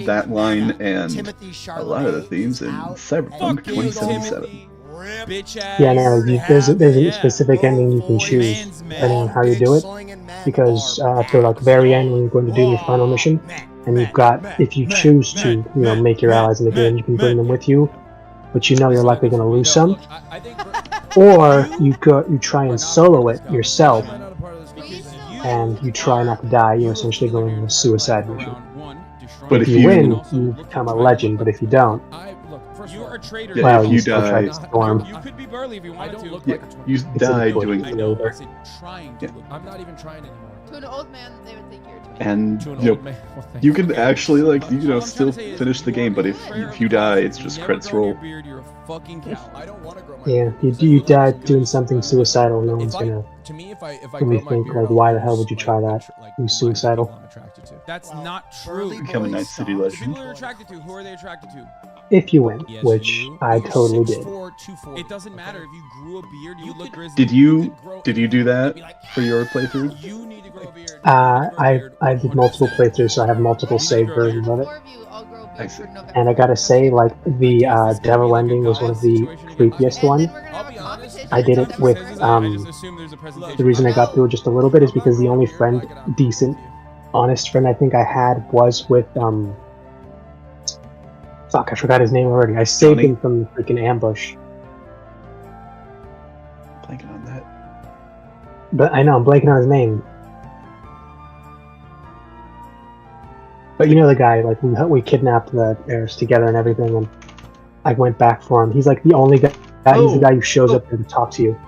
that line and a lot of the themes in Cyberpunk 2077. Yeah, no, there's a specific ending you can choose depending on how you do it. Because at the very end, when you're going to do your final mission, and you've got, if you choose to, make your allies in the game, you can bring them with you, but you're likely going to lose some. Or you try and solo it yourself, and you try not to die. You're essentially going on a suicide mission. But if you win, you become a legend. But if you don't, if you die, you storm. You could be Burly if you wanted to. Yeah, you die doing the labor. I'm not even trying anymore. To an old man, they would think you're too. And you can actually still finish the game, but if you die, it's just credits roll. Yeah, you die doing something suicidal. No one's gonna really think why the hell would you try that? You're suicidal. That's not true. Become a Night City legend. People are attracted to. Who are they attracted to? If you win, which I totally did. It doesn't matter if you grew a beard. You look grizzly. Did you do that for your playthrough? You need to grow a beard. I did multiple playthroughs, so I have multiple saved versions of it. I see. And I gotta say, the devil ending was one of the creepiest ones. I did it with the reason I got through it just a little bit is because the only decent, honest friend I think I had was with fuck, I forgot his name already. I saved him from the freaking ambush. Blanking on that. But I know, I'm blanking on his name. But you know the guy, we kidnapped the heirs together and everything, and I went back for him. He's the only guy, he's the guy who shows up there to talk to you.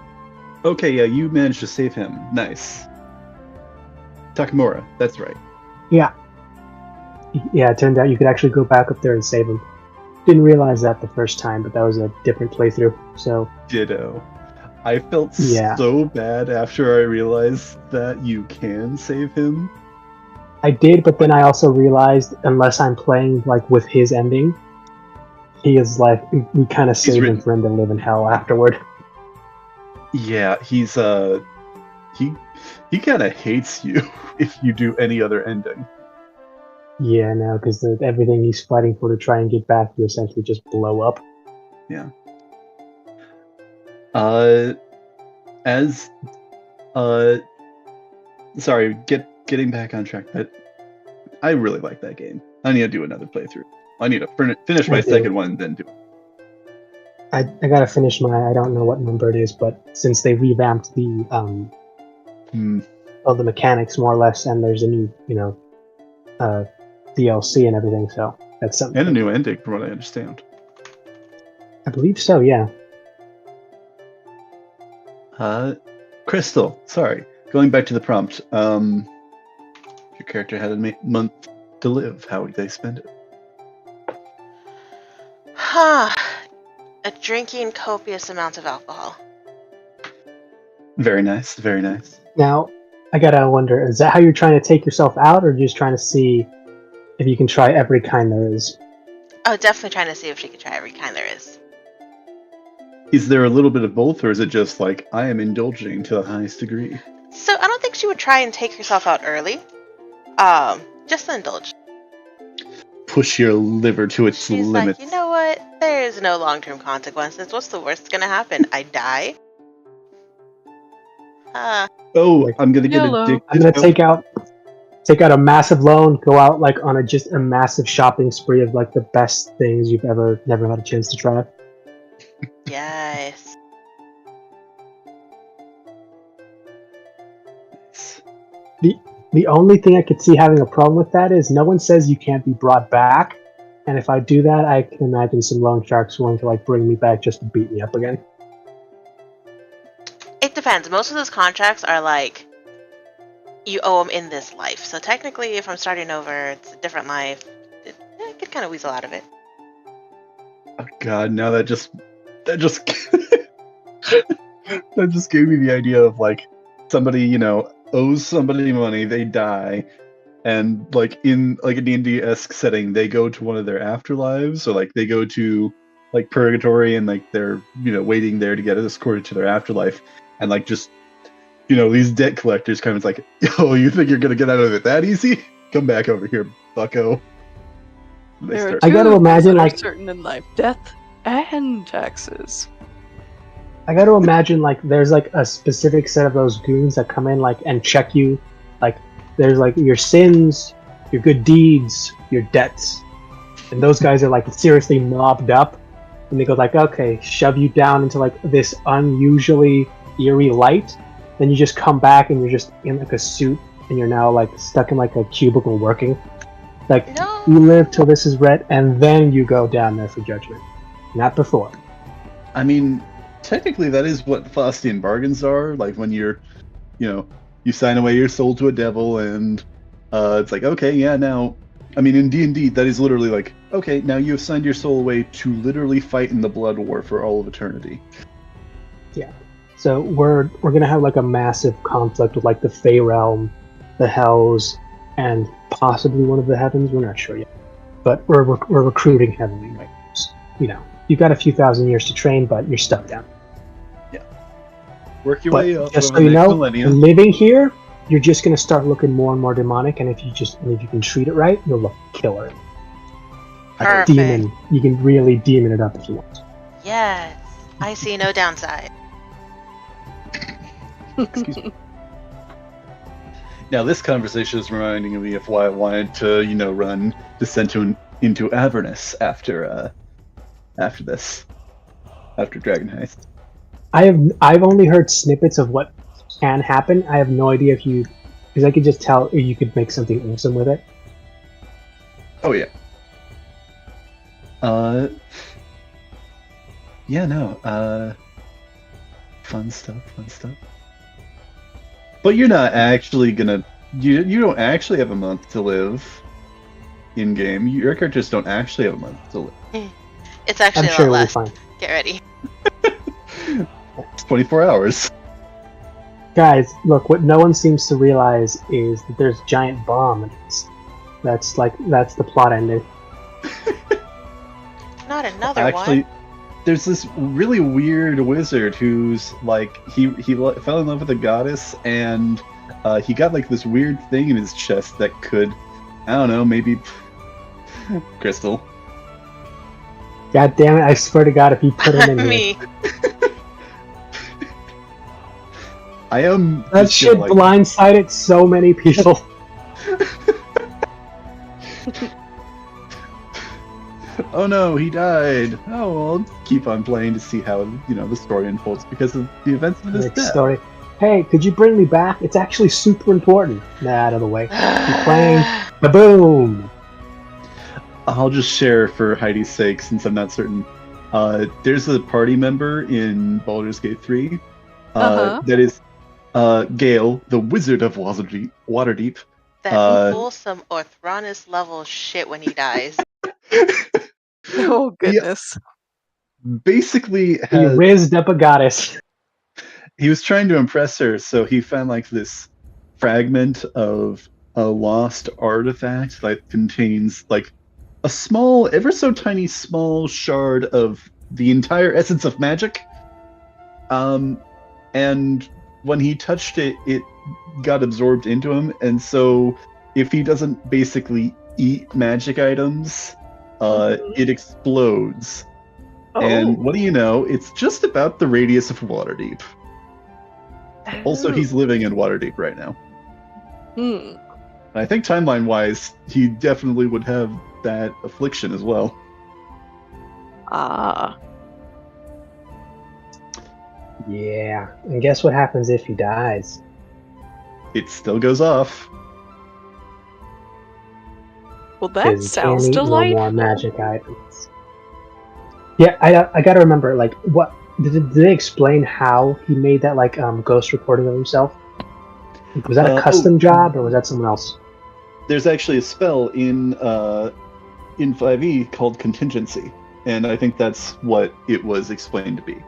Okay, yeah, you managed to save him. Nice. Takamura, that's right. Yeah. Yeah, it turned out you could actually go back up there and save him. Didn't realize that the first time, but that was a different playthrough, so... Ditto. I felt so bad after I realized that you can save him. I did, but then I also realized, unless I'm playing, with his ending, he is, we kind of save him for him to live in hell afterward. Yeah, he kind of hates you if you do any other ending. Yeah, no, because everything he's fighting for to try and get back to essentially just blow up. Yeah. Sorry, getting back on track, but I really like that game. I need to do another playthrough. I need to finish my second one and then do it. I gotta finish I don't know what number it is, but since they revamped the the mechanics more or less, and there's a new DLC and everything, so that's something. And a new ending, from what I understand. I believe so, yeah. Crystal, sorry. Going back to the prompt, your character had a month to live. How would they spend it? Drinking copious amounts of alcohol. Very nice, very nice. Now, I gotta wonder, is that how you're trying to take yourself out, or just trying to see if you can try every kind there is? Oh, definitely trying to see if she can try every kind there is. Is there a little bit of both, or is it just I am indulging to the highest degree? So I don't think she would try and take herself out early. Just indulge. Push your liver to its limits. She's you know what? There's no long-term consequences. What's the worst gonna happen? I die? I'm gonna get addicted. I'm gonna take out a massive loan, go out on just a massive shopping spree of the best things you've never had a chance to try. Yes. The only thing I could see having a problem with that is no one says you can't be brought back, and if I do that, I can imagine some loan sharks willing to bring me back just to beat me up again. It depends. Most of those contracts are you owe them in this life. So technically, if I'm starting over, it's a different life. I could kind of weasel out of it. Oh God! Now that just that just gave me the idea of somebody owes somebody money, they die, and in an D&D-esque setting, they go to one of their afterlives, or they go to purgatory, and they're waiting there to get escorted to their afterlife, and these debt collectors come. It's oh, you think you're gonna get out of it that easy? Come back over here, bucko. They There are start. two I gotta things imagine, that are like- certain in life: death and taxes. I got to imagine like there's like a specific set of those goons that come in like and check you. Like there's like your sins, your good deeds, your debts, and those guys are like seriously mobbed up, and they go like, okay, shove you down into like this unusually eerie light. Then you just come back and you're just in like a suit, and you're now like stuck in like a cubicle working. Like No. you live till this is red, and then you go down there for judgment, not before. I mean, technically, that is what Faustian bargains are. Like when you're, you sign away your soul to a devil, and it's like, okay, yeah, now. I mean, in D&D, that is literally like, okay, now you have signed your soul away to literally fight in the blood war for all of eternity. So we're gonna have like a massive conflict with like the Fey realm, the Hells, and possibly one of the heavens. We're not sure yet, but we're recruiting heavily right now. So, you've got a few thousand years to train, but you're stuck down. Work your But way up. just over so you the next know, millennia. living here, you're just gonna start looking more and more demonic, and if you can treat it right, you'll look killer. Perfect. Demon, you can really demon it up if you want. Yes. I see no downside. Excuse me. Now, this conversation is reminding me of why I wanted to, run Descent into Avernus after this, after Dragon Heist. I've only heard snippets of what can happen. I have no idea because I could just tell you could make something awesome with it. Oh yeah. Yeah, no. Fun stuff. But you're not actually gonna. You don't actually have a month to live in game. Your characters don't actually have a month to live. It's actually I'm a sure lot it'll be less. fine. Get ready. It's 24 hours. Guys, look, what no one seems to realize is that there's a giant bomb in this. That's the plot ending. Not another Actually, one. there's this really weird wizard who's like he fell in love with a goddess, and he got like this weird thing in his chest that could, I don't know, maybe crystal. God damn it! I swear to God, if you put him in here, Me. I am. that just shit gonna, blindsided so many people. Oh no, he died. Oh, well, I'll keep on playing to see how the story unfolds because of the events of his Next death. story. Hey, could you bring me back? It's actually super important. Out of the way. Keep playing. Ba-boom! I'll just share for Heidi's sake, since I'm not certain. There's a party member in Baldur's Gate 3 that is Gale, the Wizard of Waterdeep. That pulls some Orthronus level shit when he dies. Oh goodness. Basically, He has, rizzed up a goddess. he was trying to impress her, so he found like this fragment of a lost artifact that contains like a small, ever so tiny small shard of the entire essence of magic. And when he touched it, it got absorbed into him, and so if he doesn't basically eat magic items, it explodes. And what do you know? It's just about the radius of Waterdeep. Also, he's living in Waterdeep right now. Hmm. And I think timeline-wise, he definitely would have that affliction as well. Ah. Yeah. And guess what happens if he dies? It still goes off. Well, that 'Cause he sounds can't eat delightful. No more magic items. Yeah, I gotta remember, like, what did they explain how he made that like ghost recording of himself? Was that a custom job or was that someone else? There's actually a spell in 5e called contingency, and I think that's what it was explained to be.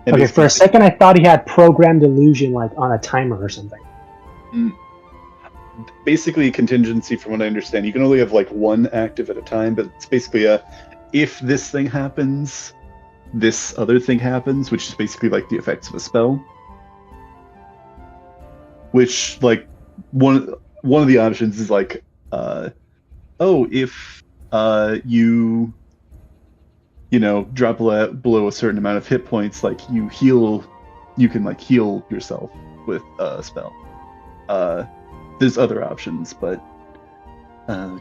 And Okay, it's for a second I thought he had programmed illusion like on a timer or something. basically contingency, from what I understand. You can only have like one active at a time, but it's basically if this thing happens, this other thing happens, which is basically like the effects of a spell. Which, like, one of the options is like a oh, if you drop below a certain amount of hit points, like you can like heal yourself with a spell. There's other options, but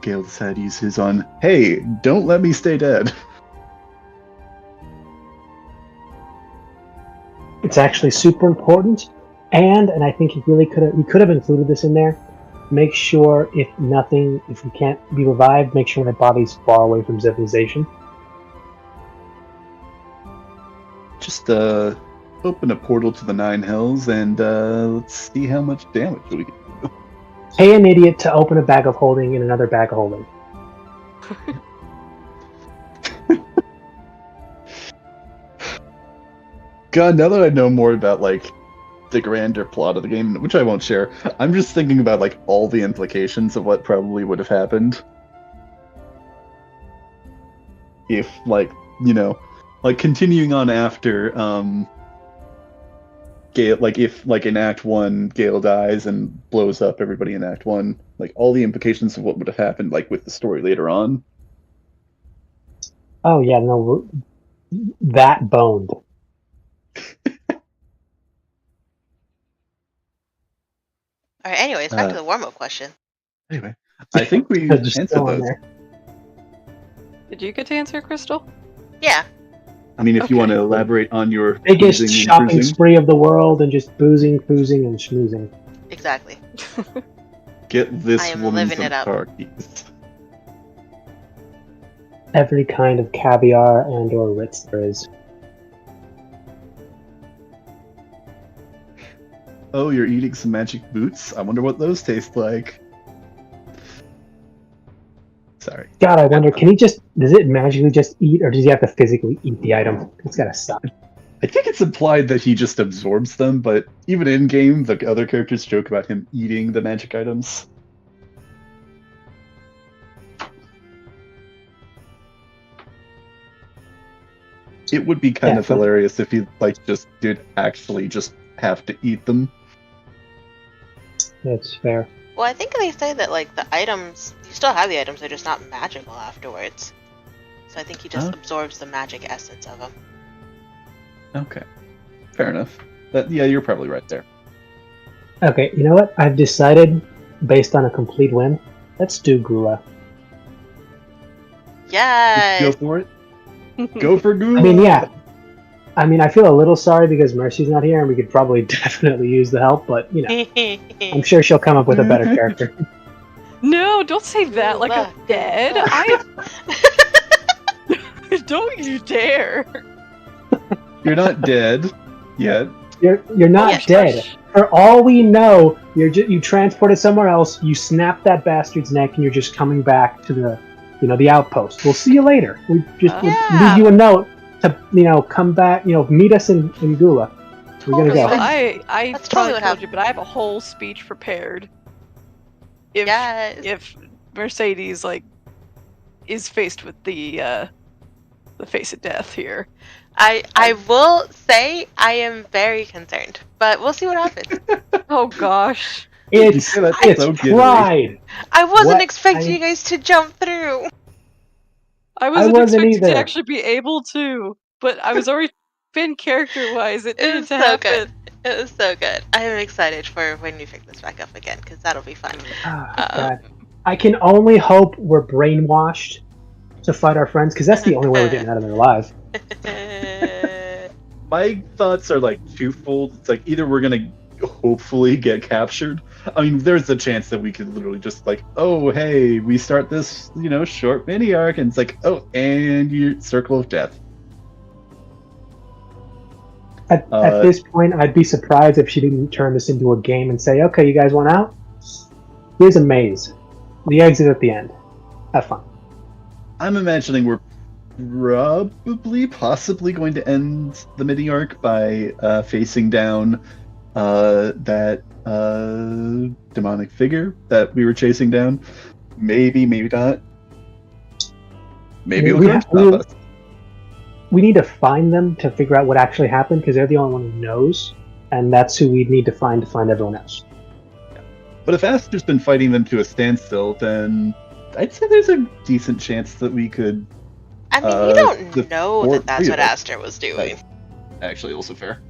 Gale decided to use his on, hey, don't let me stay dead. It's actually super important, and I think he could have included this in there. Make sure if you can't be revived, make sure that body's far away from civilization. Just open a portal to the Nine Hells and let's see how much damage we can do. Pay an idiot to open a bag of holding in another bag of holding. God, now that I know more about like the grander plot of the game, which I won't share, I'm just thinking about like all the implications of what probably would have happened if like continuing on after Gale, like if like in Act 1 Gale dies and blows up everybody in Act 1, like all the implications of what would have happened like with the story later on. Oh yeah, no, that boned. All right. Anyways, back to the warm-up question. Anyway, I think we Just answered still on those. there. Did you get to answer, Crystal? Yeah. I mean, if you Okay. want to elaborate on your Biggest boozing and shopping cruising, spree of the world, and just boozing, poozing, and schmoozing. Exactly. get this I am woman living some it up. car keys. Every kind of caviar and or Ritz there is. Oh, you're eating some magic boots? I wonder what those taste like. Sorry. God, I wonder, does it magically just eat, or does he have to physically eat the item? It's gotta stop. I think it's implied that he just absorbs them, but even in game, the other characters joke about him eating the magic items. It would be kind of but- hilarious if he like just did actually just have to eat them. That's fair. Well, I think they say that like the items, you still have the items, they're just not magical afterwards. So I think he just Huh? absorbs the magic essence of them. Okay, fair enough. Yeah, you're probably right there. Okay, you know what? I've decided, based on a complete win, let's do Gula. Yes. Go for it. Go for Ghoul. I mean, yeah. I mean, I feel a little sorry because Mercy's not here, and we could probably definitely use the help, but, you know, I'm sure she'll come up with a better character. No, don't say that like I'm Look. dead. Don't you dare. You're not dead yet. You're not Hush, dead. hush. For all we know, you transported somewhere else, you snapped that bastard's neck, and you're just coming back to the outpost. We'll see you later. We just we'll Yeah. leave you a note to, come back, meet us in Gula. We're gonna Totally. go. Well, I That's probably totally what told you, but I have a whole speech prepared. Yes. If Mercedes is faced with the face of death here. I will say I am very concerned, but we'll see what happens. Oh gosh. It's say that it's so giddily. pride. I wasn't What? expecting you guys to jump through. I wasn't wasn't expecting either. to actually be able to, but I was already been character-wise. It It needed was to so happen. good. It was so good. I am excited for when we pick this back up again, because that'll be fun. Ah, God. I can only hope we're brainwashed to fight our friends, because that's the only way we're getting out of there alive. My thoughts are like twofold. It's like either we're gonna hopefully get captured. I mean, there's a chance that we could literally just like, oh hey, we start this short mini arc, and it's like, oh, and your circle of death. At this point, I'd be surprised if she didn't turn this into a game and say, okay, you guys want out? Here's a maze. The exit at the end. Have fun. I'm imagining we're possibly going to end the mini arc by facing down that demonic figure that we were chasing down. Maybe not. Maybe it'll come stop us. We need to find them to figure out what actually happened, because they're the only one who knows, and that's who we'd need to find everyone else. But if Aster's been fighting them to a standstill, then I'd say there's a decent chance that we could. I mean, we don't the know four- that that's three what of us. Aster was doing. Actually, also fair.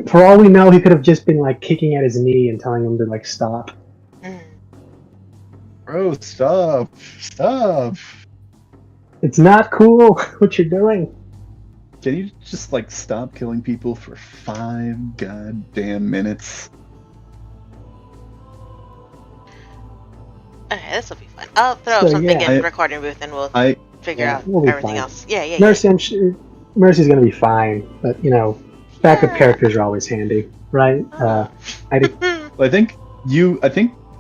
For all we know, he could have just been like kicking at his knee and telling him to like stop. Mm. Bro, stop! Stop! It's not cool what you're doing. Can you just like stop killing people for 5 goddamn minutes? Okay, this will be fun. I'll throw up So, something yeah. in the recording booth and we'll figure out We'll be everything fine. else. Yeah. Mercy, I'm sure Mercy's gonna be fine, but backup Yeah. characters are always handy, right? Heidi? Well, I think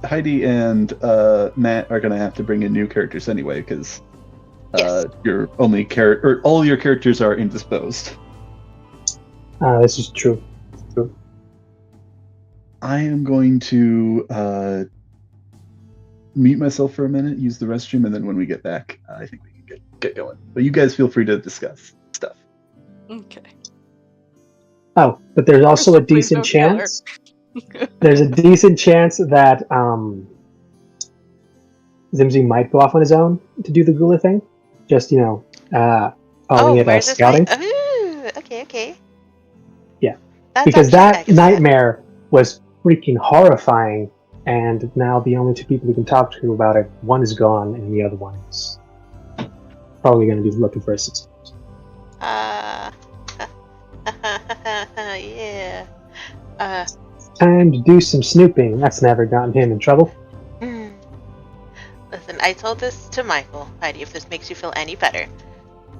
Heidi and Matt are gonna have to bring in new characters anyway, because Yes. your only or all your characters are indisposed. This is true. I am going to mute myself for a minute, use the restroom, and then when we get back, I think we can get going. But you guys feel free to discuss stuff. Okay. Oh, but there's also a Please decent don't kill her. chance. There's a decent chance that Zimzi might go off on his own to do the Gula thing. Just calling it where's this scouting. mic? Ooh, okay. Yeah. That's Because actually- I that can see that. nightmare was freaking horrifying, and now the only two people we can talk to about it, one is gone, and the other one is probably going to be looking for assistance. Yeah. Time to do some snooping. That's never gotten him in trouble. Listen, I told this to Michael, Heidi, if this makes you feel any better.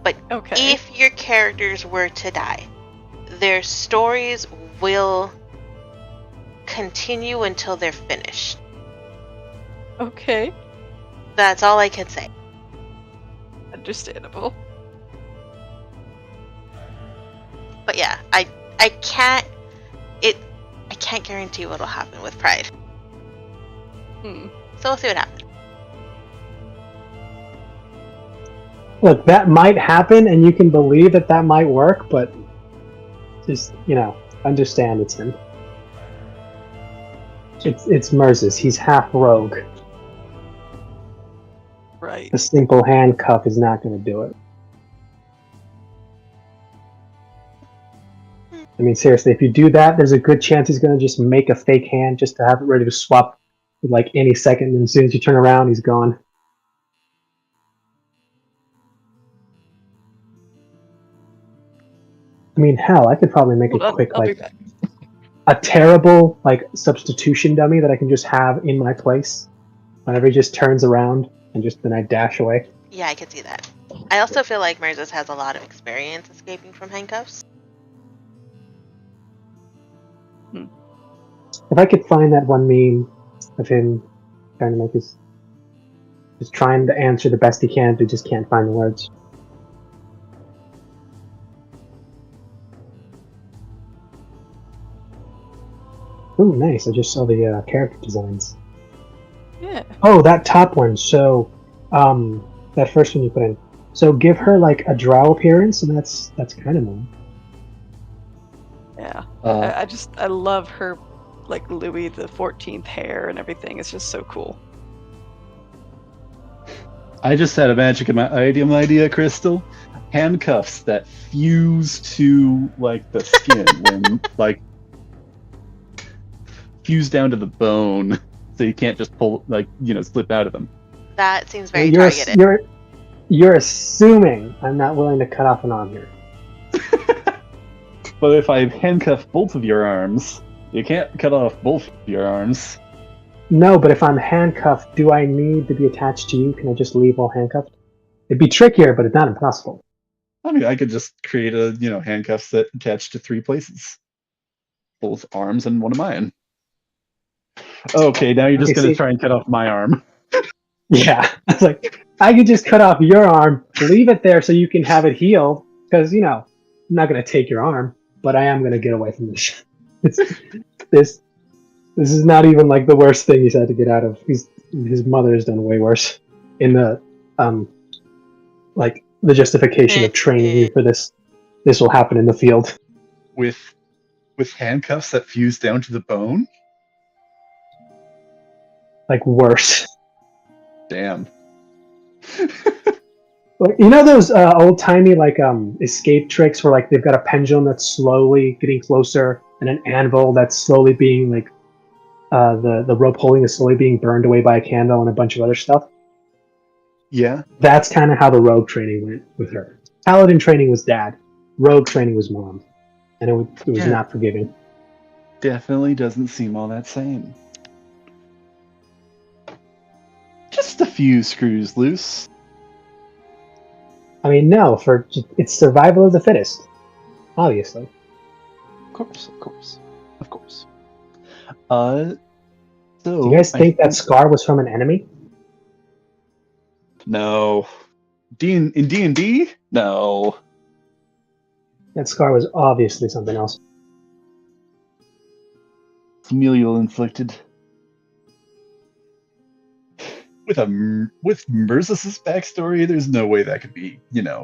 But Okay. if your characters were to die, their stories will continue until they're finished. Okay. That's all I can say. Understandable. But yeah, I can't guarantee what'll happen with Pride. Hmm. So we'll see what happens. Look, that might happen, and you can believe that might work, but just, understand it's him. It's Merzus. He's half rogue. Right. A simple handcuff is not going to do it. I mean, seriously, if you do that, there's a good chance he's going to just make a fake hand just to have it ready to swap with like any second, and as soon as you turn around, he's gone. I mean, hell, I could probably make Hold a on, quick, I'll be like, back. a terrible, like, substitution dummy that I can just have in my place whenever he just turns around, and then I dash away. Yeah, I can see that. I also feel like Merzus has a lot of experience escaping from handcuffs. If I could find that one meme of him trying to make just trying to answer the best he can, but just can't find the words. Ooh, nice. I just saw the character designs. Yeah. Oh, that top one. So, that first one you put in. So give her like a drow appearance, and that's kind of nice. Yeah. Uh, I love her, like Louis the 14th hair and everything. It's just so cool. I just had a magic idea, Crystal. Handcuffs that fuse to like the skin when like fuse down to the bone, so you can't just pull slip out of them. That seems very you're, targeted. You're assuming I'm not willing to cut off an arm here. But if I handcuff both of your arms, you can't cut off both of your arms. No, but if I'm handcuffed, do I need to be attached to you? Can I just leave while handcuffed? It'd be trickier, but it's not impossible. I mean, I could just create a handcuffs that attach to 3 places, both arms and one of mine. Okay, now you're just gonna try and cut off my arm. Yeah, I was like, I could just cut off your arm, leave it there so you can have it healed, because I'm not gonna take your arm, but I am gonna get away from this. This is not even like the worst thing he's had to get out of. His mother has done way worse in the like the justification of training you for this. This will happen in the field. With handcuffs that fuse down to the bone? Like worse. Damn. Like, you know those old timey like escape tricks where like they've got a pendulum that's slowly getting closer and an anvil that's slowly being like the rope holding is slowly being burned away by a candle and a bunch of other stuff. Yeah, That's kind of how the rogue training went with her. Paladin training was dad, rogue training was mom, and it was Yeah. not forgiving. definitely doesn't seem all that same. Just a few screws loose. I mean, no, it's survival of the fittest, obviously. Of course, of course, of course. Do So you guys think that scar was from an enemy? No. In D&D? No. That scar was obviously something else. Familial inflicted. With Mercis's backstory, there's no way that could be,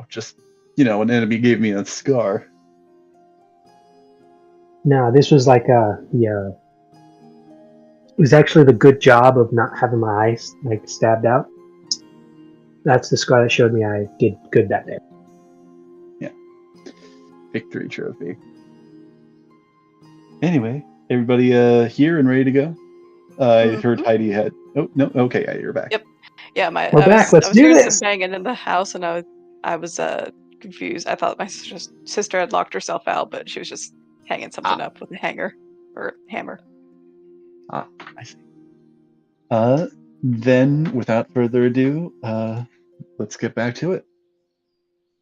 just, an enemy gave me a scar. No, this was like it was actually the good job of not having my eyes like stabbed out. That's the scar that showed me I did good that day. Victory trophy. Anyway, everybody here and ready to go? I heard Heidi had... Oh, no, okay, yeah, you're back. Yep. Yeah, We're back, let's do doing this! some banging in the house, and I was confused. I thought my sister had locked herself out, but she was just hanging something up with a hanger or hammer. I see. Then, without further ado, let's get back to it.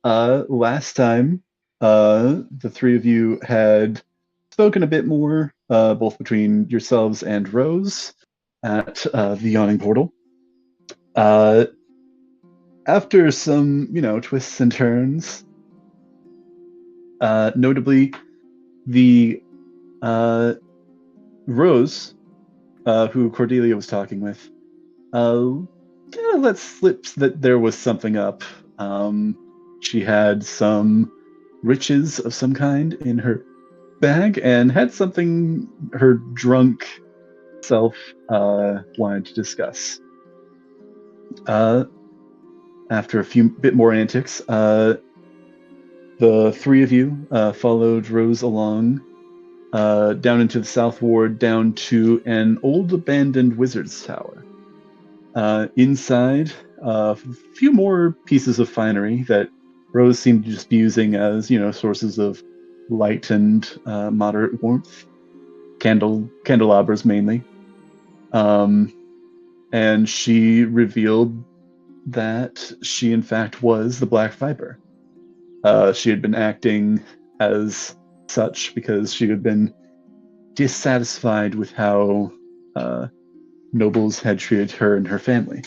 Last time, the three of you had spoken a bit more, both between yourselves and Rose, at the Yawning Portal. After some, twists and turns, notably the Rose, who Cordelia was talking with, let slip that there was something up. She had some riches of some kind in her bag and had something her drunk self wanted to discuss. After a bit more antics, the three of you followed Rose along down into the South Ward, down to an old abandoned wizard's tower. Inside, a few more pieces of finery that Rose seemed to just be using as, sources of light and moderate warmth. Candelabras mainly. And she revealed that she, in fact, was the Black Viper. She had been acting as such because she had been dissatisfied with how nobles had treated her and her family.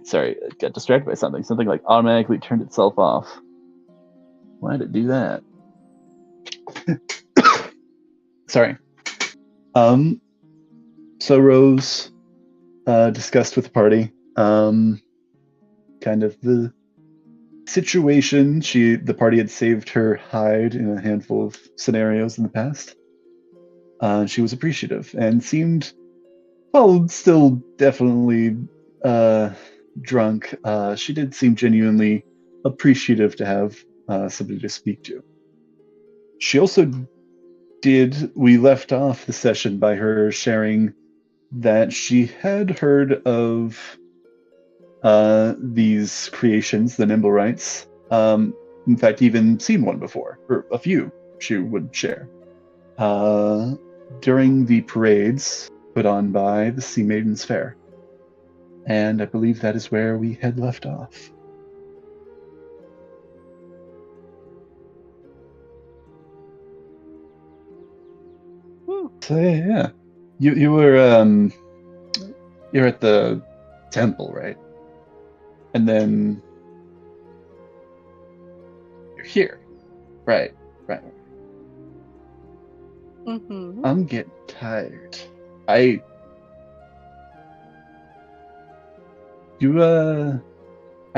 Sorry, I got distracted by something. Something like automatically turned itself off. Why did it do that? Sorry. So Rose discussed with the party kind of the situation. The party had saved her hide in a handful of scenarios in the past. She was appreciative and seemed, well, still definitely drunk. She did seem genuinely appreciative to have somebody to speak to. She also we left off the session by her sharing that she had heard of these creations, the Nimblewrights. In fact, even seen one before, or a few she would share. During the parades put on by the Sea Maidens Fair. And I believe that is where we had left off. So yeah. You were you're at the temple, right? And then you're here. Right. Mm-hmm. I'm getting tired. I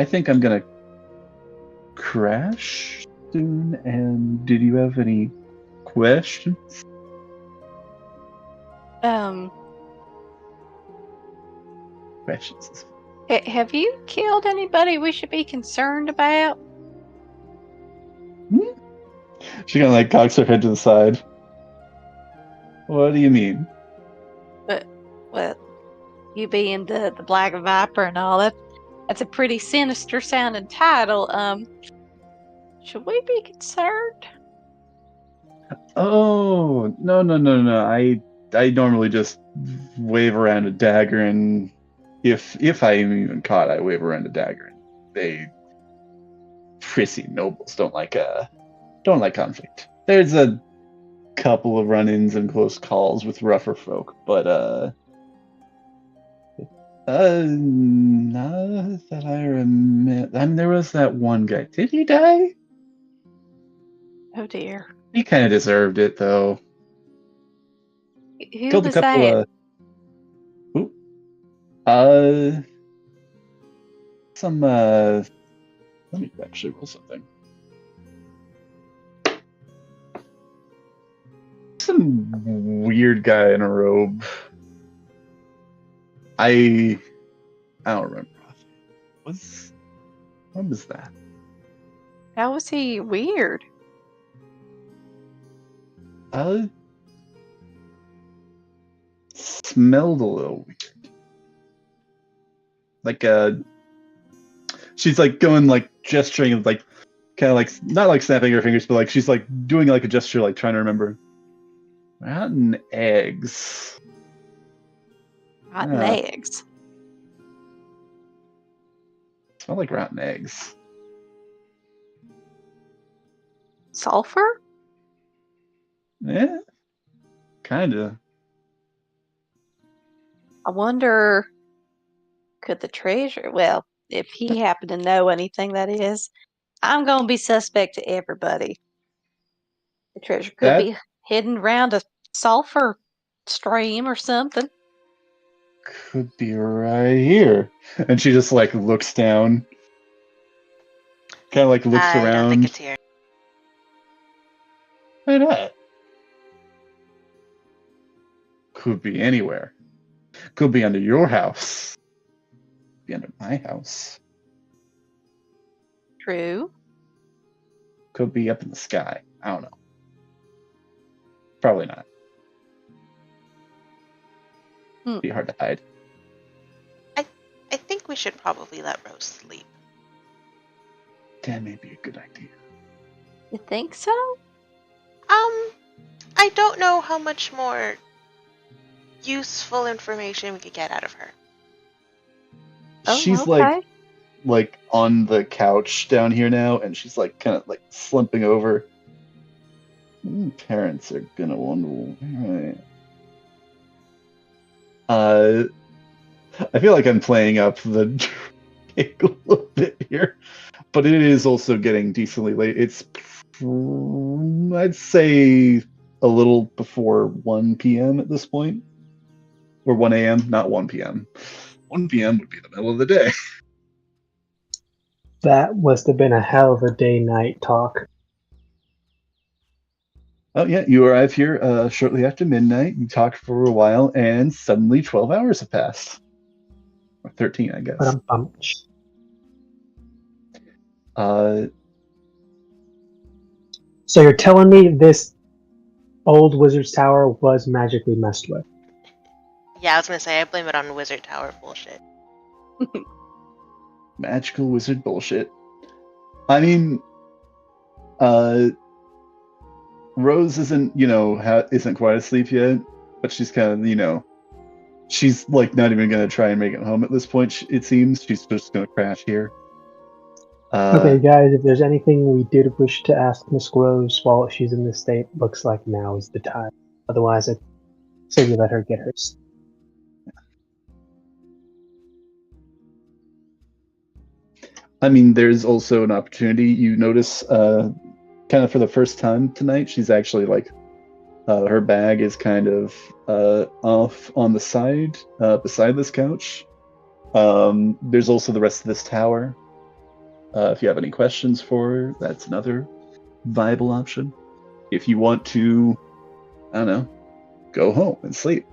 think I'm gonna crash soon. And did you have any questions? questions. Have you killed anybody we should be concerned about? She kind of like cocks her head to the side. What do you mean? Well, you being the Black Viper and all that, that's a pretty sinister sounding title. Should we be concerned? Oh, no. I normally just wave around a dagger, and if I am even caught, I wave around a dagger. They prissy nobles don't like conflict. There's a couple of run-ins and close calls with rougher folk, but not that I remember. I mean, there was that one guy. Did he die? Oh dear. He kind of deserved it, though. Who Killed a was couple that? some let me actually roll something. Some weird guy in a robe. I don't remember. What was that? How was he weird? Smelled a little weird. Like she's like going like gesturing, like kind of like not like snapping her fingers, but like she's like doing like a gesture, like trying to remember. Rotten eggs. Rotten eggs. Smell like rotten eggs. Sulfur? Yeah, kinda. I wonder, could the treasure, well, if he happened to know anything, that is, I'm going to be suspect to everybody. The treasure could be hidden around a sulfur stream or something. Could be right here. And she just like looks down. Kind of like looks I around. don't think it's here. Why not? Could be anywhere. Could be under your house. Could be under my house. True. Could be up in the sky. I don't know. Probably not. Be hard to hide. I think we should probably let Rose sleep. That may be a good idea. You think so? I don't know how much more useful information we could get out of her. Oh, She's okay. like on the couch down here now, and she's like kind of like slumping over. Parents are gonna wonder. I feel like I'm playing up the a little bit here, but it is also getting decently late. It's I'd say a little before 1 p.m. at this point, or 1 a.m. Not 1 p.m. 1 p.m. would be the middle of the day. That must have been a hell of a day-night talk. Oh yeah, you arrive here shortly after midnight. You talk for a while, and suddenly 12 hours have passed. Or 13, I guess. So you're telling me this old wizard's tower was magically messed with? Yeah, I was gonna say, I blame it on Wizard Tower bullshit. Magical wizard bullshit. I mean, Rose isn't, isn't quite asleep yet, but she's kind of, she's like not even gonna try and make it home at this point. It seems she's just gonna crash here. Okay, guys, if there's anything we did wish to ask Miss Rose while she's in this state, looks like now is the time. Otherwise, I'd say we let her get hers. I mean, there's also an opportunity. You notice, kind of for the first time tonight, she's actually like, her bag is kind of off on the side, beside this couch. There's also the rest of this tower. If you have any questions for her, that's another viable option. If you want to, I don't know, go home and sleep.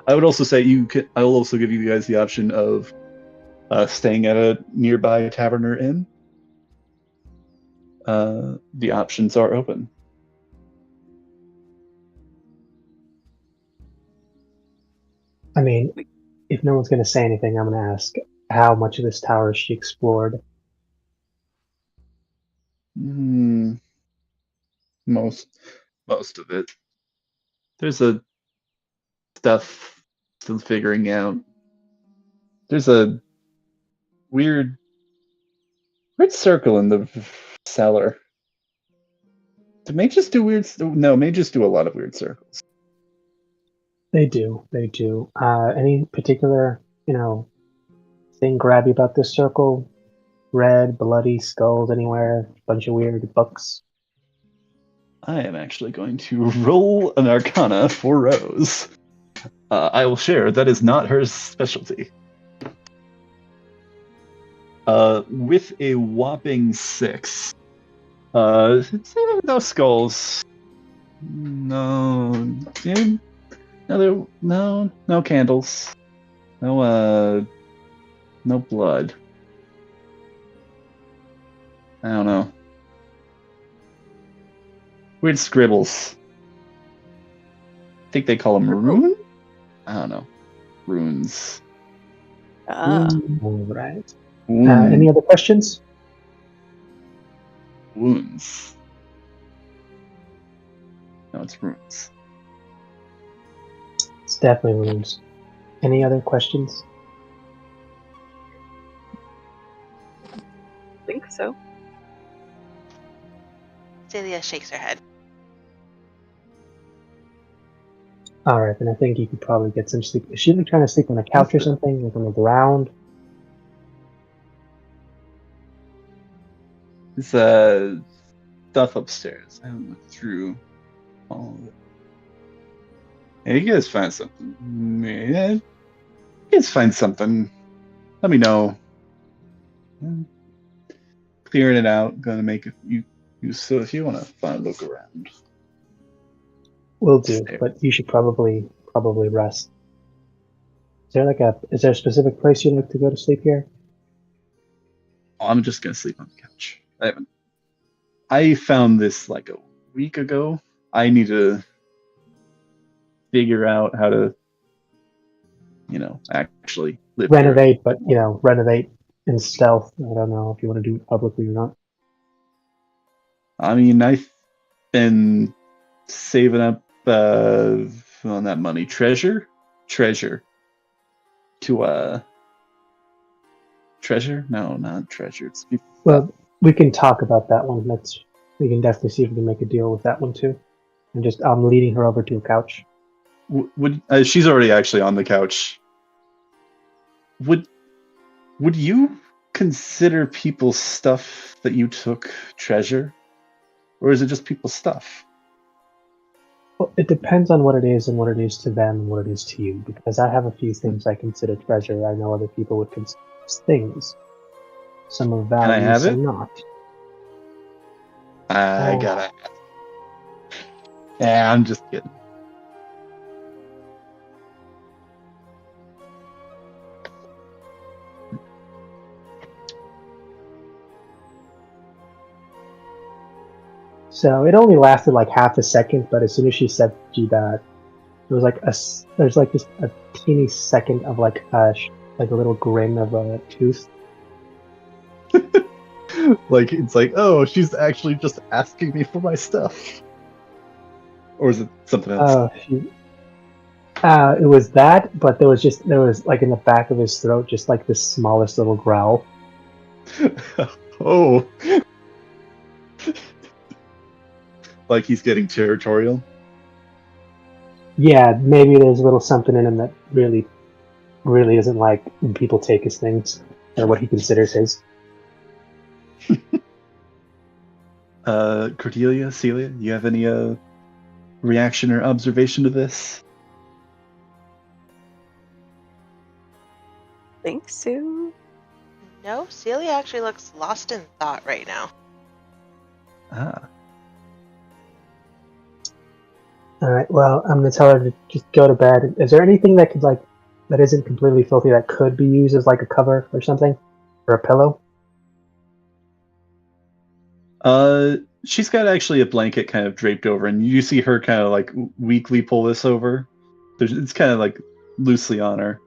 I would also say I will also give you guys the option of staying at a nearby tavern or inn. The options are open. I mean, if no one's going to say anything, I'm going to ask how much of this tower she explored. Most of it. There's a stuff still figuring out. There's a weird circle in the cellar. Do mages do weird? No, mages do a lot of weird circles. They do. Any particular, thing grab you about this circle? Red, bloody skulls anywhere? Bunch of weird books. I am actually going to roll an Arcana for Rose. I will share that is not her specialty. With a whopping 6. No skulls. No candles. No blood. I don't know. Weird scribbles. I think they call them rune? I don't know. Runes. Ah. All right. Any other questions? Wounds. No, it's runes. It's definitely runes. Any other questions? I think so. Celia shakes her head. All right, then I think you could probably get some sleep. Is she like trying to sleep on a couch or something, like on the ground? It's stuff upstairs. I haven't looked through all of it. Yeah, you guys find something. Yeah, you guys find something. Let me know. Clearing it out. Gonna make it. You so if you want to find a look around. Will do, but you should probably rest. Is there a specific place you'd like to go to sleep here? Oh, I'm just gonna sleep on the couch. I found this like a week ago. I need to figure out how to, actually live renovate, but renovate in stealth. I don't know if you want to do it publicly or not. I mean, I've been saving up on that money. Treasure to treasure? No, not treasure. Well, we can talk about that one. We can definitely see if we can make a deal with that one too. I'm leading her over to a couch. She's already actually on the couch. Would you consider people's stuff that you took treasure, or is it just people's stuff? Well, it depends on what it is and what it is to them and what it is to you. Because I have a few things I consider treasure. I know other people would consider things. Some of value, Can I have some it? not. I gotta. Yeah, I'm just kidding. So it only lasted like half a second, but as soon as she said she died, there was just a teeny second of like a little grin of a tooth. Like it's like, oh, she's actually just asking me for my stuff, or is it something else? It was that, but there was like in the back of his throat, just like the smallest little growl. Oh. Like he's getting territorial? Yeah, maybe there's a little something in him that really, really doesn't like when people take his things, or what he considers his. Cordelia, Celia, you have any reaction or observation to this? Think so. No, Celia actually looks lost in thought right now. Ah. All right. Well, I'm gonna tell her to just go to bed. Is there anything that could that isn't completely filthy that could be used as like a cover or something, or a pillow? She's got actually a blanket kind of draped over, and you see her kind of like weakly pull this over. It's kind of like loosely on her.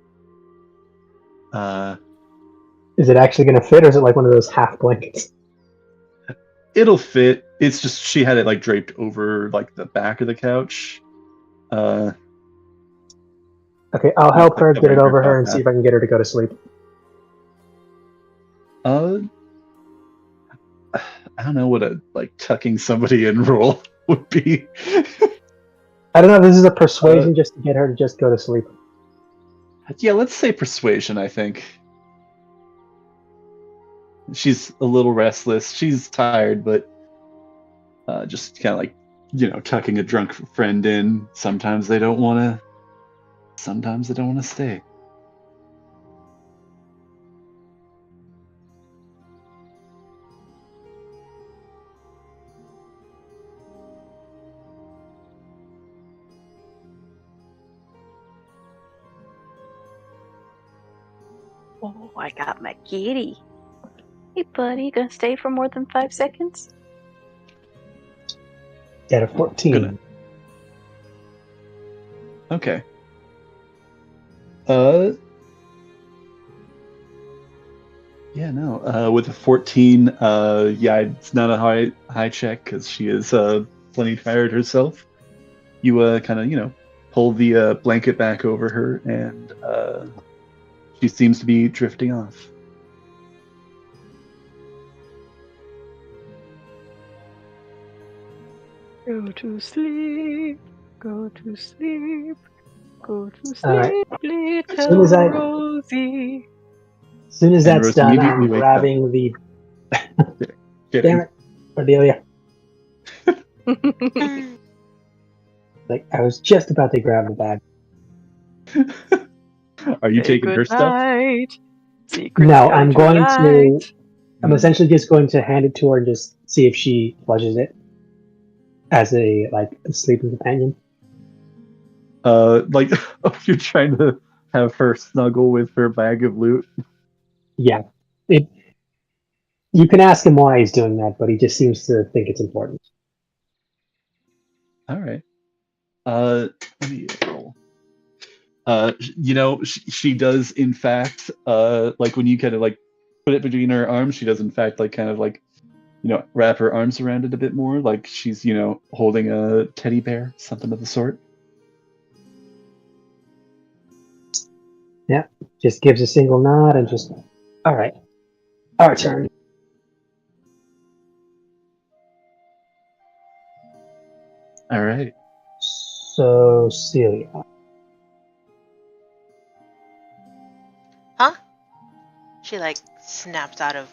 Is it actually gonna fit, or is it like one of those half blankets? It'll fit. It's just she had it like draped over like the back of the couch. Okay, I'll help her get it over her and see if I can get her to go to sleep. I don't know what a like tucking somebody in role would be. I don't know. This is a persuasion just to get her to just go to sleep. Yeah, let's say persuasion. I think she's a little restless. She's tired, but just kind of like tucking a drunk friend in. Sometimes they don't want to. Sometimes they don't want to stay. Oh, I got my kitty. Hey, buddy, you gonna stay for more than 5 seconds? At a 14. Okay. Yeah, no. With a 14, yeah, it's not a high check because she is plenty tired herself. You kind of pull the blanket back over her, and she seems to be drifting off. Go to sleep. Go to sleep. Go to sleep, All right. little Rosie. As soon as that's done, I'm immediately wake grabbing the. Kidding. Damn it, Cordelia! Like I was just about to grab the bag. Are you taking her stuff? No, I'm going to. I'm essentially just going to hand it to her and just see if she flushes it as a sleeping companion. Like you're trying to have her snuggle with her bag of loot. Yeah, you can ask him why he's doing that, but he just seems to think it's important. All right. Let me roll. She does in fact, like when you kind of like put it between her arms, she does in fact like kind of like, wrap her arms around it a bit more, like she's, holding a teddy bear, something of the sort. Yeah, just gives a single nod and just, all right, our turn. All right. So, Celia. Huh? She like snaps out of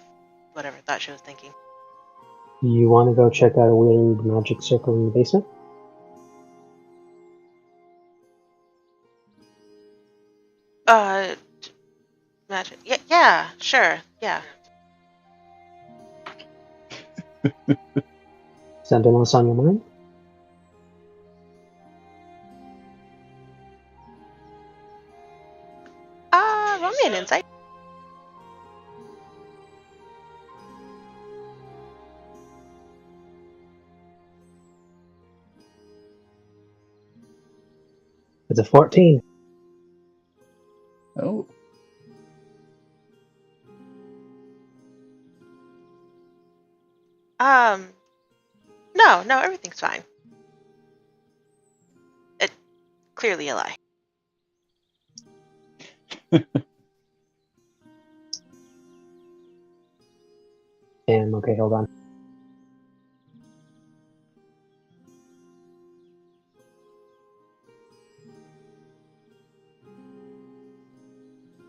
whatever thought she was thinking. You want to go check out a weird magic circle in the basement? Magic. Yeah, sure, yeah. Something else on your mind? Roll me an insight. It's a 14. Oh. No, everything's fine. It's clearly a lie. Damn, okay, hold on.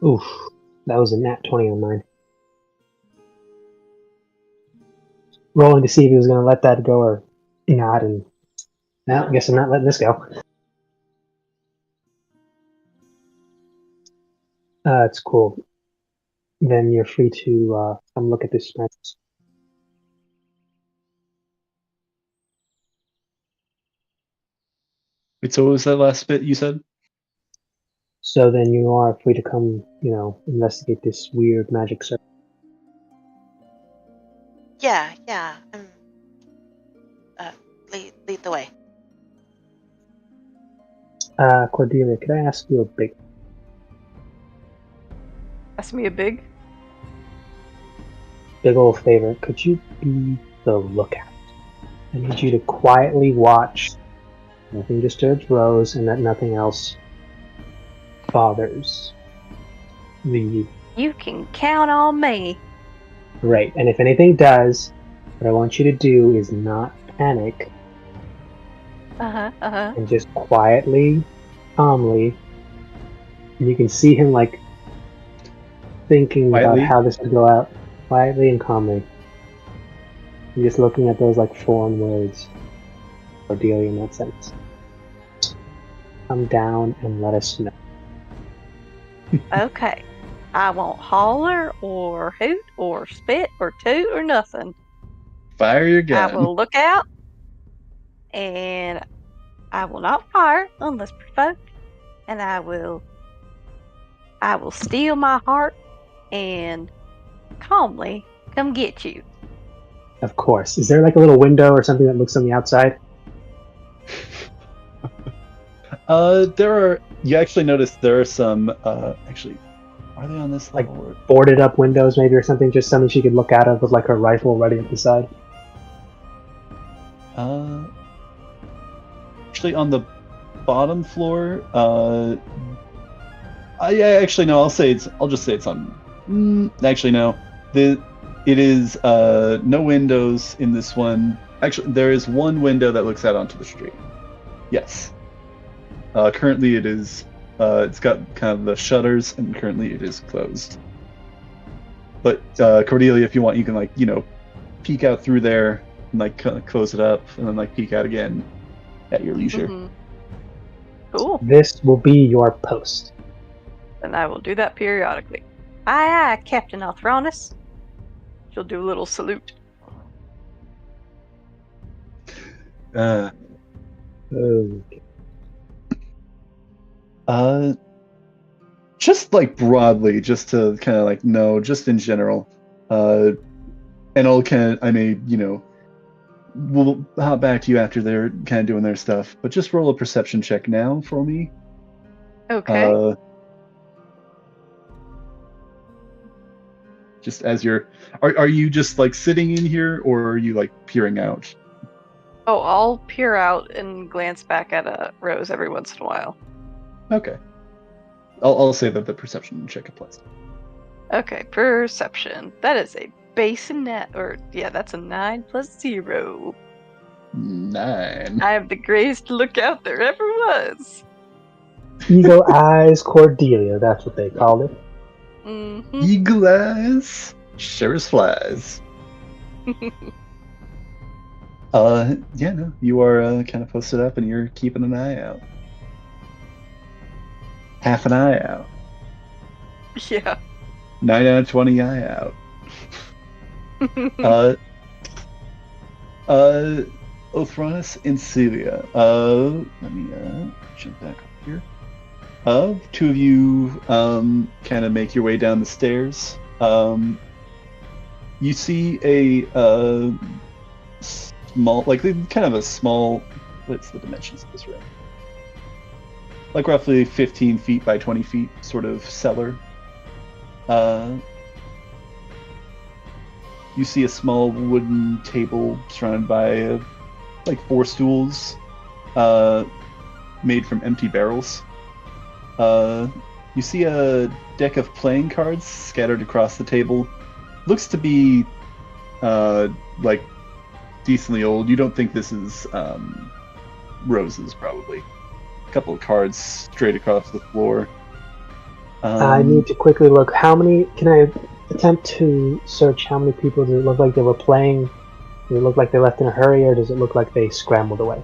Oof, that was a nat 20 on mine. Rolling to see if he was going to let that go or not, and I guess I'm not letting this go. It's cool. Then you're free to come look at this match. Wait, so what was that last bit you said? So then you are free to come, investigate this weird magic circle. Yeah. Lead the way. Cordelia, could I ask you a big Ask me a big. old favor? Could you be the lookout? I need you to quietly watch. Nothing disturbs Rose, and that nothing else bothers the. You can count on me. Great. And if anything does, what I want you to do is not panic and just quietly, calmly. And you can see him like thinking Quietly? about how this would go out, quietly and calmly. You're just looking at those like foreign words, Cordelia, in that sense. Come down and let us know. Okay. I won't holler or hoot or spit or toot or nothing. Fire your gun. I will look out and I will not fire unless provoked. And I will steal my heart and calmly come get you. Of course. Is there like a little window or something that looks on the outside? You actually notice there are some, actually, are they on this Like level? boarded up windows maybe or something, just something she could look out of with like her rifle ready at the side? Actually on the bottom floor, actually no, I'll just say it's on, actually no. It is, no windows in this one. Actually, there is one window that looks out onto the street. Yes. Currently it is, it's got kind of the shutters, and currently it is closed. But, Cordelia, if you want, you can, like, peek out through there, and, like, kind of close it up, and then, like, peek out again at your leisure. Mm-hmm. Cool. This will be your post. And I will do that periodically. Aye, aye, Captain Althronus. She'll do a little salute. Oh. Just like broadly, just to kind of like know, just in general, and we'll hop back to you after they're kind of doing their stuff, but just roll a perception check now for me. Okay. Just as are you just like sitting in here, or are you like peering out? Oh, I'll peer out and glance back at Rose every once in a while. Okay. I'll say that the perception check applies. Okay, perception. That is a base that's a 9 plus 0. 9. I have the greatest lookout there ever was. Eagle Eyes Cordelia, that's what they called it. Mm-hmm. Eagle eyes, sure as flies. You are kind of posted up and you're keeping an eye out. Half an eye out. Yeah. 9 out of 20 eye out. Othronus and Celia. Let me jump back up here. Two of you kind of make your way down the stairs. You see a small, like kind of a small, what's the dimensions of this room? Like roughly 15 feet by 20 feet sort of cellar. You see a small wooden table surrounded by like 4 stools made from empty barrels. You see a deck of playing cards scattered across the table. Looks to be like decently old. You don't think this is Rose's, probably. A couple of cards straight across the floor. I need to quickly look. How many? Can I attempt to search how many people does it look like they were playing? Does it look like they left in a hurry, or does it look like they scrambled away?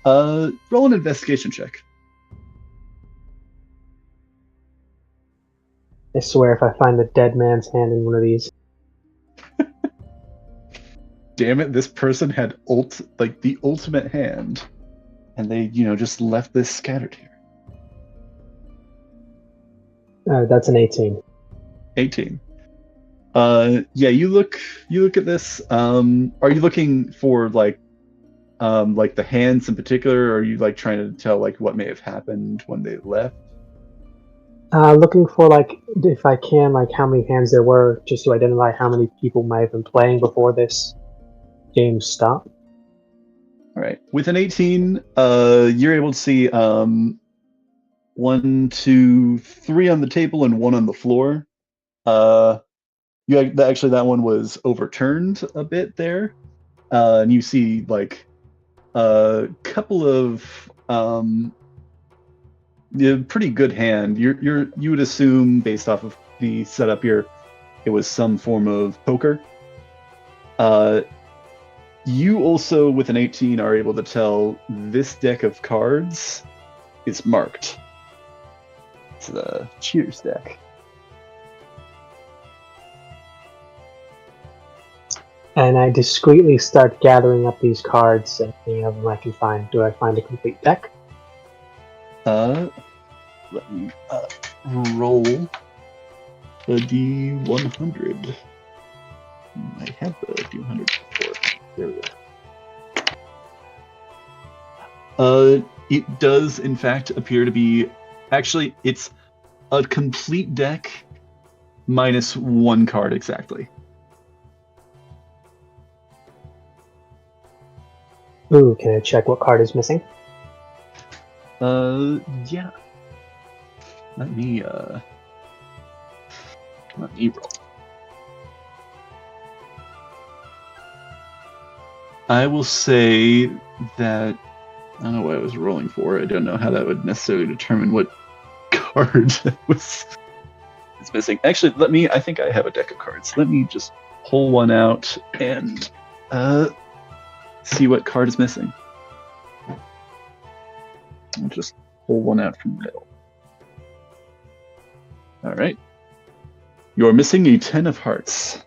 Roll an investigation check. I swear if I find a dead man's hand in one of these. Damn it, this person had the ultimate hand. and they, just left this scattered here. That's an 18. 18. Yeah, you look at this. Are you looking for like the hands in particular, or are you like trying to tell like what may have happened when they left? Looking for like, if I can, like how many hands there were, just to identify how many people might have been playing before this game stopped. All right. With an 18, you're able to see 1, 2, 3 on the table and 1 on the floor. Actually, that one was overturned a bit there, and you see like a couple of pretty good hand. You would assume, based off of the setup here, it was some form of poker. You also, with an 18, are able to tell this deck of cards is marked. It's the Cheers deck. And I discreetly start gathering up these cards and any of them I can find. Do I find a complete deck? Let me roll a D100. I had the D100 before. There we go. It does, in fact, appear to be... Actually, it's a complete deck minus 1 card exactly. Ooh, can I check what card is missing? Yeah. Let me roll. I will say that I don't know what I was rolling for. I don't know how that would necessarily determine what card is missing. Actually, I think I have a deck of cards. Let me just pull one out and see what card is missing. I'll just pull one out from the middle. All right. You're missing a 10 of hearts.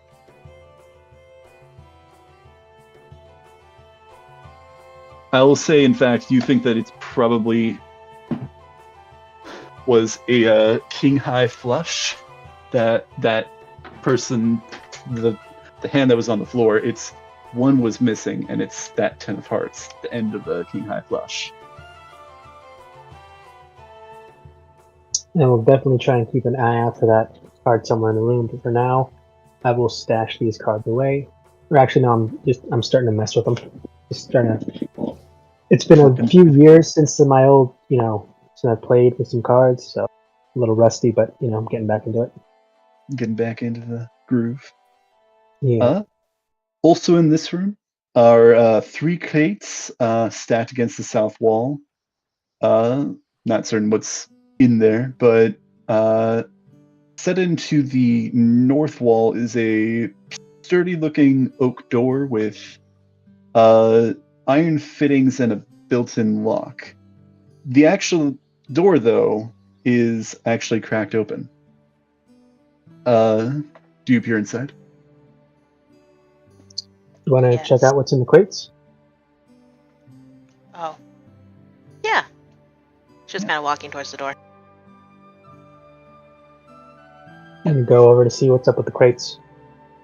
I will say, in fact, you think that it's probably was a king high flush. That person, the hand that was on the floor, it's one was missing, and it's that 10 of hearts, the end of the king high flush. And we'll definitely try and keep an eye out for that card somewhere in the room. But for now, I will stash these cards away. Or actually, no, I'm starting to mess with them. Just starting to. It's been a few years since my old, since I played with some cards, so a little rusty, but I'm getting back into it. Getting back into the groove. Yeah. Also in this room are 3 crates stacked against the south wall. Not certain what's in there, but set into the north wall is a sturdy-looking oak door with iron fittings and a built-in lock. The actual door, though, is actually cracked open. Do you peer inside? You want to check out what's in the crates? Oh. Yeah. Just kind of walking towards the door. And go over to see what's up with the crates.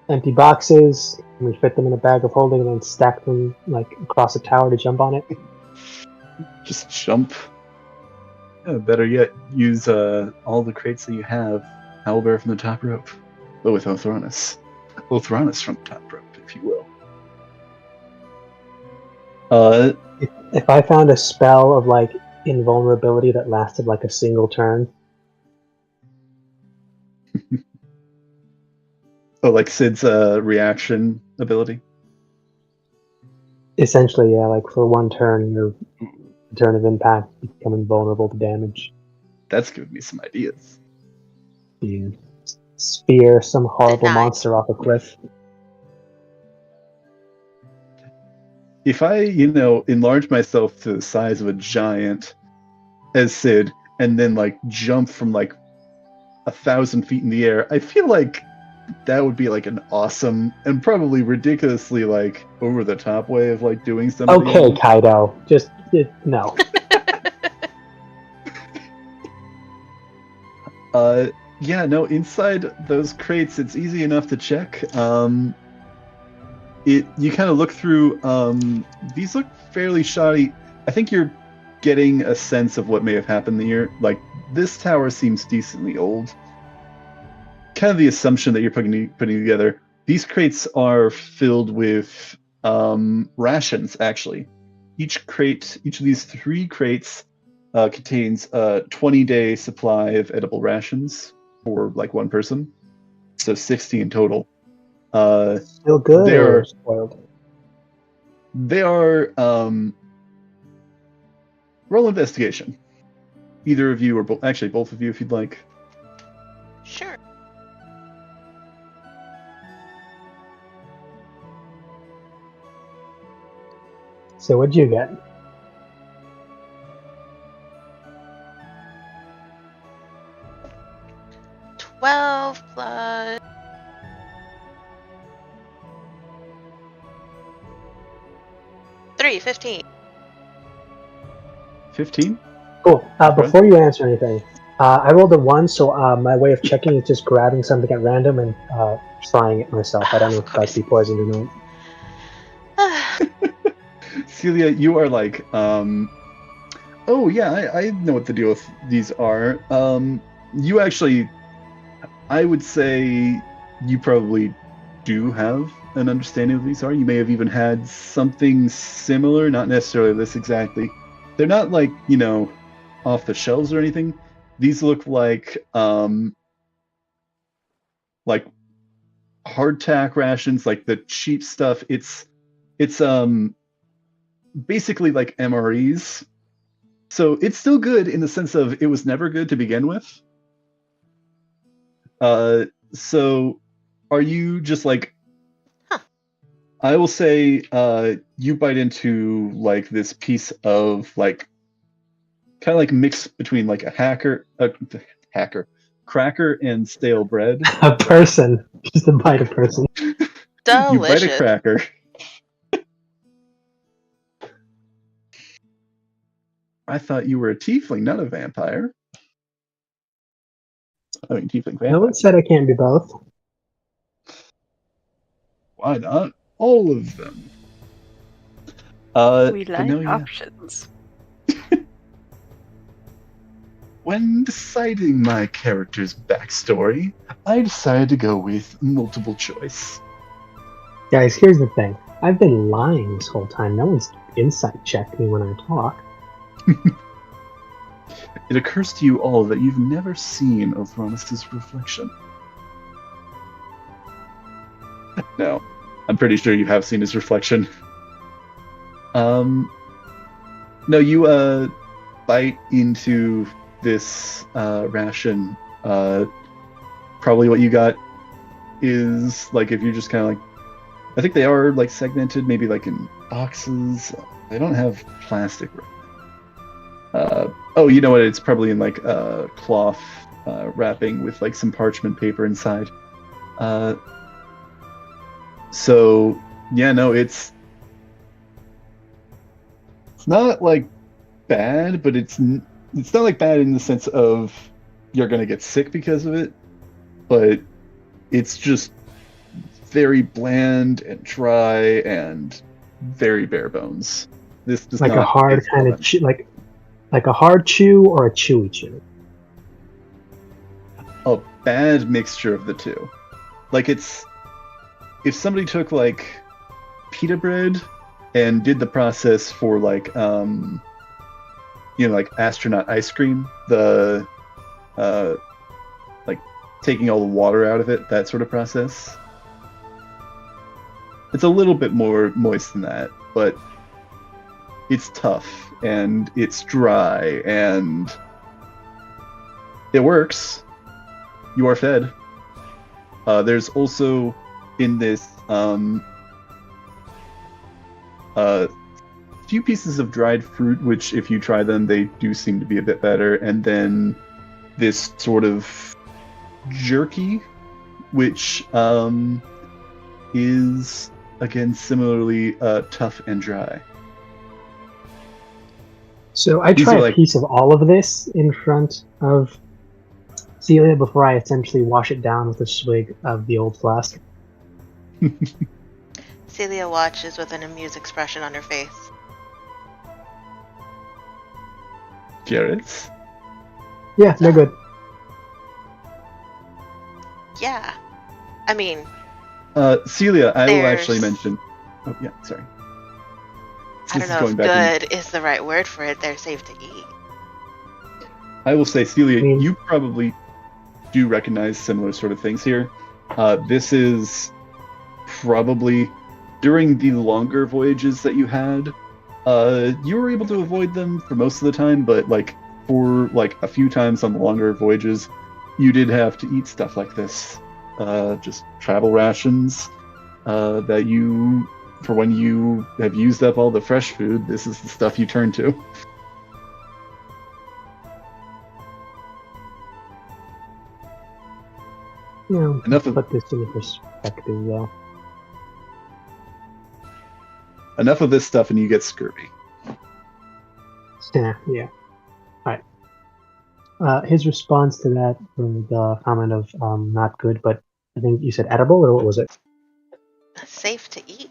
Empty boxes, and we fit them in a bag of holding and then stack them like across a tower to jump on it. Just jump. Yeah, better yet, use all the crates that you have. Owlbear from the top rope. But with Othronus. Othronus from the top rope, if you will. If I found a spell of like invulnerability that lasted like a single turn. Oh, like Sid's reaction ability? Essentially, yeah, like for one turn, your turn of impact, you become invulnerable to damage. That's giving me some ideas. You spear some horrible monster off a cliff. If I, enlarge myself to the size of a giant as Sid, and then like jump from like 1,000 feet in the air, I feel like that would be like an awesome and probably ridiculously like over the top way of like doing something. Okay, Kaido, just no. Yeah, no, inside those crates, it's easy enough to check. You kind of look through. These look fairly shoddy. I think you're getting a sense of what may have happened here. Like, this tower seems decently old. Kind of the assumption that you're putting together. These crates are filled with rations, actually. Each of these 3 crates contains a 20-day supply of edible rations for like one person. So 60 in total. Still good or spoiled? They are roll investigation. Either of you, or actually both of you, if you'd like. Sure. So what'd you get? $12 plus 3, 15. 15? Cool. Before you answer anything, I rolled a 1, so my way of checking is just grabbing something at random and trying it myself. I don't know if I'd be poisoned or not. Celia, you are like, oh yeah, I know what the deal with these are. You actually, I would say you probably do have an understanding of what these are. You may have even had something similar, not necessarily this exactly. They're not like, off the shelves or anything. These look like hardtack rations, like the cheap stuff. It's basically like MREs. So it's still good in the sense of it was never good to begin with. So are you just like, I will say you bite into like this piece of like kind of like mix between like a cracker and stale bread. A person. Just a bite of person. Delicious. You bite a cracker. I thought you were a tiefling, not a vampire. I mean, tiefling vampire. No one said I can't be both. Why not? All of them. We like options. When deciding my character's backstory, I decided to go with multiple choice. Guys, here's the thing. I've been lying this whole time. No one's insight checked me when I talk. It occurs to you all that you've never seen Othronis's reflection. No, I'm pretty sure you have seen his reflection. No, you bite into this ration. Probably what you got is like, if you're just kind of like, I think they are like segmented, maybe like in boxes. They don't have plastic. Oh, you know what? It's probably in like cloth wrapping with like some parchment paper inside. So yeah, no, it's not like bad, but it's not like bad in the sense of you're gonna get sick because of it, but it's just very bland and dry and very bare bones. This does like not a hard kind of like a hard chew or a chewy chew. A bad mixture of the two. Like, it's if somebody took like pita bread and did the process for like like astronaut ice cream, the like taking all the water out of it, that sort of process. It's a little bit more moist than that, but it's tough and it's dry and it works. You are fed. There's also in this few pieces of dried fruit, which if you try them, they do seem to be a bit better. And then this sort of jerky, which is again similarly tough and dry. So I These try are a like- piece of all of this in front of Celia before I essentially wash it down with a swig of the old flask. Celia watches with an amused expression on her face. Jarrett's? Yeah, they're good. Yeah. I mean, Celia, I will There's- actually mention. Oh yeah, sorry. I This don't is know going if back good is the right word for it. They're safe to eat. I will say, Celia, I mean- you probably do recognize similar sort of things here. This is probably during the longer voyages that you had. You were able to avoid them for most of the time, but like for like a few times on the longer voyages, you did have to eat stuff like this. Just travel rations that you, for when you have used up all the fresh food, this is the stuff you turn to. You know, Enough of- put this into perspective, though. Enough of this stuff and you get scurvy. Yeah. Alright. His response to that was the comment of not good, but I think you said edible, or what was it? Safe to eat.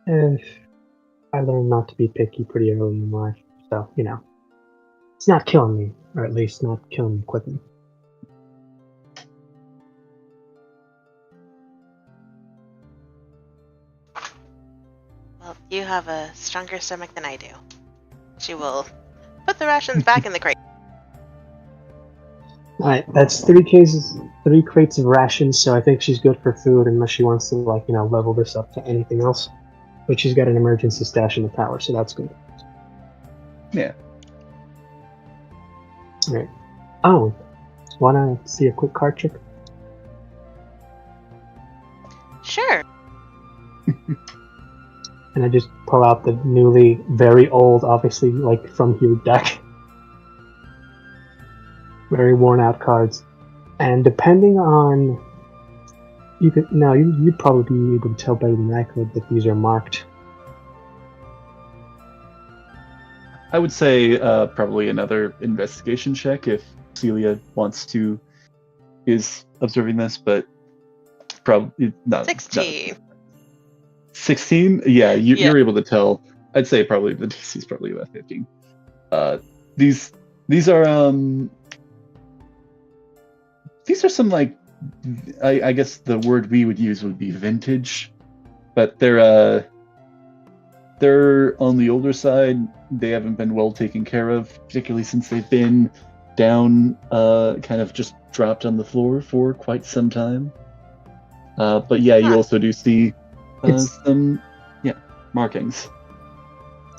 I learned not to be picky pretty early in life, so, you know. It's not killing me, or at least not killing me quickly. Well, you have a stronger stomach than I do. She will put the rations back in the crate. Alright, that's 3 crates of rations, so I think she's good for food unless she wants to, like, you know, level this up to anything else. But she's got an emergency stash in the tower, so that's good. Yeah. Alright. Oh, wanna see a quick card trick? Sure. And I just pull out the newly, very old, obviously, like, from here deck. Very worn out cards. And depending on... you'd probably be able to tell better than I could that these are marked. I would say probably another investigation check if Celia is observing this, but probably not. 16. 16? Yeah, Yeah. you're able to tell. I'd say probably the DC is probably about 15. These are some, like, I guess the word we would use would be vintage, but they're on the older side. They haven't been well taken care of, particularly since they've been down, kind of just dropped on the floor for quite some time. But yeah, you also do see some markings.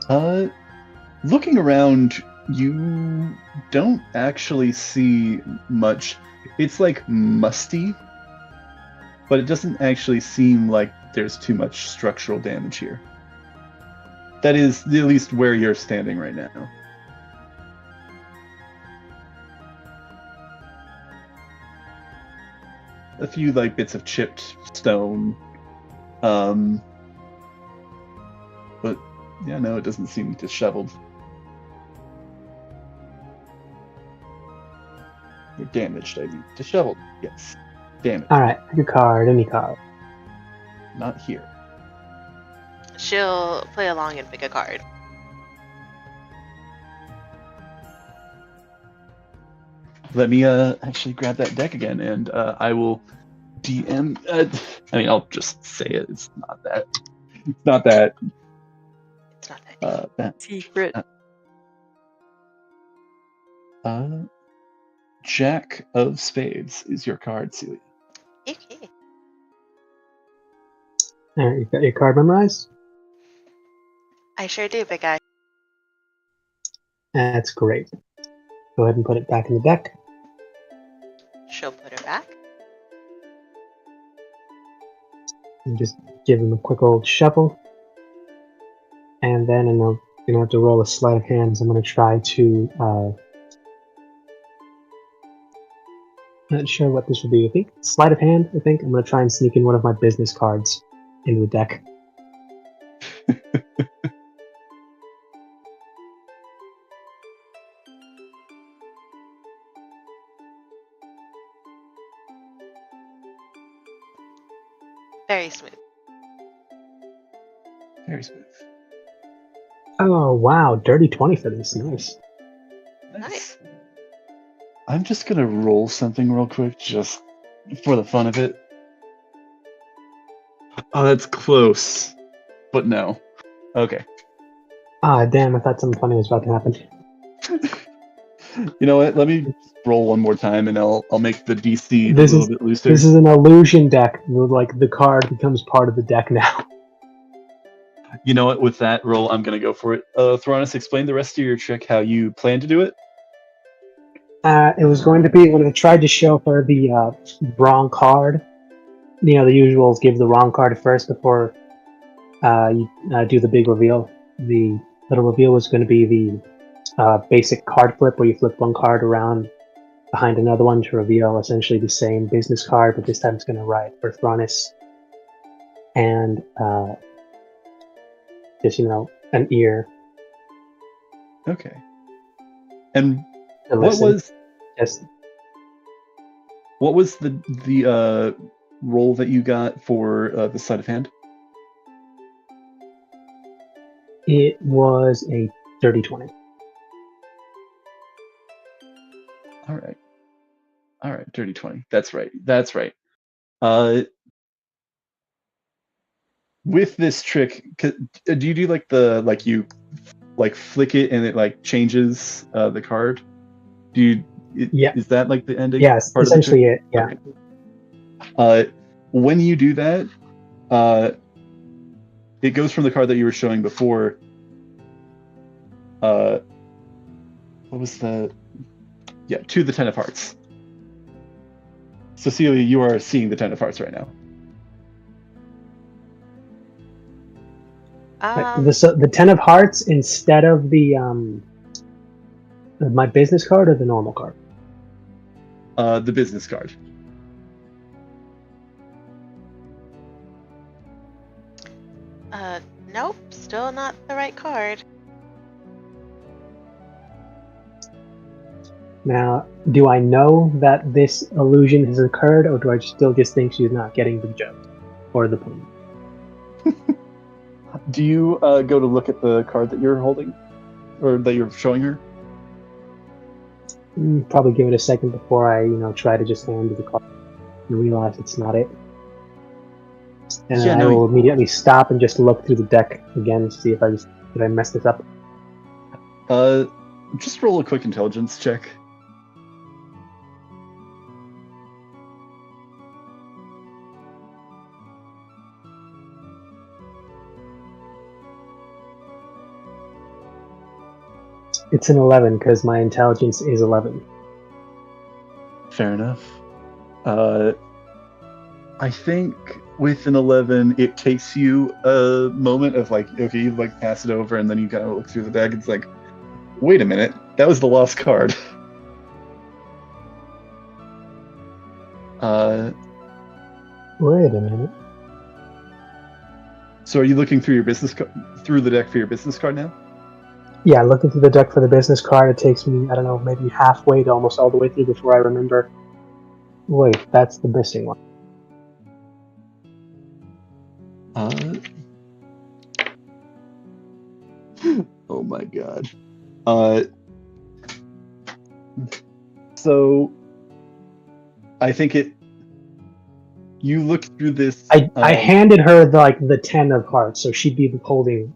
Looking around, you don't actually see much. It's like musty, but it doesn't actually seem like there's too much structural damage here. That is at least where you're standing right now. A few like bits of chipped stone. But yeah, no, it doesn't seem disheveled. Or damaged, I mean. Disheveled, yes. Damaged. Alright, pick a card, any card. Not here. She'll play along and pick a card. Let me actually grab that deck again, and I will DM. I mean, I'll just say it. It's not that. It's not that. It's not that That. Secret. Jack of Spades is your card, Celia. Okay. Alright, you've got your card memorized? I sure do, big guy. That's great. Go ahead and put it back in the deck. She'll put her back. And just give him a quick old shuffle. And then I'm gonna have to roll a sleight of hands. I'm gonna try to Not sure what this would be. I think sleight of hand. I think I'm gonna try and sneak in one of my business cards into the deck. Very smooth. Very smooth. Oh wow, dirty 20 for this. Nice. Nice. I'm just gonna roll something real quick, just for the fun of it. Oh, that's close, but no. Okay. Ah, damn! I thought something funny was about to happen. You know what? Let me roll one more time, and I'll make the DC This a little is- bit looser. This is an illusion deck. Like the card becomes part of the deck now. You know what? With that roll, I'm gonna go for it. Thronis, explain the rest of your trick, how you plan to do it. It was going to be when I tried to show her the wrong card. You know, the usuals give the wrong card first before you do the big reveal. The little reveal was going to be the basic card flip, where you flip one card around behind another one to reveal essentially the same business card, but this time it's going to write for Thronis and just, an ear. Okay. And To what listen. was Just the roll that you got for the sleight of hand? It was a dirty 20. All right, dirty 20. That's right. With this trick, do you do you flick it and it changes the card? Do you? Yeah. Is that the ending? Yes, part of the trick? essentially it. Yeah. Okay. When you do that, it goes from the card that you were showing before. What was the? Yeah, to the 10 of hearts. Cecilia, you are seeing the 10 of hearts right now. The 10 of hearts instead of the my business card or the normal card? The business card. Nope, still not the right card. Now, do I know that this illusion has occurred, or do I still just think she's not getting the joke or the point? Do you go to look at the card that you're holding, or that you're showing her? Probably give it a second before I, try to just hand the card and realize it's not it. And then I will immediately stop and just look through the deck again to see if did I mess this up. Just roll a quick intelligence check. It's an 11 because my intelligence is 11. Fair enough. I think with an 11, it takes you a moment of okay, you pass it over, and then you kind of look through the deck. It's wait a minute, that was the lost card. Wait a minute. So are you looking through through the deck for your business card now? Yeah, looking through the deck for the business card, it takes me, I don't know, maybe halfway to almost all the way through before I remember. Wait, that's the missing one. Oh my god. So I think you look through this. I handed her the 10 of hearts, so she'd be holding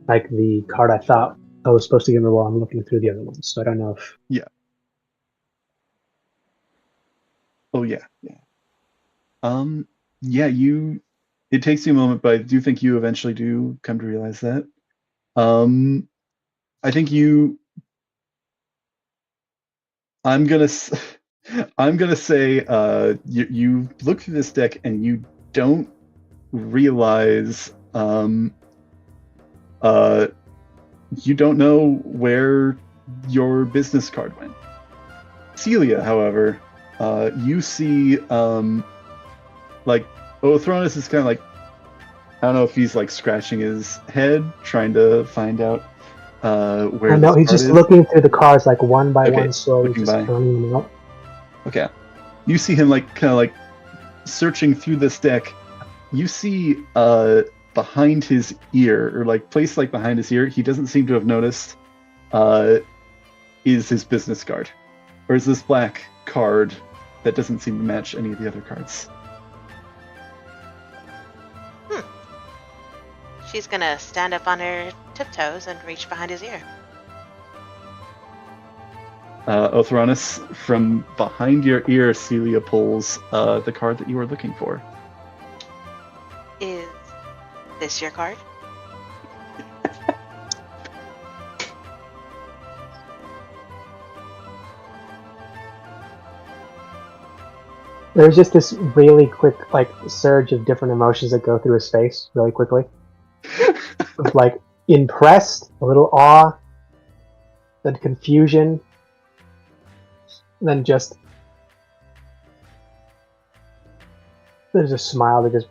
the card I thought I was supposed to give her while I'm looking through the other ones. So I don't know if. Yeah. Oh yeah. Yeah. It takes you a moment, but I do think you eventually do come to realize that. I think I'm gonna say you look through this deck and you don't realize you don't know where your business card went. Celia, however, you see, like, Othronus is kind of like, I don't know if he's like scratching his head, trying to find out where No, he's just looking through the cards like one by one, slowly just counting them out. Okay. You see him like kind of like searching through this deck. You see behind his ear, or like placed like behind his ear, he doesn't seem to have noticed, is his business card. Or is this black card that doesn't seem to match any of the other cards. She's gonna stand up on her tiptoes and reach behind his ear. Othronus, from behind your ear, Celia pulls the card that you were looking for. Is this your card? There's just this really quick, like, surge of different emotions that go through his face really quickly. Like, impressed, a little awe, then confusion, then just... There's a smile that just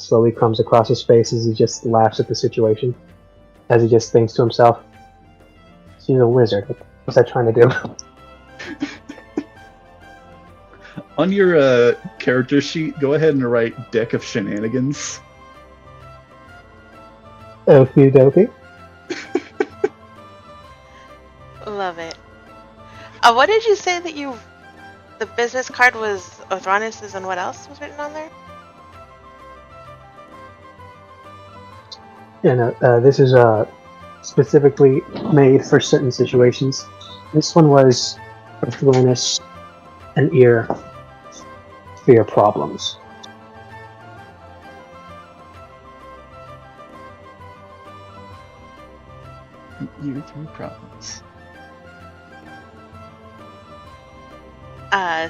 slowly comes across his face as he just laughs at the situation. As he just thinks to himself, she's a wizard. What's that trying to do? On your character sheet, go ahead and write Deck of Shenanigans. Okie dokie. Love it. What did you say that you... The business card was Othronus's, and what else was written on there? Yeah, this is specifically made for certain situations. This one was Othronus, an ear for your problems. Ear through problems.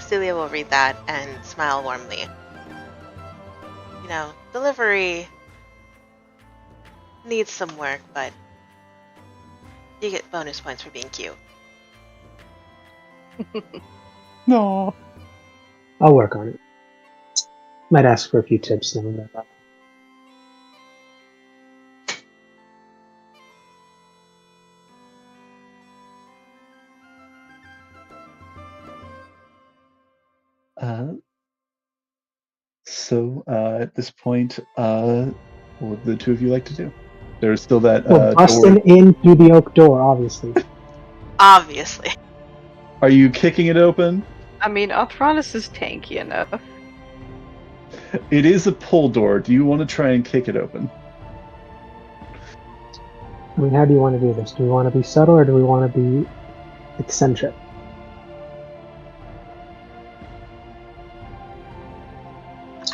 Celia will read that and smile warmly. You know, delivery needs some work, but you get bonus points for being cute. No. I'll work on it. Might ask for a few tips now about that. So at this point, what would the two of you like to do? There's still that Well, busting in through the oak door, obviously. Obviously. Are you kicking it open? I mean, Othronus is tanky enough. It is a pull door. Do you want to try and kick it open? I mean, how do you want to do this? Do we want to be subtle or do we want to be eccentric?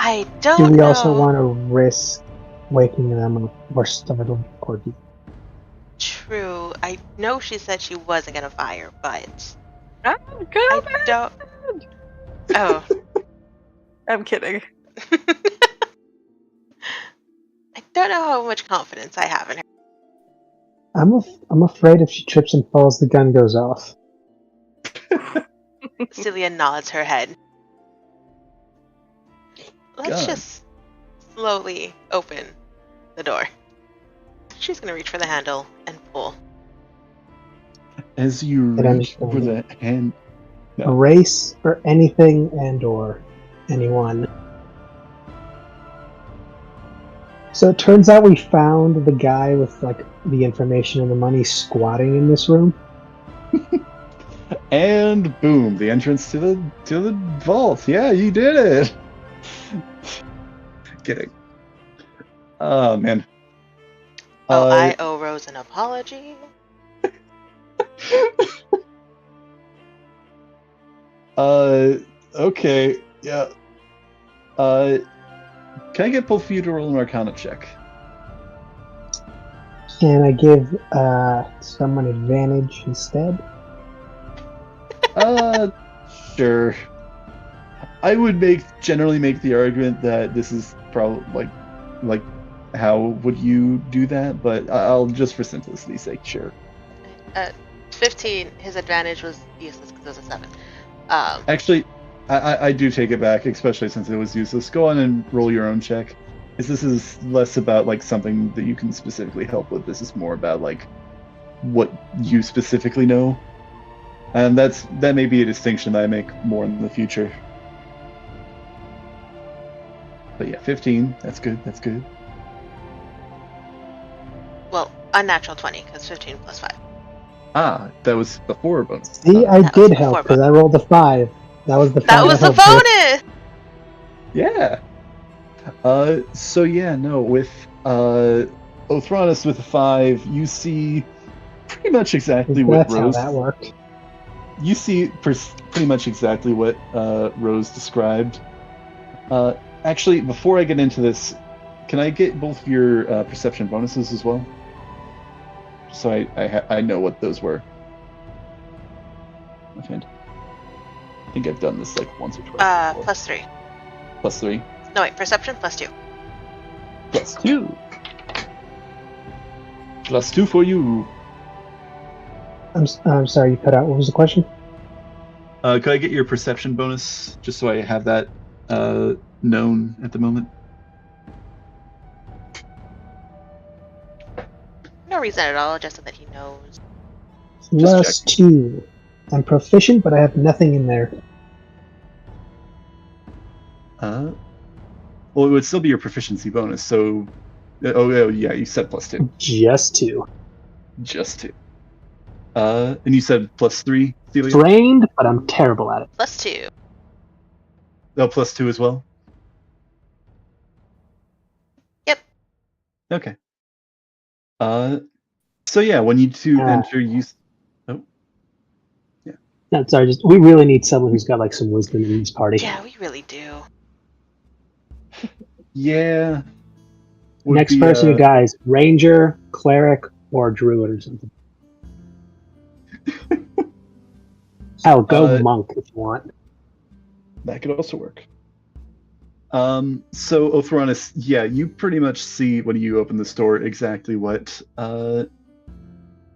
I don't know. Do we also want to risk waking them up or startling Corgi? True. I know she said she wasn't gonna fire, but I'm good. I don't. Oh. I'm kidding. I don't know how much confidence I have in her. I'm afraid if she trips and falls, the gun goes off. Celia nods her head. Let's just slowly open the door. She's gonna reach for the handle and pull. As you reach for the hand... No. A race for anything and or anyone. So it turns out we found the guy with like the information and the money squatting in this room. And boom, the entrance to the vault. Yeah, you did it. Kidding. Oh man. I owe Rose an apology. Okay, yeah. Can I get both of you to roll an Arcana check? Can I give someone advantage instead? Sure. I would generally make the argument that this is probably like how would you do that, but I'll just for simplicity's sake, sure. 15, his advantage was useless because it was a 7. Actually, I do take it back, especially since it was useless. Go on and roll your own check. This is less about like something that you can specifically help with. This is more about like what you specifically know, and that may be a distinction that I make more in the future. But yeah, 15. That's good. That's good. Well, unnatural 20 because 15 plus 5. Ah, that was before bonus. See, I That was did help before because I rolled a 5. That was the 5 That was the helped with. bonus. Yeah. So yeah, no, with Othronus with a 5, you see pretty much exactly what That's Rose. how that worked. You see pretty much exactly what Rose described. Actually, before I get into this, can I get both your perception bonuses as well? So I know what those were. Okay. I think I've done this like once or twice. Before. +3. +3. No, wait, perception +2. +2. +2 for you. I'm sorry, you cut out. What was the question? Could I get your perception bonus, just so I have that known at the moment? No reason at all, just so that he knows. +2. I'm proficient, but I have nothing in there. Well, it would still be your proficiency bonus, so... Oh yeah, you said +2. Just 2. Just 2. And you said +3, Celia? Trained, but I'm terrible at it. +2. Oh, +2 as well? Yep. Okay. So yeah, when you two enter, you... Oh. Yeah. No, sorry, we really need someone who's got like some wisdom in this party. Yeah, we really do. Yeah. Next person, you guys, ranger, cleric, or druid or something. I'll go monk if you want. That could also work. So Othronus, yeah, you pretty much see when you open the store exactly what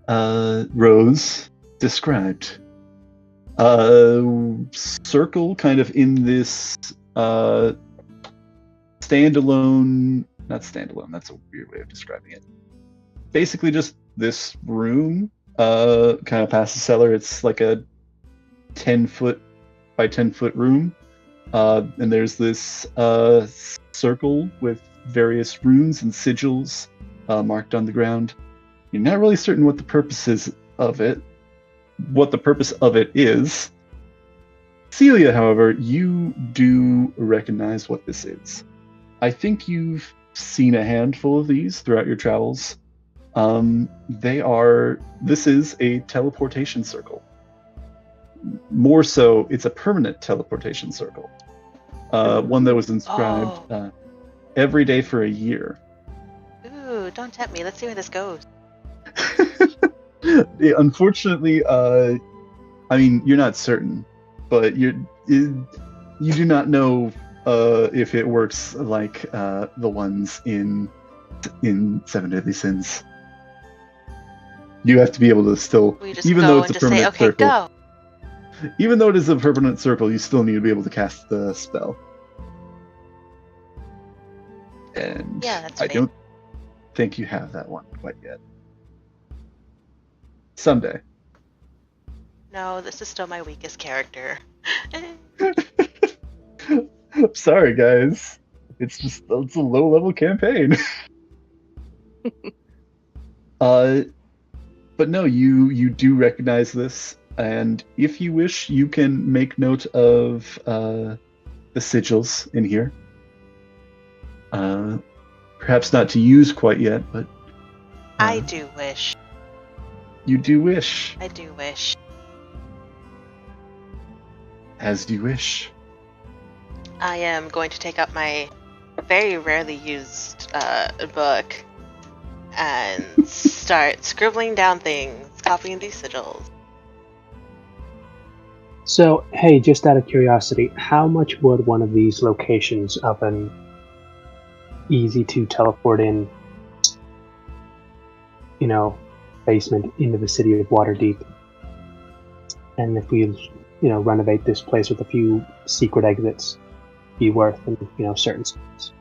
Rose described. Circle kind of in this standalone, not standalone, that's a weird way of describing it. Basically just this room, kind of past the cellar. It's like a 10-foot by 10-foot room. And there's this circle with various runes and sigils marked on the ground. You're not really certain what the purpose is of it. What the purpose of it is. Celia, however, you do recognize what this is. I think you've seen a handful of these throughout your travels. This is a teleportation circle. More so, it's a permanent teleportation circle. One that was inscribed every day for a year. Ooh, don't tempt me. Let's see where this goes. Unfortunately, I mean, you're not certain, but you do not know if it works like the ones in Seven Deadly Sins. You have to be able to still, even though it's a permanent circle. Go. Even though it is a permanent circle, you still need to be able to cast the spell. And yeah, that's I don't think you have that one quite yet. Someday. No, this is still my weakest character. Sorry, guys. It's a low-level campaign. But no, you do recognize this. And if you wish, you can make note of the sigils in here. Perhaps not to use quite yet, but... I do wish. You do wish. I do wish. As you wish. I am going to take up my very rarely used book and start scribbling down things, copying these sigils. So, hey, just out of curiosity, how much would one of these locations of an easy to teleport in, basement into the city of Waterdeep, and if we renovate this place with a few secret exits be worth in certain spots.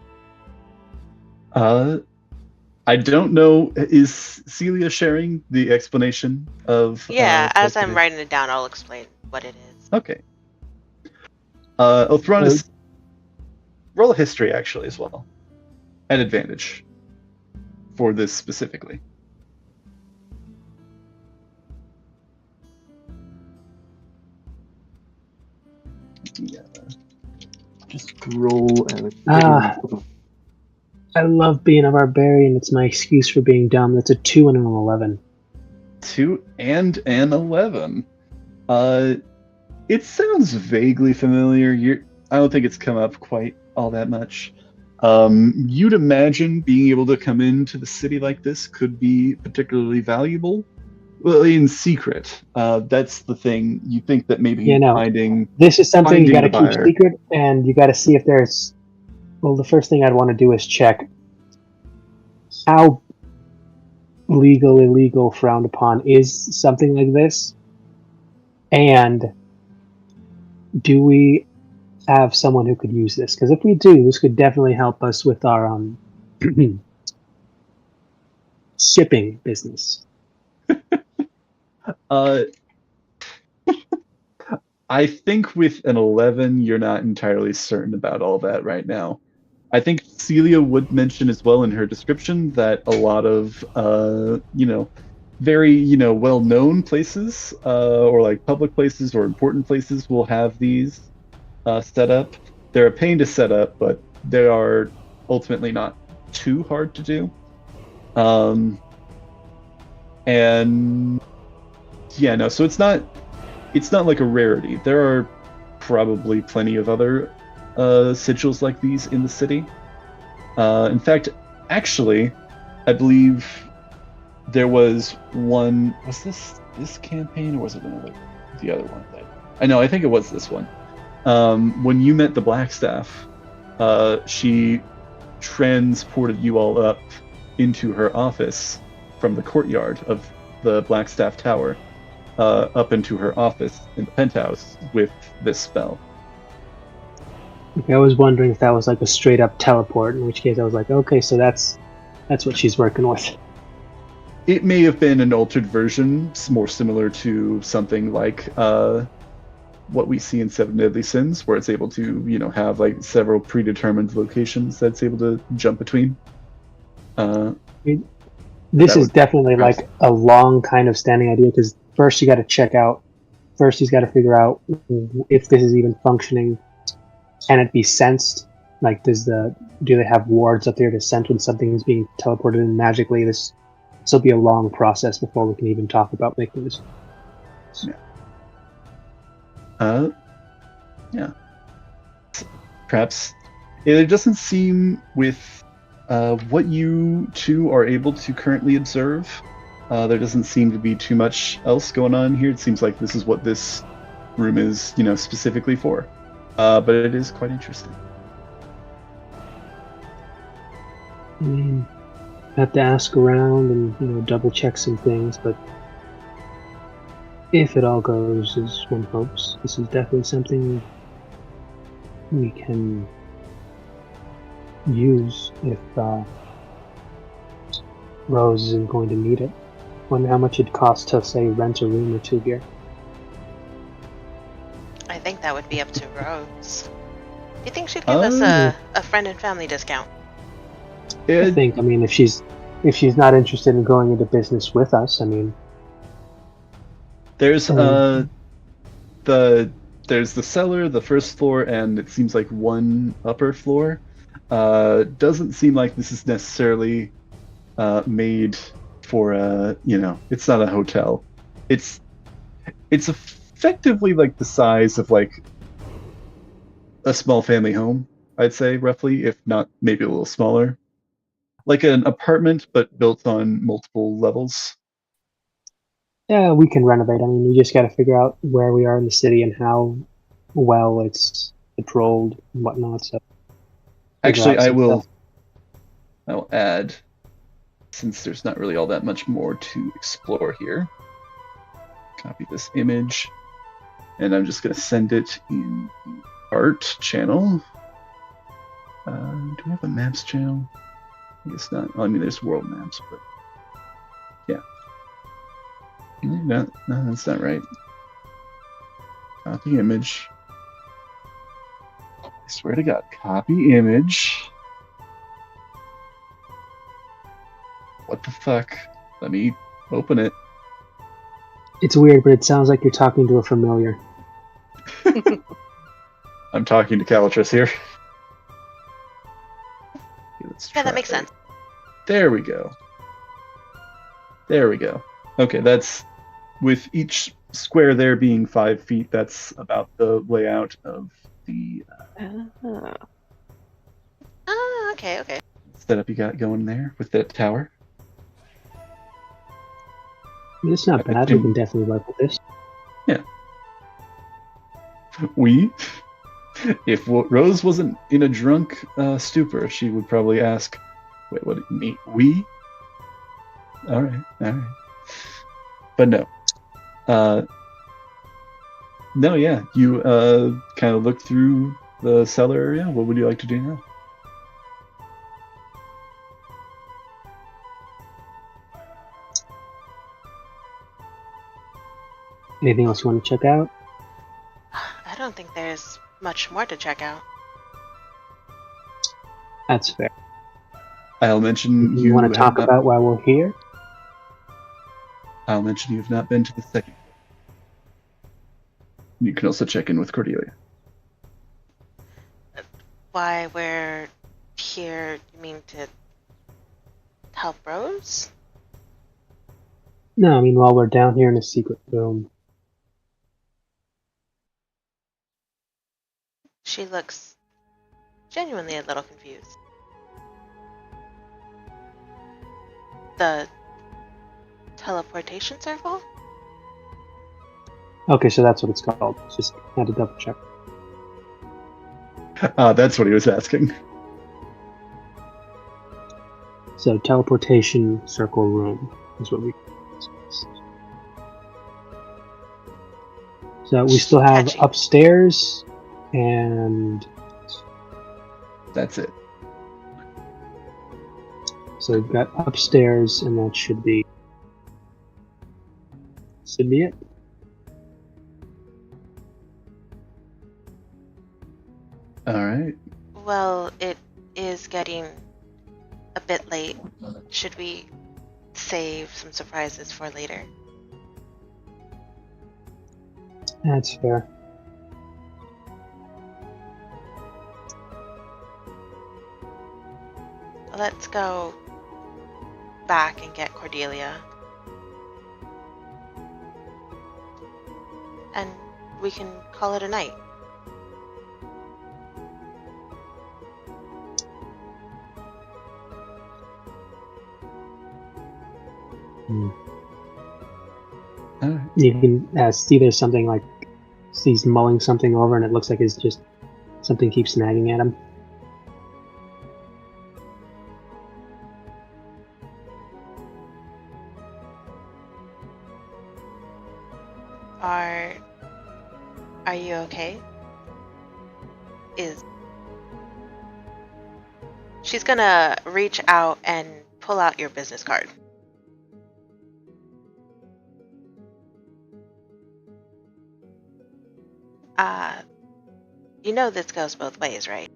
I don't know. Is Celia sharing the explanation of? Yeah, as what I'm writing it down, I'll explain what it is. Okay. Othronus, roll a history actually as well, at advantage for this specifically. Yeah. Just roll and. I love being a barbarian. It's my excuse for being dumb. That's a 2 and an 11. 2 and an 11. It sounds vaguely familiar. I don't think it's come up quite all that much. You'd imagine being able to come into the city like this could be particularly valuable. Well, in secret. That's the thing. You think that maybe finding... This is something you got to keep secret, and you got to see if there's... Well, the first thing I'd want to do is check how legal, illegal, frowned upon is something like this, and do we have someone who could use this? Because if we do, this could definitely help us with our shipping business. I think with an 11, you're not entirely certain about all that right now. I think Celia would mention as well in her description that a lot of, very, well-known places, or like public places or important places will have these set up. They're a pain to set up, but they are ultimately not too hard to do. And yeah, no, so it's not like a rarity. There are probably plenty of other sigils like these in the city. In fact, actually, I believe there was one. Was this campaign, or was it the other one? I think it was this one. When you met the Blackstaff, she transported you all up into her office from the courtyard of the Blackstaff Tower, up into her office in the penthouse with this spell. Okay, I was wondering if that was like a straight up teleport, in which case I was like, okay, so that's what she's working with. It may have been an altered version, more similar to something like what we see in Seven Deadly Sins, where it's able to, have like several predetermined locations that's able to jump between. This is definitely like a long kind of standing idea, because first you got to he's got to figure out if this is even functioning. Can it be sensed? Like, do they have wards up there to sense when something is being teleported in magically? This will be a long process before we can even talk about making this. Yeah. Perhaps it doesn't seem with what you two are able to currently observe. There doesn't seem to be too much else going on here. It seems like this is what this room is, specifically for. But it is quite interesting. I mean, I have to ask around and double check some things, but if it all goes as one hopes, this is definitely something we can use if Rose isn't going to need it. Wonder how much it'd cost to, say, rent a room or two here. I think that would be up to Rose. Do you think she'd give us a friend and family discount? I think, if she's not interested in going into business with us, there's there's the cellar, the first floor, and it seems like one upper floor. Doesn't seem like this is necessarily made for it's not a hotel. It's effectively like the size of like a small family home, I'd say, roughly, if not maybe a little smaller. Like an apartment, but built on multiple levels. Yeah, we can renovate. We just got to figure out where we are in the city and how well it's patrolled and whatnot. So, actually, I'll add, since there's not really all that much more to explore here. Copy this image. and I'm just gonna send it in the art channel. Do we have a maps channel? I guess not. Well, I mean, there's world maps, but yeah. No, that's not right. Copy image. I swear to God, copy image. What the fuck? Let me open it. It's weird, but it sounds like you're talking to a familiar. I'm talking to Calatrus here. Okay, Yeah, that makes sense. There we go. There we go. Okay, that's with each square there being 5 feet. That's about the layout of the Okay. setup you got going there with that tower. It's not bad. We can definitely work with this. Yeah. If Rose wasn't in a drunk stupor, she would probably ask, "Wait, what? Me? We?" All right. But no. No, yeah. You kind of look through the cellar area. What would you like to do now? Anything else you want to check out? I don't think there's much more to check out. That's fair. I'll mention you want to talk about while we're here? I'll mention you've not been to the second. You can also check in with Cordelia. Why we're here, you mean to help Rose? No, I mean while we're down here in a secret room. She looks genuinely a little confused. The teleportation circle? Okay, so that's what it's called. Just had to double check. That's what he was asking. So teleportation circle room is what we. So we still have Catchy. upstairs, and That's it. so we've got upstairs, and that should be it. All right. Well, it is getting a bit late. Should we save some surprises for later? That's fair. Let's go back and get Cordelia. And we can call it a night. All right. You can see there's something like he's mulling something over, and it looks like it's just something keeps nagging at him. Are you okay? She's gonna reach out and pull out your business card. You know this goes both ways, right?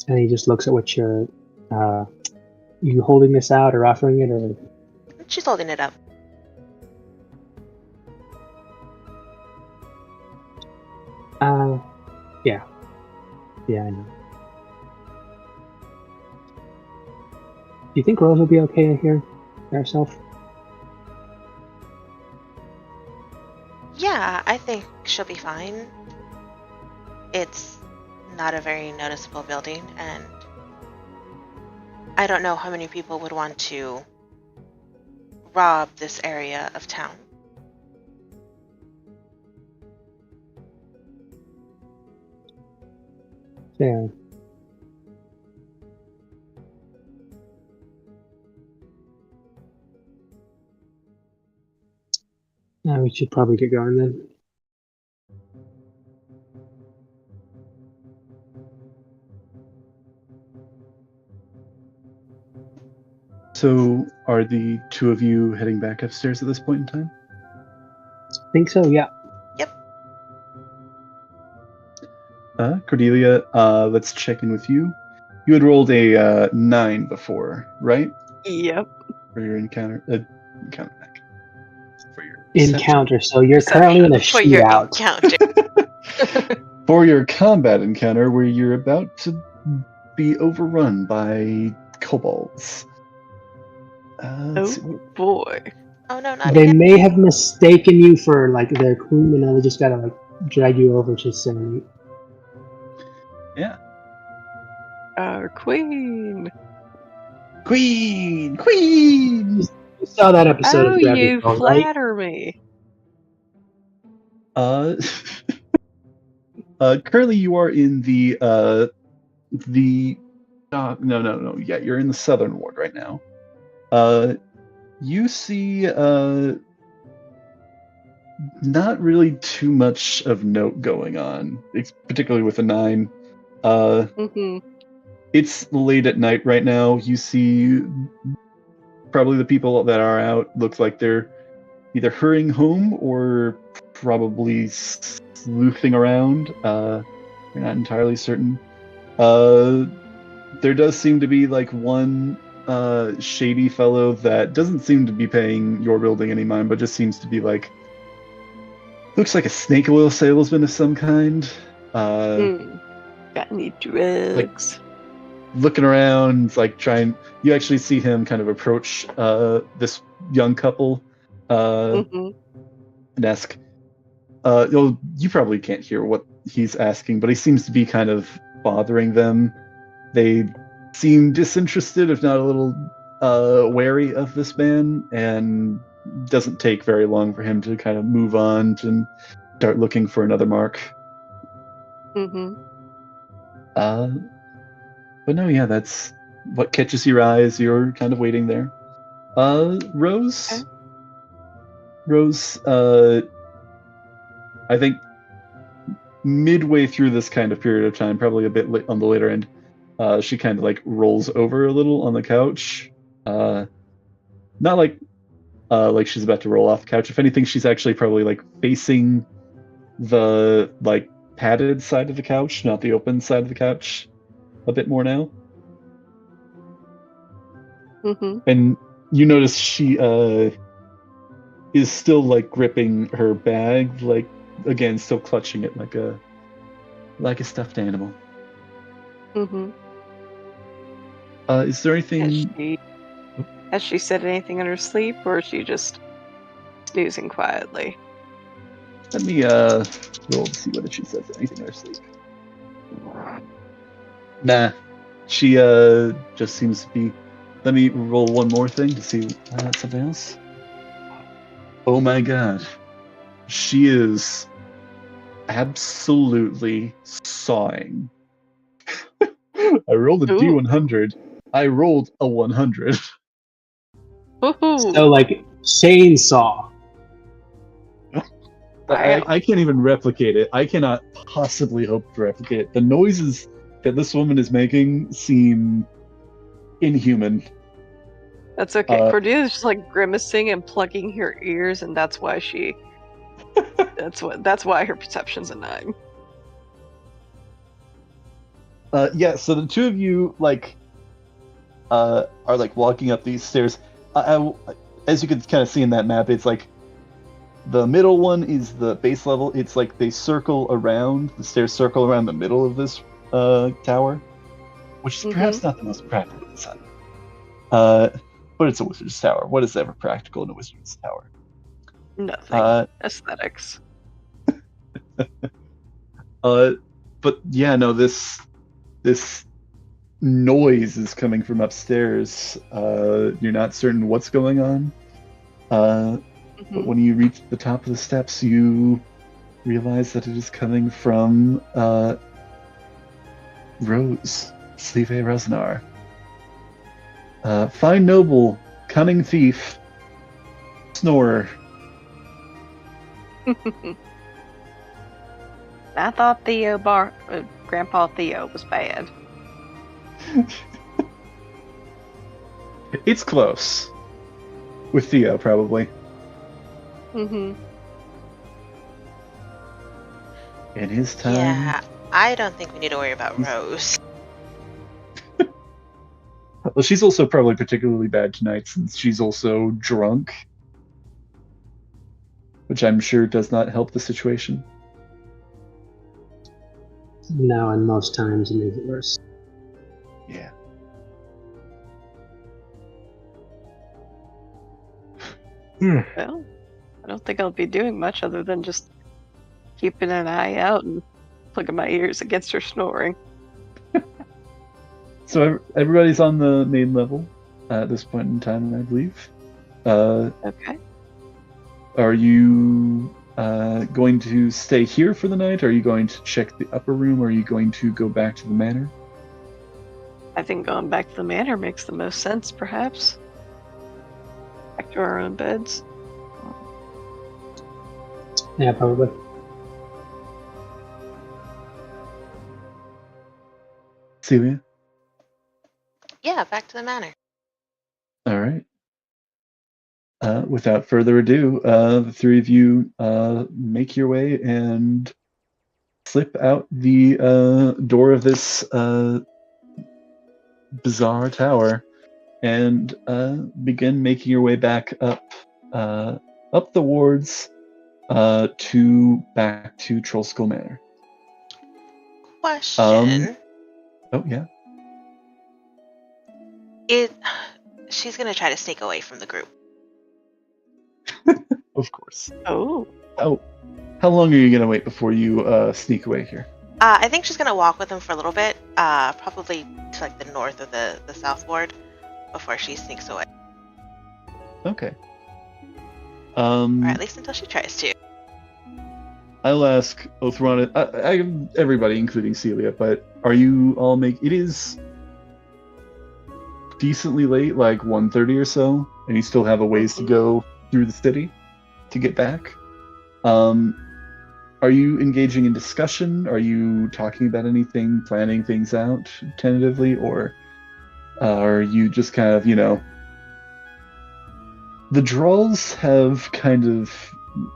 And he just looks at what you're. You holding this out or offering it, or? She's holding it up. Yeah. Yeah, I know. Do you think Rose will be okay here by herself? Yeah, I think she'll be fine. It's not a very noticeable building, and I don't know how many people would want to rob this area of town. Fair. we should probably get going then. So, are the two of you heading back upstairs at this point in time? I think so, yeah. Cordelia, let's check in with you. You had rolled a 9 before, right? Yep. For your encounter back. For your Encounter, so you're currently in a For your shootout. encounter. For your combat encounter, where you're about to be overrun by kobolds. Let's see what- Boy. Oh no, not They again. may have mistaken you for like their queen, and now they just gotta like drag you over to serenade. Yeah. Our queen. Queen! You saw that episode Oh, of Gravity you Falls, right? flatter me. Currently you are in the no. Yeah, you're in the southern ward right now. You see not really too much of note going on, particularly with the 9. Mm-hmm. It's late at night right now. You see probably the people that are out looks like they're either hurrying home or probably sleuthing around. You're not entirely certain. There does seem to be like one shady fellow that doesn't seem to be paying your building any mind, but just seems to be like, looks like a snake oil salesman of some kind. Got any drugs? Looking around, like trying. You actually see him kind of approach this young couple and ask. You probably can't hear what he's asking, but he seems to be kind of bothering them. They seem disinterested, if not a little wary of this man, and doesn't take very long for him to kind of move on and start looking for another mark. But no, yeah, that's what catches your eye as you're kind of waiting there. Rose? Okay. Rose, I think midway through this kind of period of time, probably a bit on the later end, she kind of like rolls over a little on the couch. Not like she's about to roll off the couch. If anything, she's actually probably like facing the like padded side of the couch, not the open side of the couch, a bit more now. And you notice she is still like gripping her bag, like again, still clutching it like a stuffed animal. Is there anything? Has she said anything in her sleep, or is she just snoozing quietly? Let me roll to see whether she says anything in her sleep. Nah, she just seems to be. Let me roll one more thing to see something else. Oh my god, she is absolutely sawing. I rolled a D100. I rolled a 100. So like chainsaw. I can't even replicate it. I cannot possibly hope to replicate it. The noises that this woman is making seem inhuman. That's okay. Cordelia's just like grimacing and plugging her ears, and that's why she. that's why her perception's a 9. Yeah. So the two of you like are like walking up these stairs. As you can kind of see in that map, it's like the middle one is the base level. It's like they circle around, the stairs circle around the middle of this tower, which is perhaps not the most practical design. But it's a wizard's tower. What is ever practical in a wizard's tower? Nothing. Aesthetics. But yeah, no, this noise is coming from upstairs. You're not certain what's going on. But when you reach the top of the steps, you realize that it is coming from Rose, Sleve Rosnar. Fine noble, cunning thief, snorer. I thought Grandpa Theo was bad. It's close. With Theo, probably. Mm-hmm. In his time. Yeah, I don't think we need to worry about Rose. Well, she's also probably particularly bad tonight since she's also drunk. Which I'm sure does not help the situation. No, and most times it makes it worse. Yeah. Well, I don't think I'll be doing much other than just keeping an eye out and plugging my ears against her snoring. So everybody's on the main level at this point in time, I believe. Okay. Are you going to stay here for the night? Are you going to check the upper room? Or are you going to go back to the manor? I think going back to the manor makes the most sense, perhaps. Back to our own beds. Yeah, probably. Celia? Yeah, back to the manor. All right. Without further ado, the three of you make your way and slip out the door of this bizarre tower and begin making your way back up the wards back to Trollskull Manor. Question. Oh yeah. She's gonna try to sneak away from the group. Of course. Oh. How long are you gonna wait before you sneak away here? I think she's gonna walk with him for a little bit, probably to like the north of the south ward, before she sneaks away. Okay. Or at least until she tries to. I'll ask Othron, everybody, including Celia, but are you all it is decently late, like 1:30 or so, and you still have a ways to go through the city to get back. Are you engaging in discussion? Are you talking about anything, planning things out tentatively, or are you just kind of, the Drolls have kind of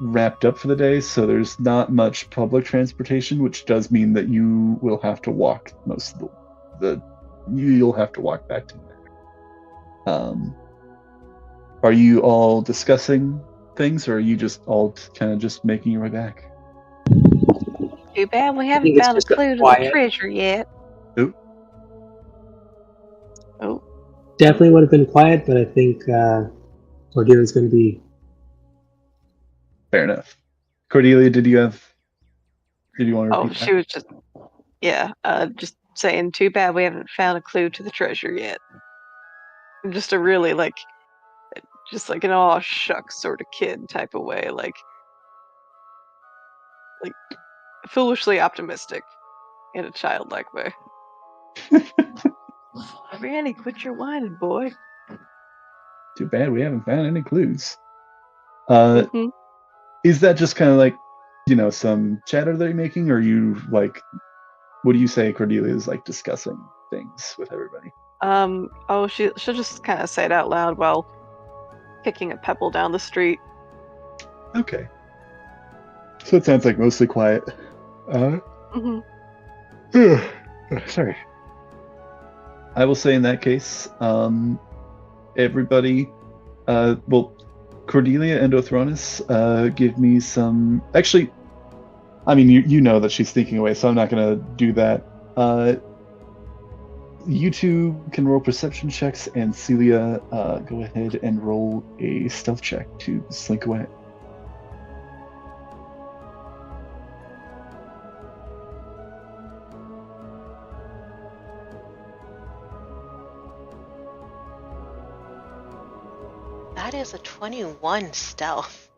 wrapped up for the day, so there's not much public transportation, which does mean that you will have to walk most of you'll have to walk back to the Are you all discussing things, or are you just all kind of just making your way back? Too bad we haven't found a clue to the treasure yet. Oh. Definitely would have been quiet, but I think Cordelia's going to be. Fair enough. Cordelia, did you want to repeat that? She was just saying, too bad we haven't found a clue to the treasure yet. Just a really, just like an aw shucks sort of kid type of way, like foolishly optimistic in a childlike way. Randy, quit your whining, boy. Too bad we haven't found any clues. Mm-hmm. Is that just kind of like, some chatter that you're making, or are you what do you say Cordelia is discussing things with everybody? She'll just kind of say it out loud while kicking a pebble down the street. Okay. So it sounds like mostly quiet. Sorry. I will say in that case, everybody, Cordelia and Othronus, give me some. Actually, I mean, you know that she's sneaking away, so I'm not gonna do that. You two can roll perception checks, and Celia, go ahead and roll a stealth check to slink away. That is a 21 stealth.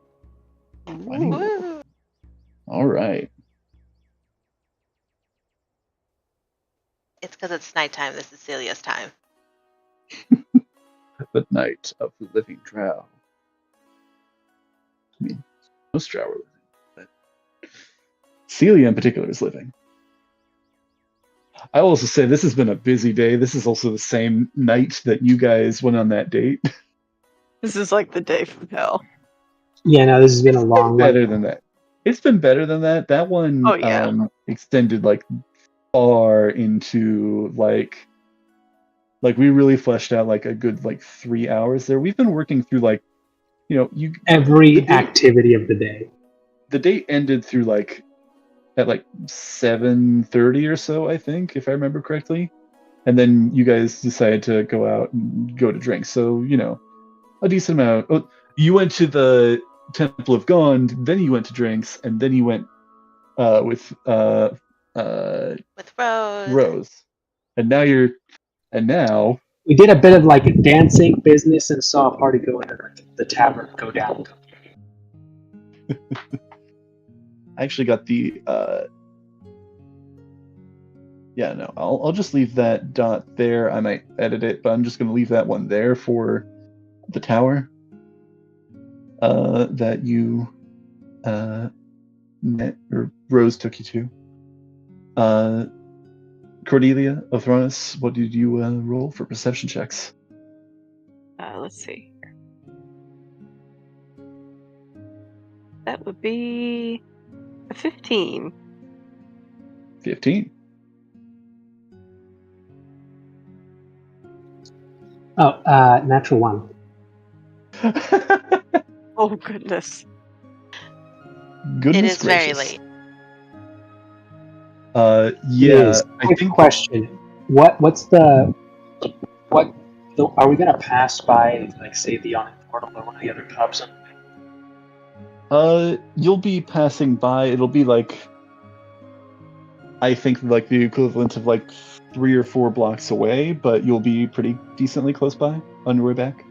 Woo. All right. It's because it's nighttime. This is Celia's time. The night of the living drow. I mean, most drow are living. Celia in particular is living. I will also say this has been a busy day. This is also the same night that you guys went on that date. This is like the day from hell. Yeah, no, this has been a long Better one. than that. It's been better than that. That one Oh, yeah. extended like far into like we really fleshed out like a good like 3 hours there. We've been working through like, you know, Every activity of the day. The date ended through like at like 7:30 or so, I think, if I remember correctly. And then you guys decided to go out and go to drinks. So, you know, a decent amount. Oh, you went to the Temple of Gond, then you went to drinks, and then you went with Rose. And now We did a bit of like dancing business and saw a party go into the tavern go down. I actually got the yeah, no, I'll just leave that dot there. I might edit it, but I'm just going to leave that one there for the tower that you met, or Rose took you to. Cordelia of Thronis, what did you roll for perception checks? Let's see. That would be a 15. 15. Oh, natural 1. Oh, goodness. Goodness It is very gracious. late. Yeah, I Quick think. question. Are we gonna pass by like say the Yawning Portal or one of the other pubs? You'll be passing by. It'll be like, I think like the equivalent of like 3 or 4 blocks away, but you'll be pretty decently close by on your way back.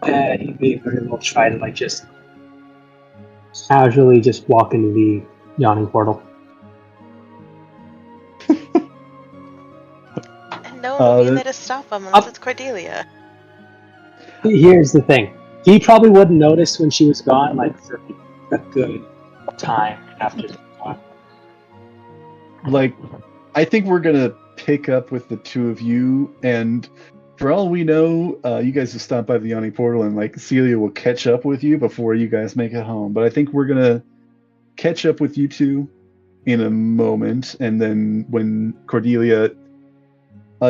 You may very well try to like just casually just walk into the Yawning Portal. And no one will be there to stop him unless it's Cordelia. Here's the thing. He probably wouldn't notice when she was gone, like for a good time after the gone. Like, I think we're gonna pick up with the two of you, and for all we know, you guys will stop by the Yawning Portal, and like Celia will catch up with you before you guys make it home. But I think we're gonna catch up with you two in a moment, and then when Cordelia,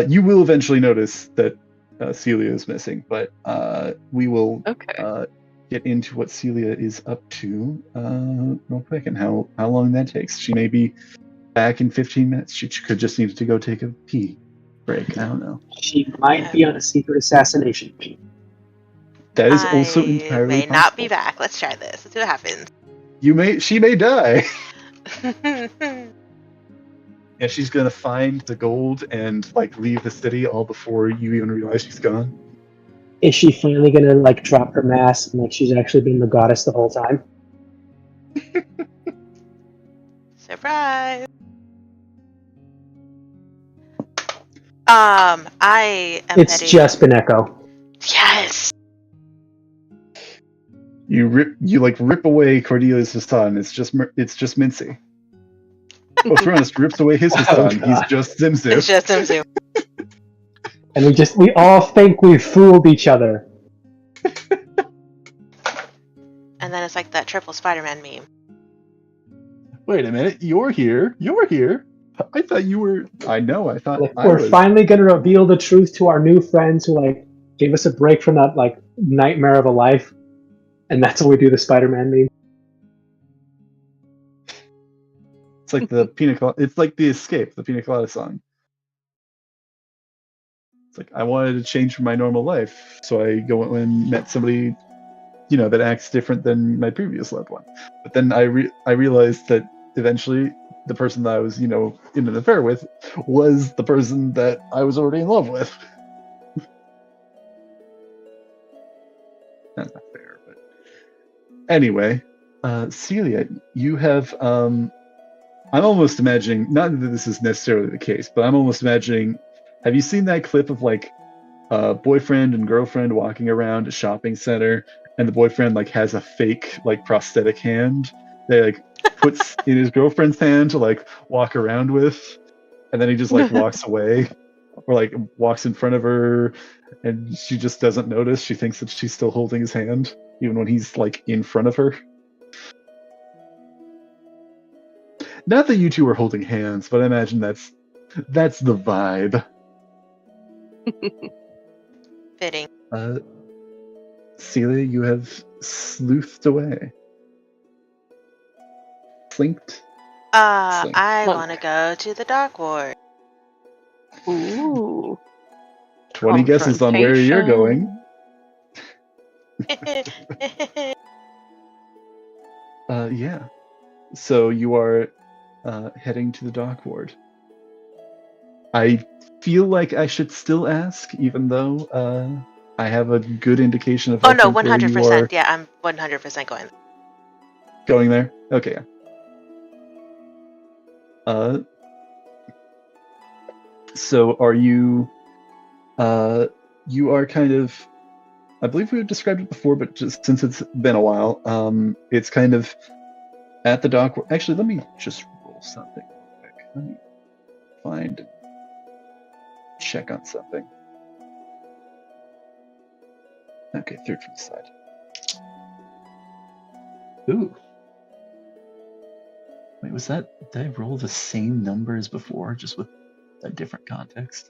you will eventually notice that Celia is missing, but we will get into what Celia is up to real quick and how long that takes. She may be back in 15 minutes. She could just need to go take a pee break. I don't know. She might be on a secret assassination. That is also entirely may possible. not be back. Let's try this. Let's see what happens. She may die. And she's gonna find the gold and like leave the city all before you even realize she's gone. Is she finally gonna like drop her mask and like she's actually been the goddess the whole time? Surprise! I am It's heading... just been Echo. Yes! You rip away Cordelia's Hassan. It's just Mincy. Thronis rips away his Hassan. God. He's just Zimzu. It's just Zimzu. And we all think we fooled each other. And then it's like that triple Spider-Man meme. Wait a minute, you're here. I thought you were. I know. I thought Like, I we're was. finally gonna reveal the truth to our new friends who like gave us a break from that like nightmare of a life, and that's when we do the Spider-Man meme. It's like the pina colada. It's like the Escape, the Pina Colada song. It's like I wanted to change from my normal life, so I go and met somebody, that acts different than my previous loved one. But then I realized that eventually the person that I was, in an affair with was the person that I was already in love with. That's not fair, but anyway, Celia, you have I'm almost imagining, not that this is necessarily the case, but I'm almost imagining, have you seen that clip of like a boyfriend and girlfriend walking around a shopping center and the boyfriend like has a fake like prosthetic hand that like puts in his girlfriend's hand to like walk around with, and then he just like walks away or like walks in front of her, and she just doesn't notice. She thinks that she's still holding his hand even when he's like in front of her. Not that you two are holding hands, but I imagine that's the vibe. Fitting. Celia, you have sleuthed away. Slinked. Slink. I Slunk. want to go to the dock ward. Ooh. 20 guesses on where you're going. Yeah. So you are heading to the dock ward. I feel like I should still ask, even though I have a good indication of. Oh no, 100%. Yeah, I'm 100% going. Going there? Okay. So are you? You are kind of. I believe we've described it before, but just since it's been a while, it's kind of at the dock. Actually, let me just roll something real quick. Let me find. Check on something. Okay, third from the side. Ooh. Wait, was that? Did I roll the same number as before, just with a different context?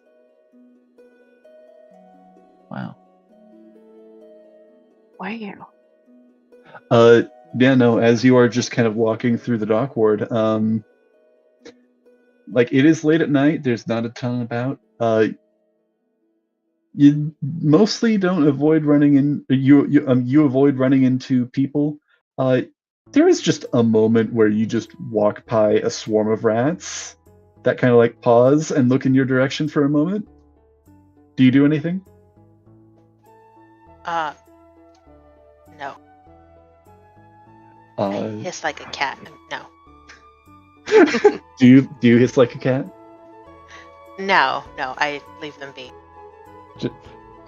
Wow. Wow. Yeah, no, as you are just kind of walking through the dock ward, like it is late at night, there's not a ton about. You mostly don't avoid running in. You avoid running into people. There is just a moment where you just walk by a swarm of rats that kind of like pause and look in your direction for a moment. Do you do anything? No. I Uh, hiss like a cat. No. do you hiss like a cat? No, I leave them be.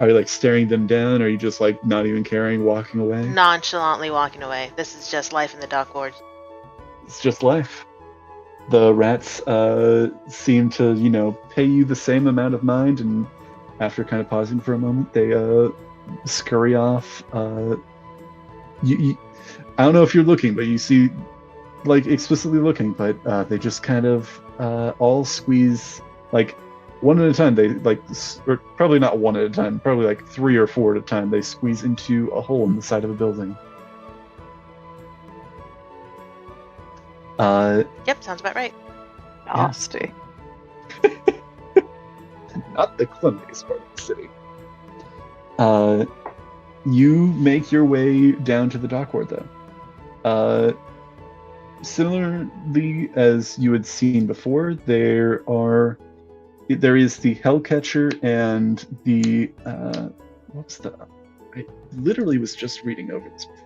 Are you like staring them down? Or are you just like not even caring, walking away? Nonchalantly walking away. This is just life in the dock ward. It's just life. The rats seem to, pay you the same amount of mind, and after kind of pausing for a moment, they scurry off. You, I don't know if you're looking, but you see, like explicitly looking, but they just kind of all squeeze like one at a time. They like, or probably not one at a time, probably like 3 or 4 at a time. They squeeze into a hole in the side of a building. Yep, sounds about right. Nasty. Not the cleanliest part of the city. You make your way down to the dock ward, though. Similarly as you had seen before, there is the Hellcatcher and the I literally was just reading over this before.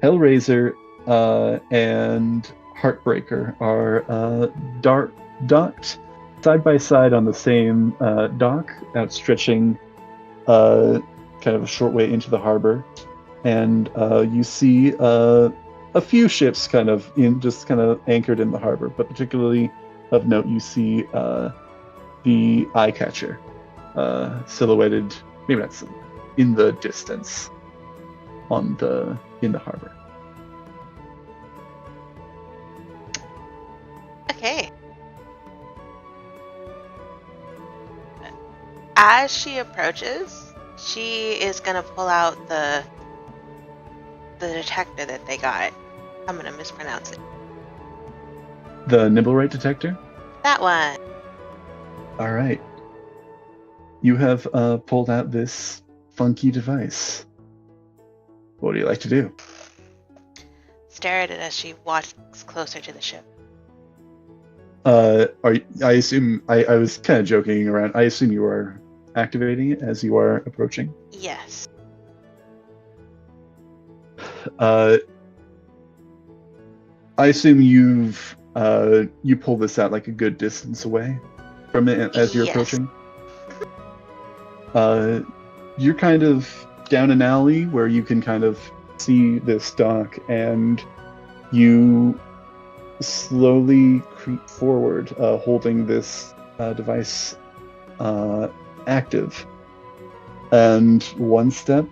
Hellraiser and Heartbreaker are docked side by side on the same dock, outstretching kind of a short way into the harbor, and you see a few ships kind of anchored in the harbor, but particularly of note, you see the Eyecatcher silhouetted, maybe not silhouetted, in the distance in the harbor. Okay. As she approaches, she is gonna pull out the detector that they got. I'm gonna mispronounce it. The Nibblerite detector? That one. All right. You have pulled out this funky device. What do you like to do? Stare at it as she walks closer to the ship. I assume I was kind of joking around. I assume you are activating it as you are approaching. Yes. I assume you pull this out like a good distance away from it as you're Yes. approaching. you're kind of down an alley where you can kind of see this dock, and you slowly creep forward, holding this device active. And 1 step,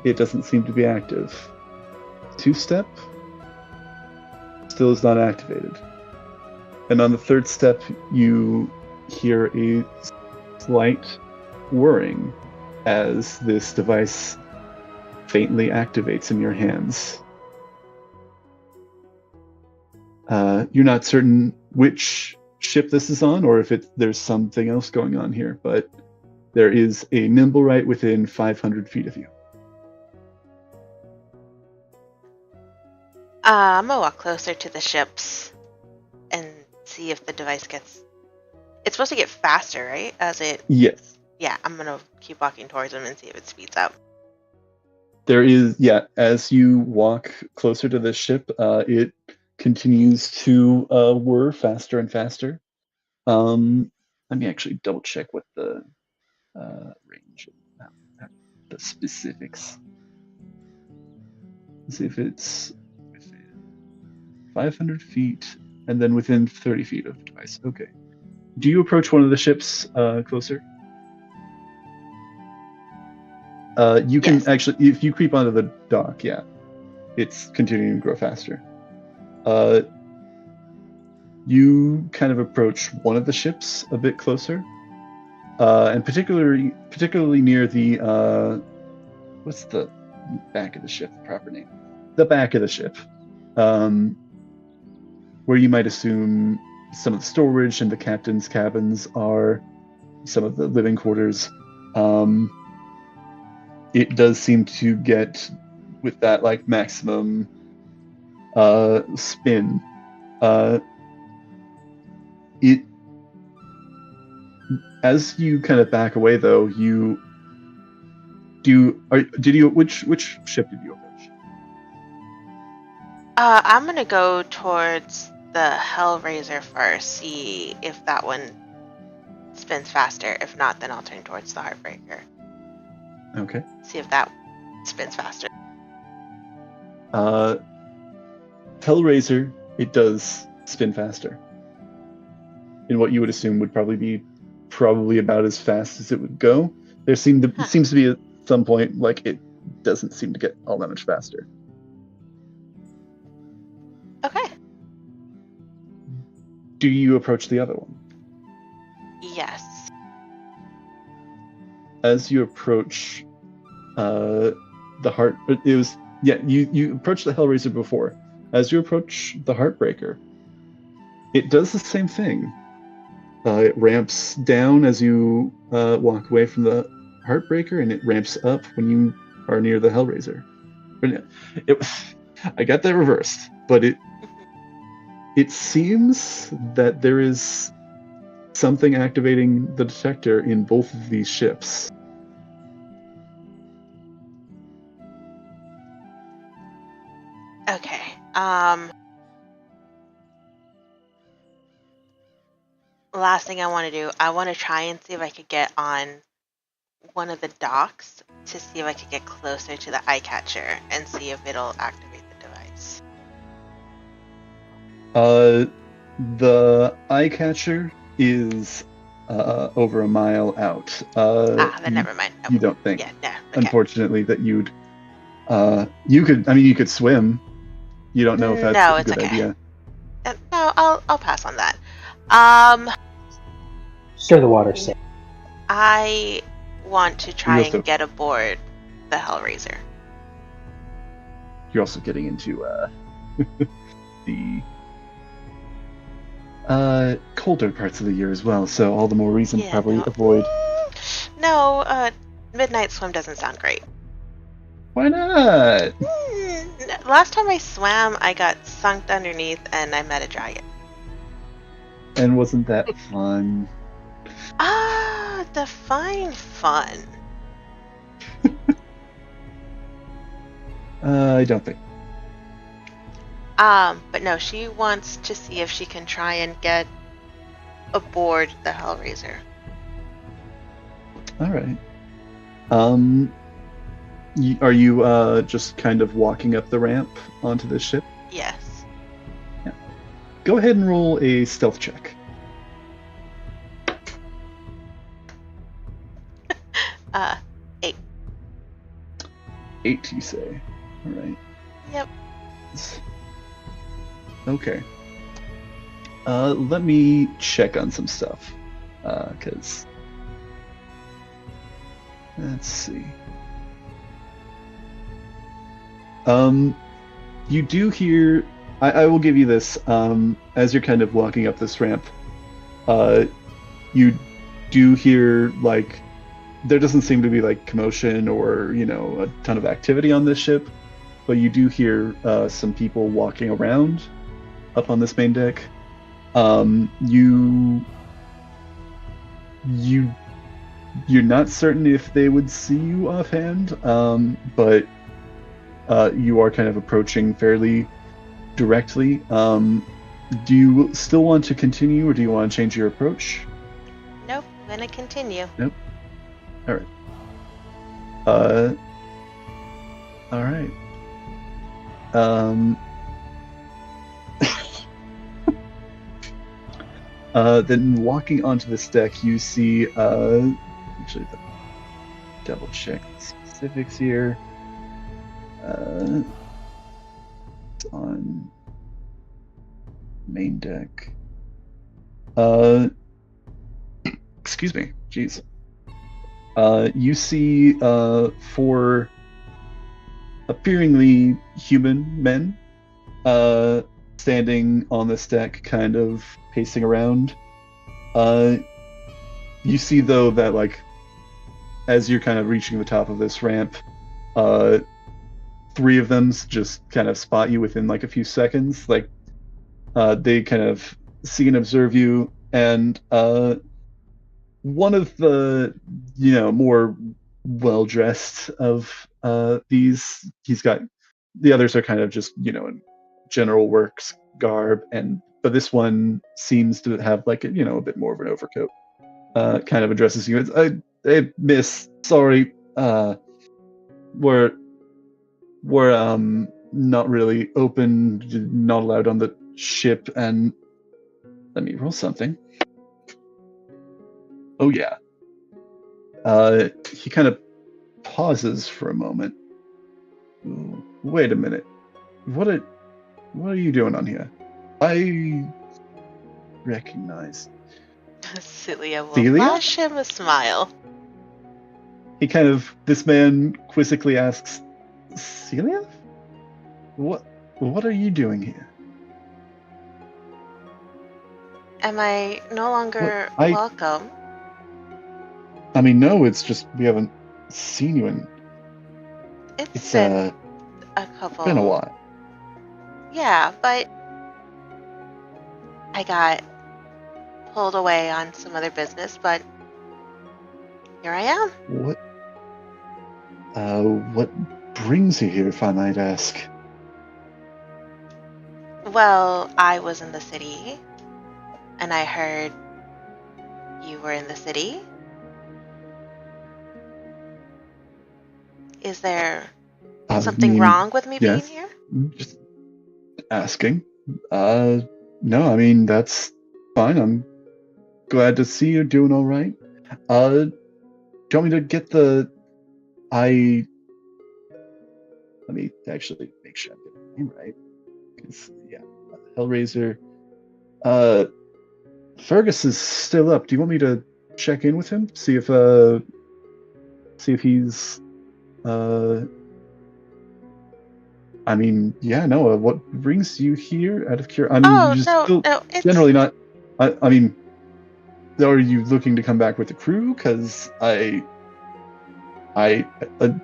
it doesn't seem to be active. 2 step, still is not activated. And on the 3rd step, you hear a slight whirring as this device faintly activates in your hands. You're not certain which ship this is on, or if there's something else going on here, but there is a nimble right within 500 feet of you. I'm gonna walk closer to the ships and see if the device gets... It's supposed to get faster, right? Yes. Yeah, I'm gonna keep walking towards them and see if it speeds up. There is, as you walk closer to this ship, it continues to whir faster and faster. Let me actually double check what the range is, the specifics. Let's see if it's within 500 feet and then within 30 feet of the device. Okay. Do you approach one of the ships closer? You can Yes. actually, if you creep onto the dock, it's continuing to grow faster. You kind of approach one of the ships a bit closer, and particularly near the what's the back of the ship? The proper name? The back of the ship, where you might assume some of the storage and the captain's cabins are, some of the living quarters. It does seem to get, with that like maximum spin, it, as you kind of back away though, which ship did you approach? I'm gonna go towards the Hellraiser first, see if that one spins faster. If not, then I'll turn towards the Heartbreaker. Okay. See if that spins faster. Hellraiser, it does spin faster. In what you would assume would probably be about as fast as it would go. There seems to be at some point like it doesn't seem to get all that much faster. Okay. Do you approach the other one? Yes. As you approach you approached the Hellraiser before. As you approach the Heartbreaker, it does the same thing. It ramps down as you walk away from the Heartbreaker, and it ramps up when you are near the Hellraiser. I got that reversed, but it seems that there is something activating the detector in both of these ships. Okay. Last thing I want to do, I want to try and see if I could get on one of the docks to see if I could get closer to the eye catcher and see if it'll activate the device. The eye catcher is over a mile out. Then never mind. You don't think? Yeah, no. Okay. Unfortunately, that you could swim. You don't know if that's a good idea. No, I'll pass on that. Sure, the water's safe. I want to try and get aboard the Hellraiser. You're also getting into the colder parts of the year as well, so all the more reason to probably avoid. No, midnight swim doesn't sound great. Why not? Last time I swam, I got sunk underneath and I met a dragon. And wasn't that fun? Define fun. I don't think. But no, she wants to see if she can try and get aboard the Hellraiser. All right. Are you just kind of walking up the ramp onto this ship? Yes. Yeah. Go ahead and roll a stealth check. 8. 8, you say? All right. Yep. Okay. Let me check on some stuff, because let's see. You do hear. I will give you this. As you're kind of walking up this ramp, you do hear like there doesn't seem to be like commotion or a ton of activity on this ship, but you do hear some people walking around up on this main deck. You're not certain if they would see you offhand, but you are kind of approaching fairly directly. Do you still want to continue, or do you want to change your approach? Nope, I'm gonna continue. Nope. All right. All right. Then walking onto this deck, you see, actually, double check the specifics here. It's on main deck. Excuse me, jeez. You see 4 appearingly human men standing on this deck, kind of pacing around. You see, though, that like as you're kind of reaching the top of this ramp, 3 of them just kind of spot you within like a few seconds. Like they kind of see and observe you, and one of the more well-dressed of these, the others are kind of just in general works garb, but this one seems to have like a bit more of an overcoat. Kind of addresses you. Hey, miss, sorry, we're not really open, not allowed on the ship, and let me roll something. Oh yeah. He kind of pauses for a moment. Wait a minute. What are you doing on here? I recognize. Celia will Celia? flash him a smile. This man quizzically asks, Celia? What are you doing here? Am I no longer welcome? I mean, no, it's just we haven't seen you in... It's been a couple... been a while. Yeah, but I got pulled away on some other business, but here I am. What brings you here, if I might ask? Well, I was in the city, and I heard you were in the city. Is there something wrong with me being here? Just asking. No, I mean, that's fine. I'm glad to see you're doing all right. Do you want me to get let me actually make sure I'm getting the name right. Because, yeah, Hellraiser. Fergus is still up. Do you want me to check in with him? See if he's... I mean, yeah, no. What brings you here? Out of curiosity, I mean, it's generally not. I mean, are you looking to come back with the crew? Because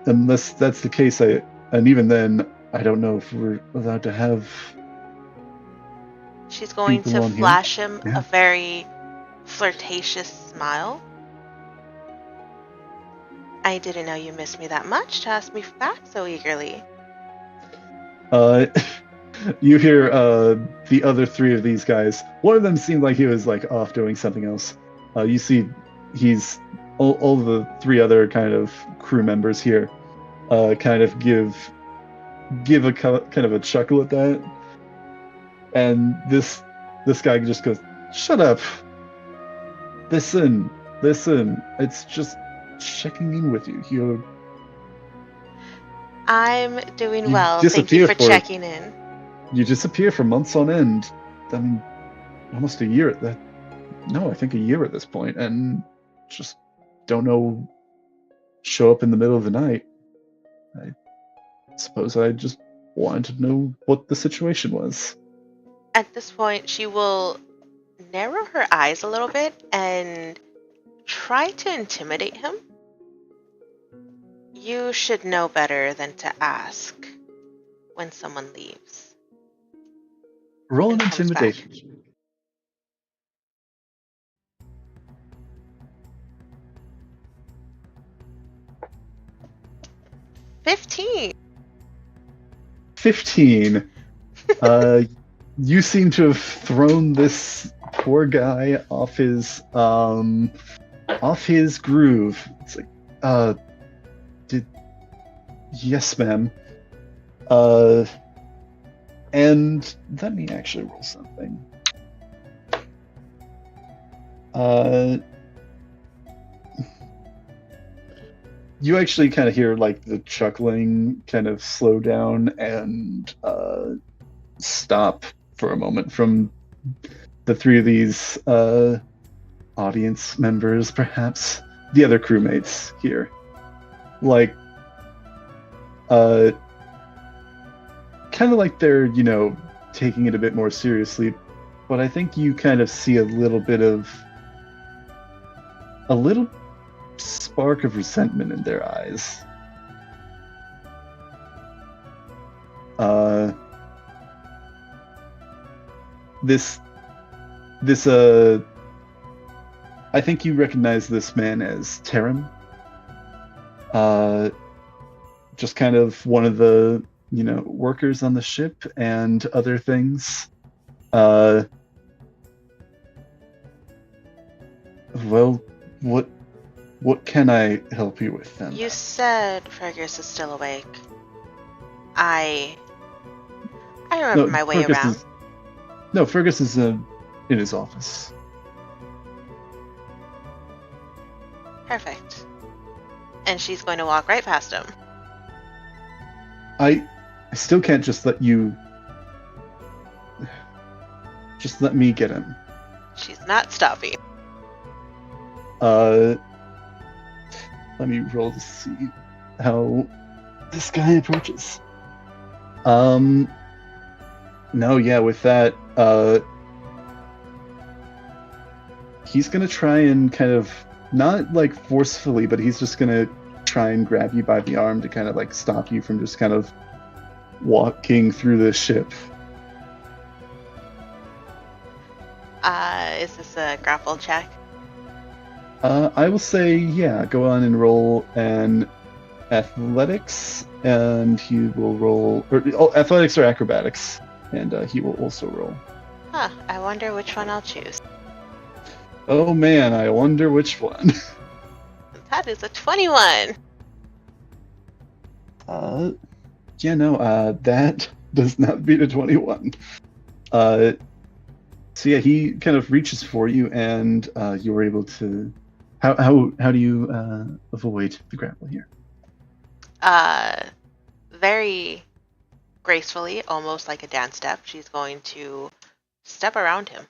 unless that's the case, and even then, I don't know if we're allowed to have. She's going to flash him a very flirtatious smile. I didn't know you missed me that much to ask me back so eagerly. You hear the other 3 of these guys. One of them seemed like he was like off doing something else. You see he's all the three other kind of crew members here kind of give a kind of a chuckle at that, and this guy just goes, "Shut up! Listen, it's just checking in with you. I'm doing You well. Thank disappear you for for- checking in. You disappear for months on end. I mean, almost a year at that. No, I think a year at this point, and just don't know. Show up in the middle of the night. I suppose I just wanted to know what the situation was." At this point, she will narrow her eyes a little bit and try to intimidate him. You should know better than to ask when someone leaves. Roll an And comes back. intimidation. $15. 15. You seem to have thrown this poor guy off his groove. It's like, yes, ma'am. And let me actually roll something. You actually kind of hear like the chuckling kind of slow down and stop for a moment from the three of these audience members, perhaps the other crewmates here. Like, kind of like they're, taking it a bit more seriously, but I think you kind of see a little spark of resentment in their eyes. I think you recognize this man as Tarim. Just kind of one of the, workers on the ship and other things. Well, what can I help you with then? You said Fergus is still awake. I remember my way around. Fergus is in his office. Perfect. And she's going to walk right past him. I still can't just let you... Just let me get him. She's not stopping. Let me roll to see how this guy approaches. No, yeah, with that, he's gonna try and kind of, not like forcefully, but he's just gonna try and grab you by the arm to kind of like stop you from just kind of walking through the ship. Is this a grapple check? I will say, yeah, go on and roll an athletics, and he will roll, athletics or acrobatics, and he will also roll. Huh, I wonder which one I'll choose. Oh man, I wonder which one. That is a 21. That does not beat a 21. So yeah, he kind of reaches for you, and you were able to. How do you avoid the grapple here? Very gracefully, almost like a dance step, she's going to step around him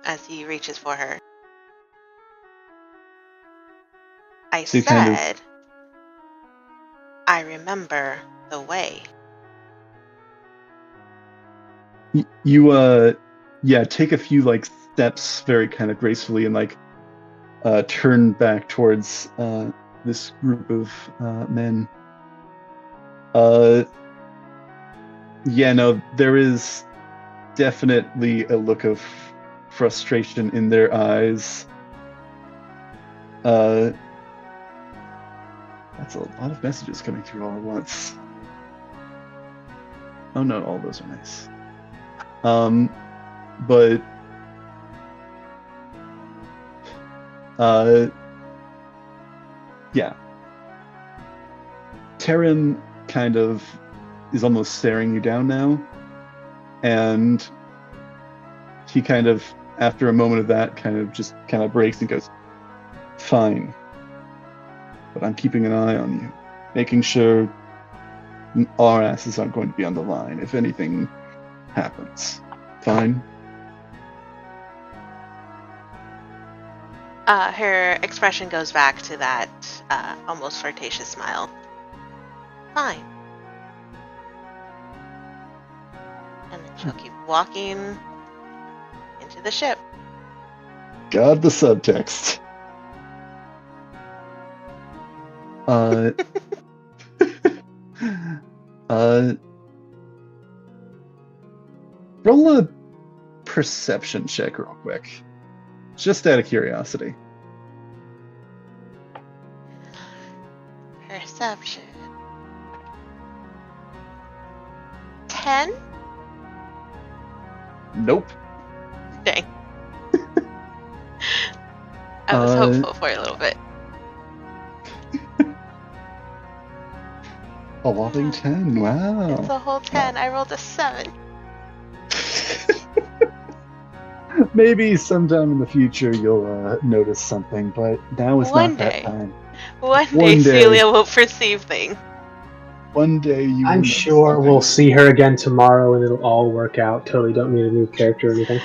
as he reaches for her. I So you said, kind I remember the way. You take a few like steps very kind of gracefully and like turn back towards this group of men. There is definitely a look of frustration in their eyes. That's a lot of messages coming through all at once. Oh no, all those are nice. yeah. Terran kind of is almost staring you down now, and he kind of, after a moment of that, kind of breaks and goes, "Fine, but I'm keeping an eye on you, making sure our asses aren't going to be on the line if anything happens. Fine?" Her expression goes back to that almost flirtatious smile. Fine. And then she'll keep walking into the ship. God, the subtext. Roll a perception check real quick. Just out of curiosity. Perception. 10? Nope. Dang. I was hopeful for a little bit. A whopping 10. Wow. It's a whole 10. I rolled a 7. Maybe sometime in the future you'll notice something, but now is One not that day. time. One One day day. Celia will perceive things. One day you will I'm notice sure something. we'll see her again tomorrow and it'll all work out. Totally don't need a new character or anything.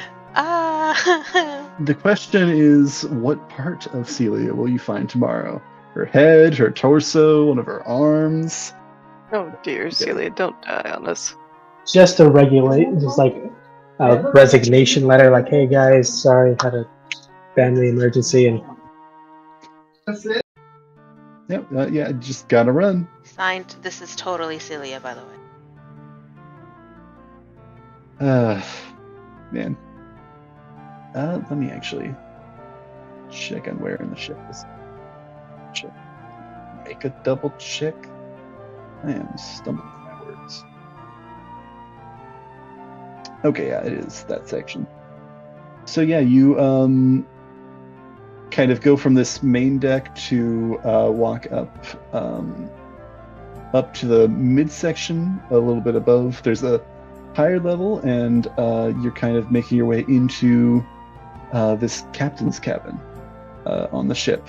The question is, what part of Celia will you find tomorrow? Her head, her torso, one of her arms? Oh dear, Celia, don't die on us. Just a just like a resignation letter, like, hey guys, sorry, had a family emergency, and Yep, yeah, just gotta run. Signed, this is totally Celia, by the way. Man. Let me actually check on where in the ship is. Check. Make a double check. I am stumbling through my words. Okay, yeah, it is that section. So yeah, you kind of go from this main deck to walk up to the midsection, a little bit above. There's a higher level, and you're kind of making your way into this captain's cabin on the ship.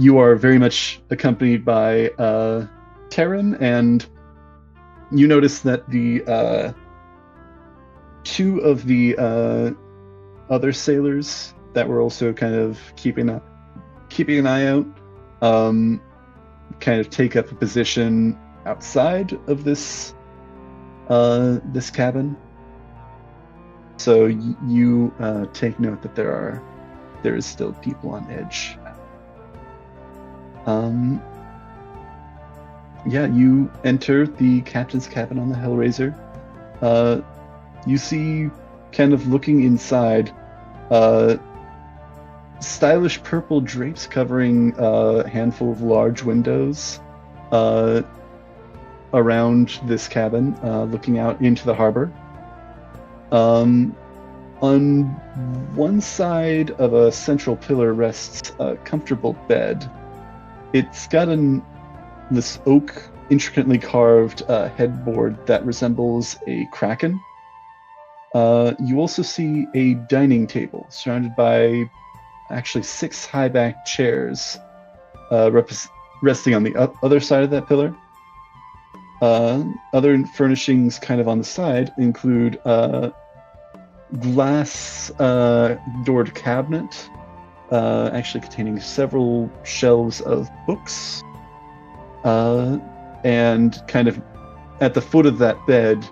You are very much accompanied by Terran, and you notice that the two of the other sailors that were also kind of keeping an eye out kind of take up a position outside of this cabin. So you take note that there is still people on edge. Yeah, you enter the captain's cabin on the Hellraiser. You see, kind of looking inside, stylish purple drapes covering a handful of large windows around this cabin, looking out into the harbor. On one side of a central pillar rests a comfortable bed. It's got this oak, intricately carved headboard that resembles a kraken. You also see a dining table surrounded by actually 6 high-backed chairs resting on the other side of that pillar. Other furnishings kind of on the side include glass doored cabinet, actually containing several shelves of books, and kind of at the foot of that bed,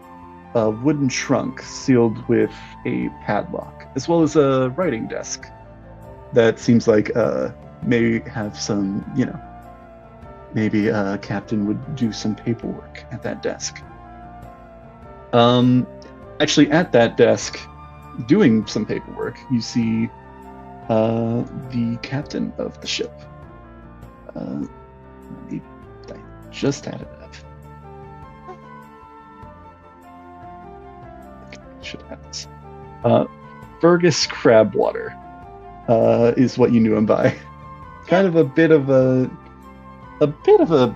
a wooden trunk sealed with a padlock, as well as a writing desk that seems like may have some, maybe a captain would do some paperwork at that desk. Actually, at that desk, doing some paperwork, you see the captain of the ship. I just had it up. I should have this. Fergus Crabwater. is what you knew him by. Kind of a bit of a bit on the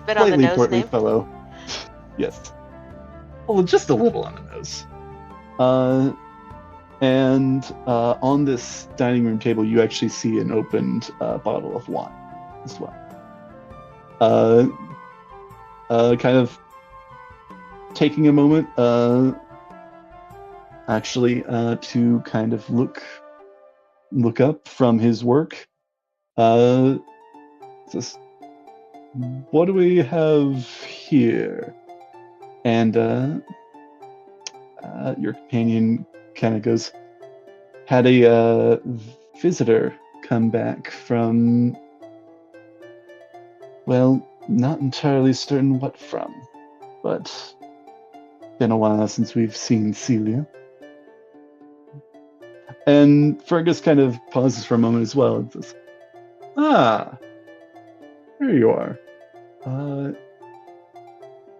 slightly nose portly name. fellow. Yes. Well, just a little on the nose. And on this dining room table, you actually see an opened bottle of wine as well. Kind of taking a moment, actually, to kind of look up from his work. Just, what do we have here? And your companion kind of goes, had a visitor come back from, well, not entirely certain what from, but been a while since we've seen Celia. And Fergus kind of pauses for a moment as well and says, there you are.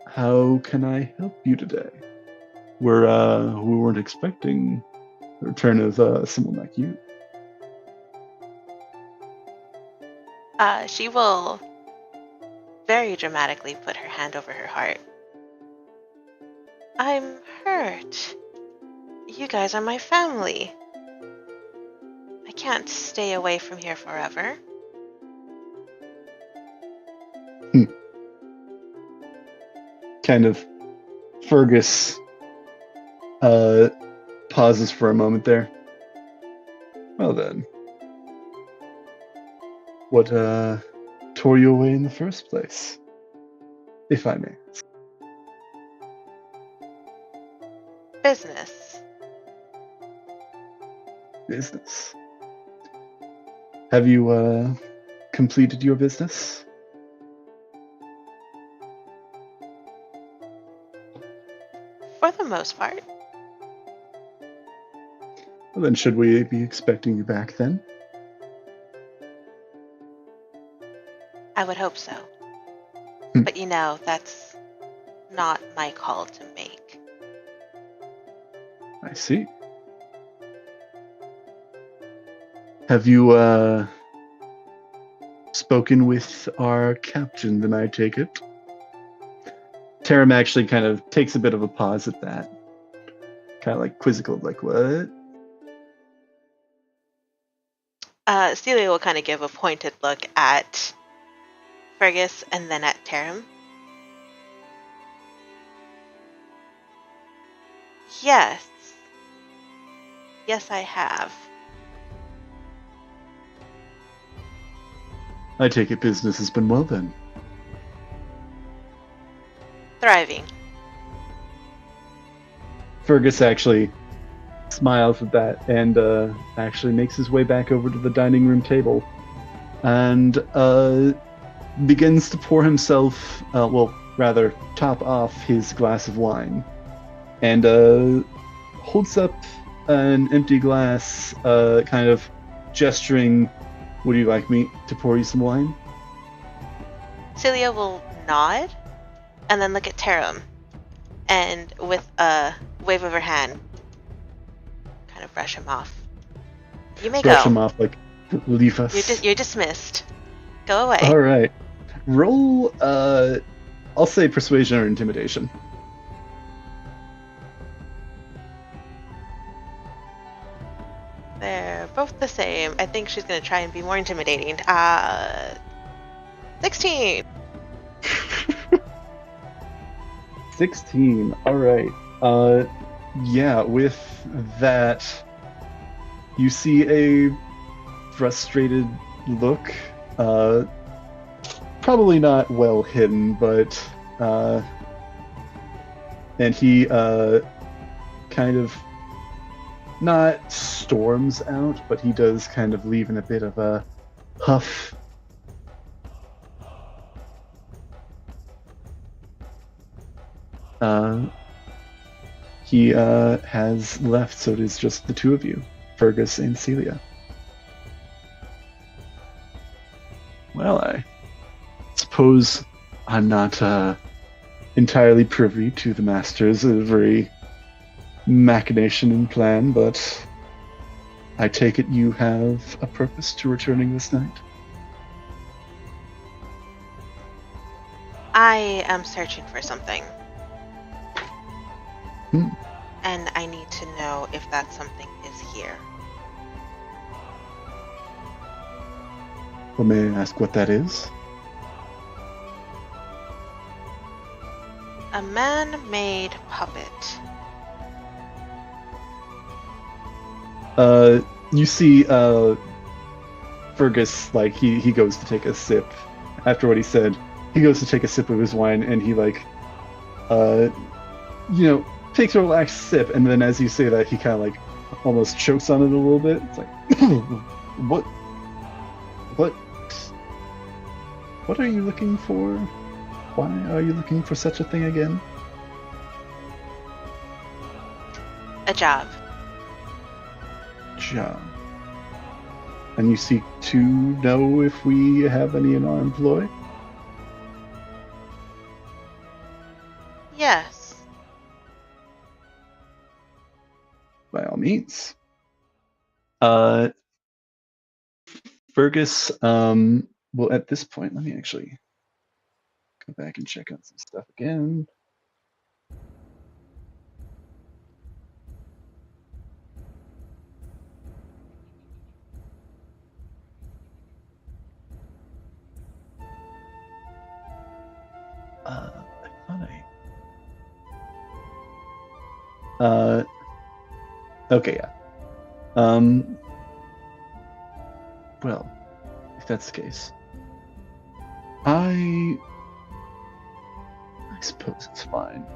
How can I help you today? We weren't expecting the return of someone like you. She will very dramatically put her hand over her heart. I'm hurt. You guys are my family. I can't stay away from here forever. Kind of Fergus pauses for a moment there. Well then, what tore you away in the first place, if I may ask? Business. Business. Have you completed your business? For the most part. Well, then should we be expecting you back then? I would hope so. But you know, that's not my call to make. I see. Have you spoken with our captain, then I take it? Tarim actually kind of takes a bit of a pause at that. Kind of like quizzical, like, what? Celia will kind of give a pointed look at Fergus and then at Tarim. Yes. Yes, I have. I take it business has been well then. Thriving. Fergus actually smiles at that and actually makes his way back over to the dining room table and begins to pour himself, top off his glass of wine and holds up an empty glass, kind of gesturing, would you like me to pour you some wine? Celia will nod and then look at Tarim and with a wave of her hand kind of brush him off. You may Brush go. him off, like, leave us. You're dismissed. Go away. All right. Roll, I'll say persuasion or intimidation. They're both the same. I think she's going to try and be more intimidating. 16! 16. All right. Yeah, with that, you see a frustrated look. Probably not well hidden, but and he kind of not storms out, but he does kind of leave in a bit of a huff. He has left, so it is just the two of you, Fergus and Celia. Well, I suppose I'm not entirely privy to the master's every machination and plan, but I take it you have a purpose to returning this night? I am searching for something. Hmm. And I need to know if that something is here. Well, may I ask what that is? A man-made puppet. You see, Fergus, like, he goes to take a sip. After what he said, he goes to take a sip of his wine, and he, like, takes a relaxed sip, and then as you say that, he kind of, like, almost chokes on it a little bit. It's like, what are you looking for? Why are you looking for such a thing again? A job. Job. And you seek to know if we have any in our employ? Yes. By all means. Fergus, well, at this point, let me actually go back and check out some stuff again. Okay, yeah. Well, if that's the case, I suppose it's fine.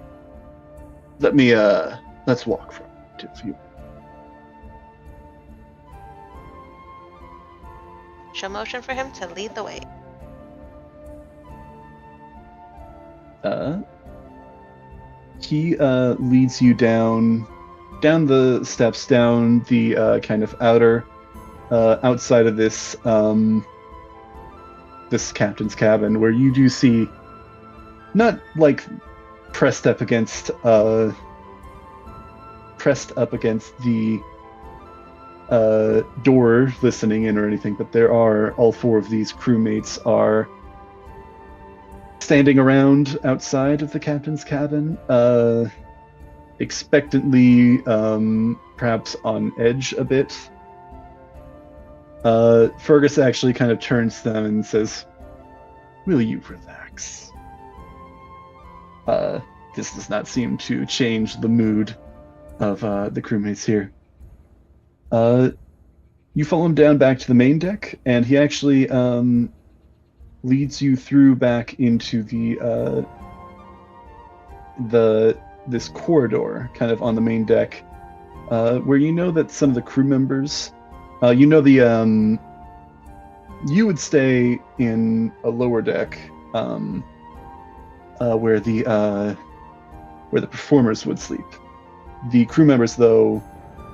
Let's walk from it if you. She'll motion for him to lead the way. He leads you down the steps, down the kind of outside of this this captain's cabin, where you do see, not like pressed up against the door listening in or anything, but there are all four of these crewmates are standing around outside of the captain's cabin, expectantly, perhaps on edge a bit. Fergus actually kind of turns to them and says, "Will you relax?" This does not seem to change the mood of the crewmates here. You follow him down back to the main deck, and he actually leads you through back into this corridor, kind of on the main deck, where you know that some of the crew members, you would stay in a lower deck, where the performers would sleep. The crew members, though,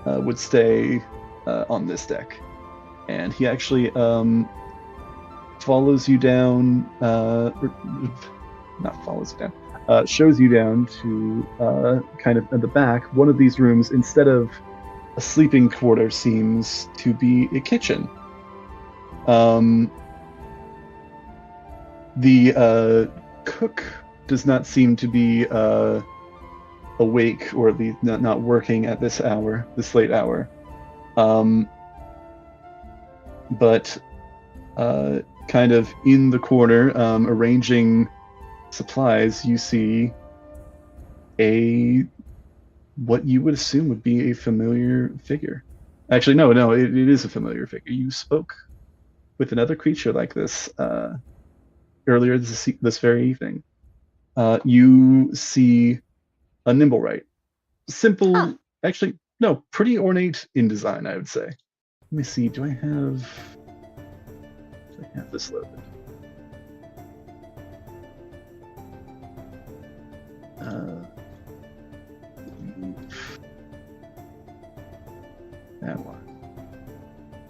would stay on this deck, and he actually follows you down, shows you down to kind of at the back. One of these rooms, instead of a sleeping quarter, seems to be a kitchen. The cook does not seem to be awake, or at least not working at this late hour. But kind of in the corner, arranging supplies, you see what you would assume would be a familiar figure. Actually, no, it is a familiar figure. You spoke with another creature like this earlier this very evening. You see a Nimblewright. Simple, actually, no, pretty ornate in design, I would say. Let me see, do I have this loaded? That one.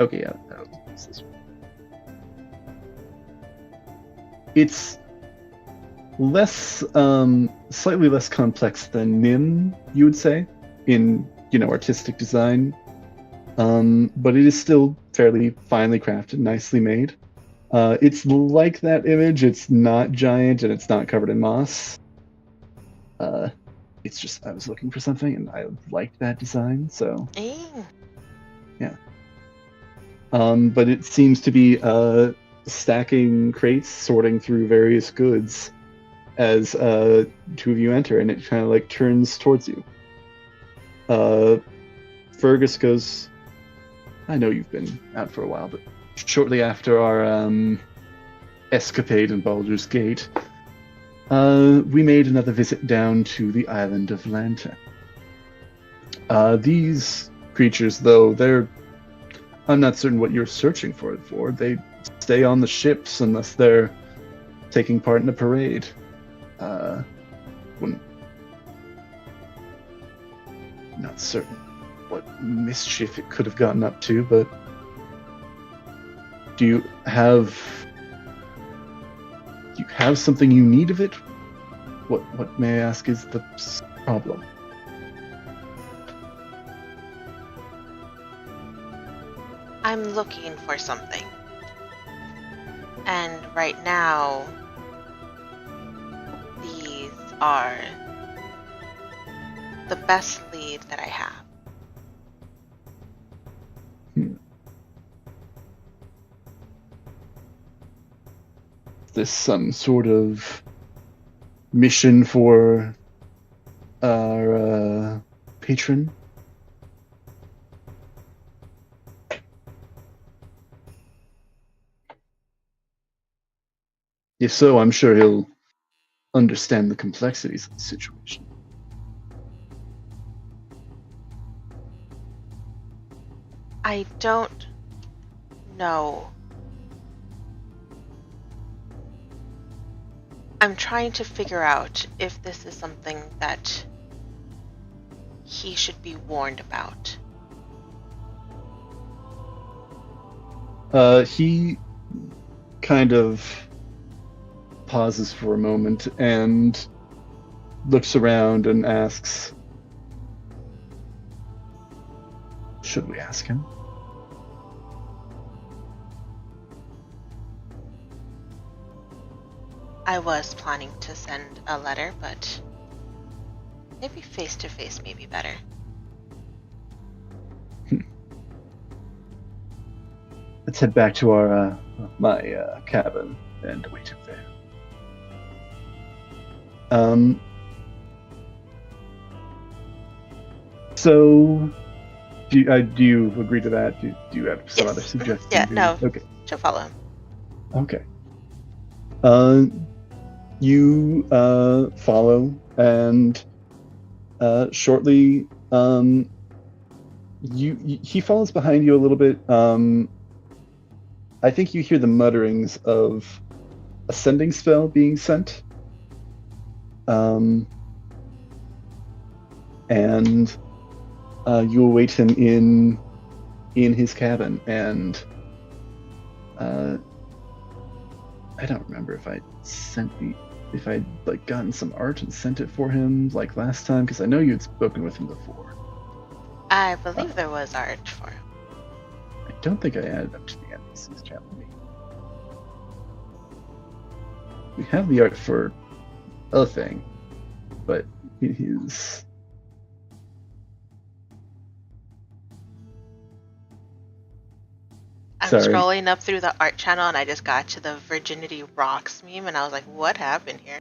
Okay, yeah, it's this one. It's slightly less complex than Nim, you would say, in artistic design. but it is still fairly finely crafted, nicely made. It's like that image. It's not giant and it's not covered in moss. It's just I was looking for something and I liked that design, so yeah. But it seems to be stacking crates, sorting through various goods as two of you enter, and it kind of like turns towards you. Fergus goes, I know you've been out for a while, but shortly after our escapade in Baldur's Gate, we made another visit down to the island of Lanta. These creatures, though, I'm not certain what you're searching for it for. They stay on the ships unless they're taking part in a parade. Not certain what mischief it could have gotten up to, but do you have something you need of it? What may I ask is the problem? I'm looking for something. And right now, these are the best lead that I have. Is this some sort of mission for our patron? If so, I'm sure he'll understand the complexities of the situation. I don't know. I'm trying to figure out if this is something that he should be warned about. He kind of pauses for a moment and looks around and asks, should we ask him? I was planning to send a letter, but maybe face-to-face may be better. Let's head back to our my cabin and wait him there. So, do you agree to that? Do you have some other suggestions? Yeah, no. Okay. She'll follow him. Okay. You follow, and shortly, he follows behind you a little bit. I think you hear the mutterings of a sending spell being sent. And you await him in his cabin, and I don't remember if I'd gotten some art and sent it for him like last time, because I know you'd spoken with him before. I believe there was art for him. I don't think I added them to the NPC's channel. We have the art for other thing, but he's... I'm Sorry. scrolling up through the art channel and I just got to the Virginity Rocks meme and I was like, what happened here?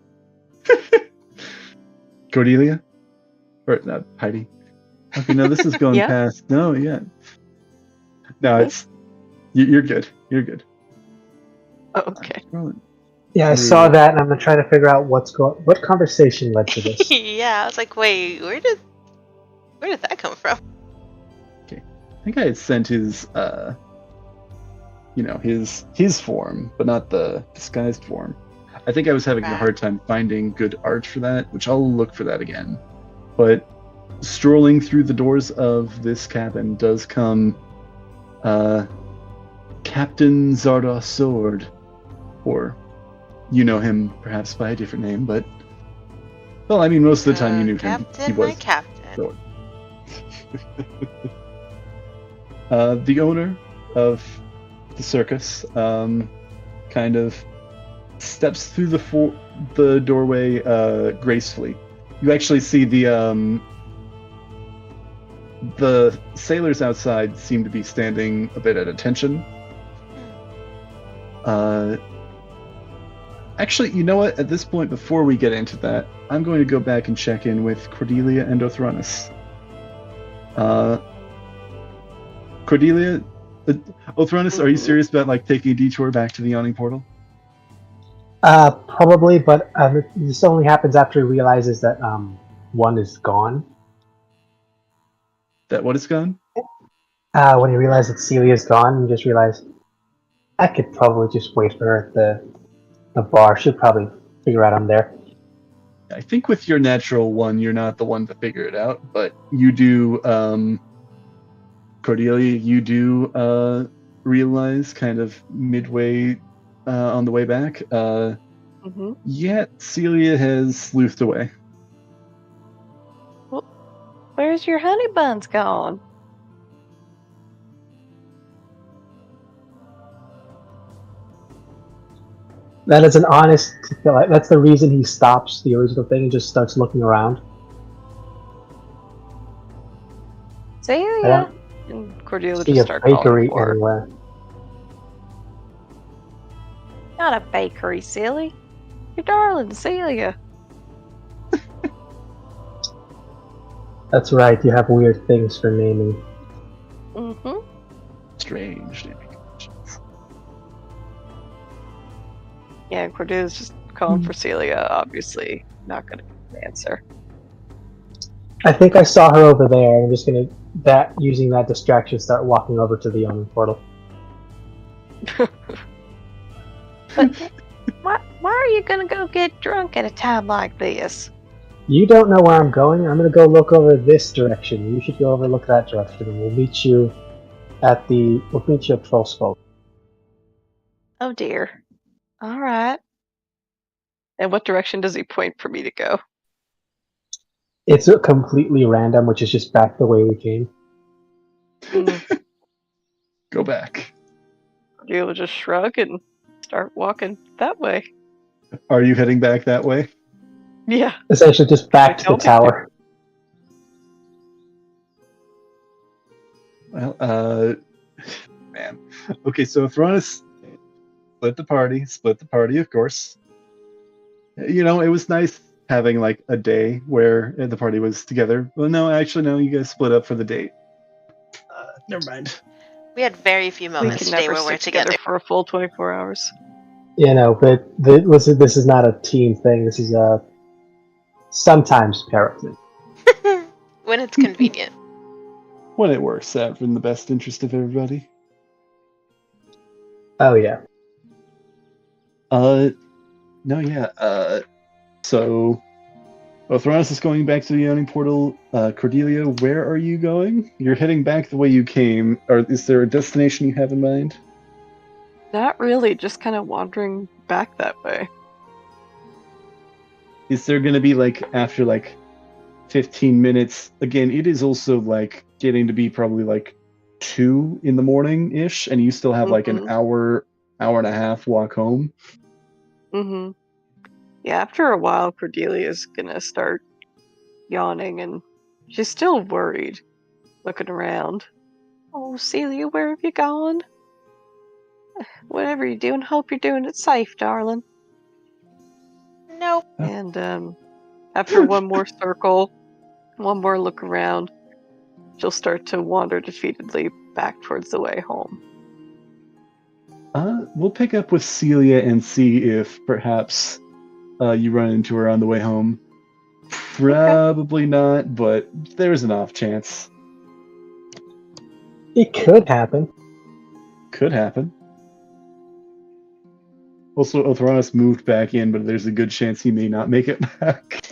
Cordelia? Or not Heidi? Okay, no, this is going Yeah. past. No, yeah. No, it's... You're good. You're good. Okay. Yeah, I saw that, and I'm gonna try to figure out what conversation led to this. Yeah, I was like, wait, where did that come from? I think I had sent his, his form, but not the disguised form. I think I was having a hard time finding good art for that, which I'll look for that again. But strolling through the doors of this cabin does come Captain Zardoz Sword, or you know him perhaps by a different name, but well, I mean, most of the time you knew him. Captain, He was my captain. Sword. the owner of the circus kind of steps through the doorway gracefully. You actually see the sailors outside seem to be standing a bit at attention. Actually, you know what? At this point, before we get into that, I'm going to go back and check in with Cordelia and Othronus. Cordelia, Othronus, are you serious about like taking a detour back to the Yawning Portal? Probably, but this only happens after he realizes that one is gone. That what is gone? When he realized that Celia's gone, he just realized I could probably just wait for her at the bar. She'll probably figure out I'm there. I think with your natural one, you're not the one to figure it out, but you do, Cordelia, you do realize kind of midway on the way back, yet Celia has sleuthed away. Well, where's your honey buns gone? That is an honest. That's the reason he stops the original thing and just starts looking around. Celia? And Cordelia See just a start bakery calling for her. anywhere. Not a bakery, silly. Your darling Celia. That's right. You have weird things for naming. Strange. Yeah, Cordelia's just calling for Celia, obviously not gonna answer. I think I saw her over there. I'm just gonna using that distraction start walking over to the Yawning Portal. But why are you gonna go get drunk at a time like this? You don't know where I'm going. I'm gonna go look over this direction. You should go over look that direction, and we'll meet you at Trollspoke. Oh dear. All right. And what direction does he point for me to go? It's completely random, which is just back the way we came. Go back. You'll just shrug and start walking that way. Are you heading back that way? Yeah. Essentially just back to the tower. Well, man. Okay, so Thronis split the party, of course. You know, it was nice having like a day where the party was together. Well, no, actually, no, you guys split up for the date. Never mind. We had very few moments today where we're together. For a full 24 hours. You know, but this is not a team thing. This is a sometimes parrot. When it's convenient. When it works out in the best interest of everybody. Oh yeah. No, yeah. So, Othronus is going back to the Yawning Portal. Cordelia, where are you going? You're heading back the way you came. Or is there a destination you have in mind? Not really, just kind of wandering back that way. Is there going to be, like, after, like, 15 minutes? Again, it is also, like, getting to be probably, like, 2 in the morning-ish, and you still have, like, an hour and a half walk home. Yeah, after a while, Cordelia's gonna start yawning, and she's still worried, looking around. Oh, Celia, where have you gone? Whatever you're doing, hope you're doing it safe, darling. Nope. And after one more circle, one more look around, she'll start to wander defeatedly back towards the way home. We'll pick up with Celia and see if perhaps you run into her on the way home. Probably not, but there's an off chance. It could happen. Could happen. Also, Othronus moved back in, but there's a good chance he may not make it back.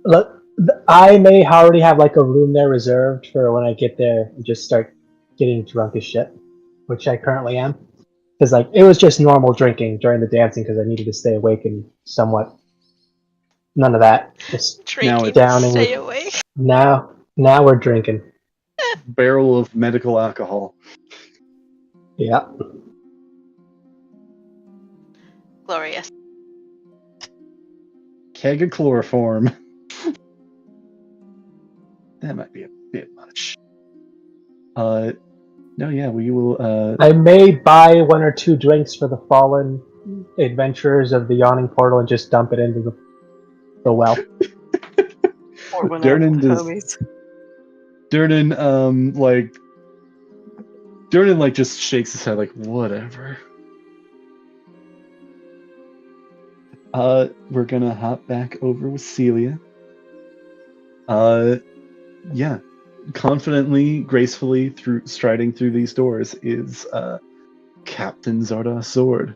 Look, I may already have like a room there reserved for when I get there and just start getting drunk as shit, which I currently am. Because like it was just normal drinking during the dancing because I needed to stay awake and somewhat. None of that. Just Drinking downing. stay awake. Now we're drinking. barrel of medical alcohol. Yeah. Glorious. Keg of chloroform. That might be a bit much. No, yeah, we will. I may buy 1 or 2 drinks for the fallen adventurers of the yawning portal and just dump it into the well. Or one of Durnan the does. homies. Durnan, like just shakes his head, like whatever. We're gonna hop back over with Celia. Yeah, confidently, gracefully striding through these doors is Captain Zardoz Sword.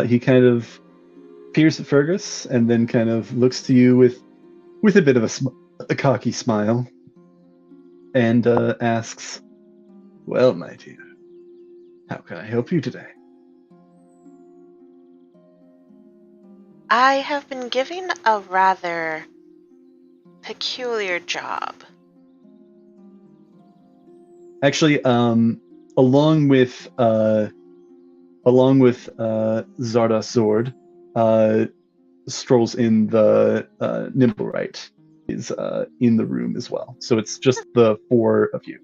He kind of peers at Fergus and then kind of looks to you with a bit of a cocky smile and asks, "Well, my dear, how can I help you today?" I have been given a rather peculiar job. Actually, along with Zardoz Sword, strolls in the Nimblewright is in the room as well. So it's just the 4 of you.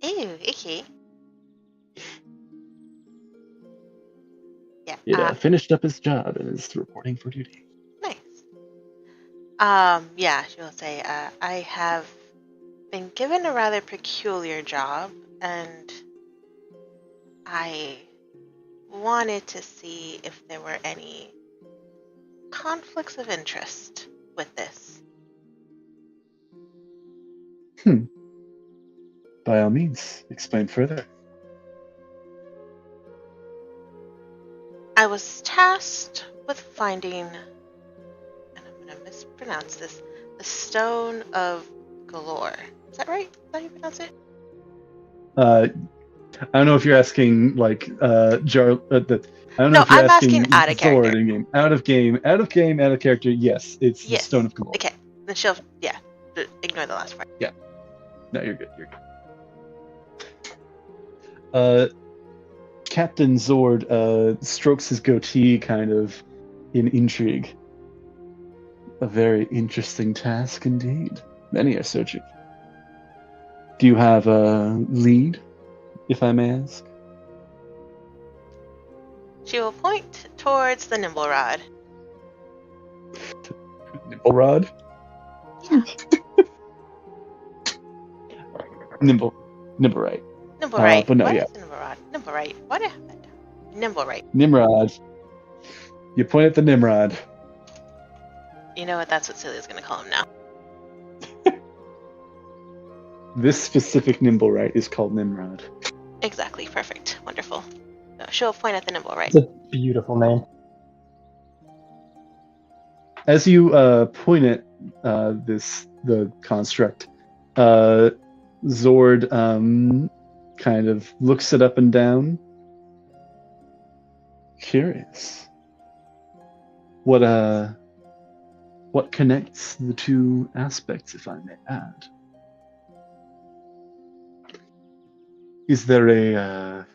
Ew, icky. Yeah. It finished up his job and is reporting for duty. Nice. Yeah, she will say, I have been given a rather peculiar job, and I wanted to see if there were any conflicts of interest with this. By all means, explain further. I was tasked with finding, and I'm going to mispronounce this, the Stone of Galore. Is that right? Is that how you pronounce it? I don't know if you're asking like I don't know No, if you're I'm asking out of Sword character. in game. Out of character. Yes, it's Yes. the Stone of Galore. Okay. Then she'll, yeah, ignore the last part. No, you're good. You're good. Captain Zord strokes his goatee kind of in intrigue. A very interesting task indeed. Many are searching. Do you have a lead, if I may ask? She will point towards the nimble rod. Nimblewrod? Yeah. Nimblewright. Nimble right. But no, What yeah. is nimble rod? Nimble right. What happened? Nimble right. Nimrod. You point at the Nimrod. You know what? That's what Celia's going to call him now. This specific Nimblewright is called Nimrod. Exactly. Perfect. Wonderful. So she'll point at the nimble right. It's a beautiful name. As you point at the construct, Zord kind of looks it up and down. Curious. What connects the 2 aspects, if I may add? Is there a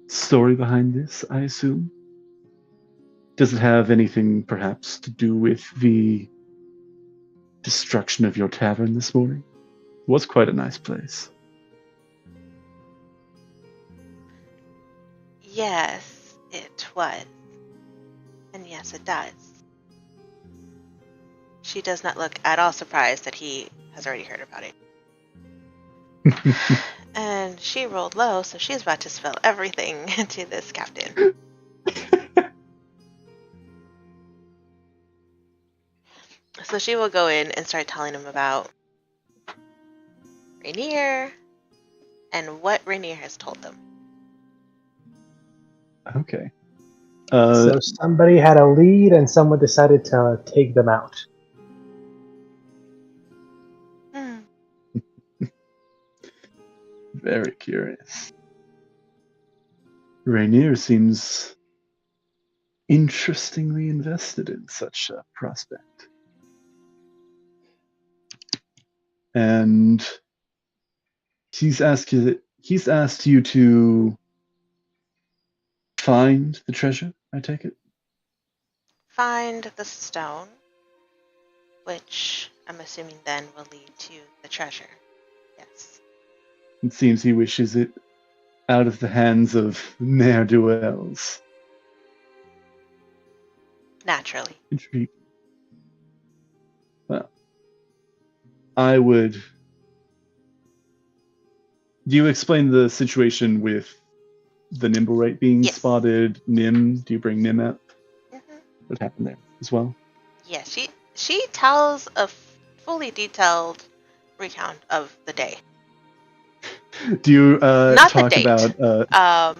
story behind this, I assume? Does it have anything, perhaps, to do with the destruction of your tavern this morning? It was quite a nice place. Yes, it was. And yes, it does. She does not look at all surprised that he has already heard about it. And she rolled low, so she's about to spill everything to this captain. So she will go in and start telling him about Rainier and what Rainier has told them. Okay. So somebody had a lead and someone decided to take them out. Very curious. Rainier seems interestingly invested in such a prospect. And he's asked you to find the treasure, I take it? Find the stone, which I'm assuming then will lead to the treasure. Yes. It seems he wishes it out of the hands of ne'er-do-wells. Naturally. Intriguing. Well, I would... Do you explain the situation with the Nimblewright being Yes. spotted? Nim, do you bring Nim up? Mm-hmm. What happened there as well? Yeah, she tells a fully detailed recount of the day. Do you Not the talk date. about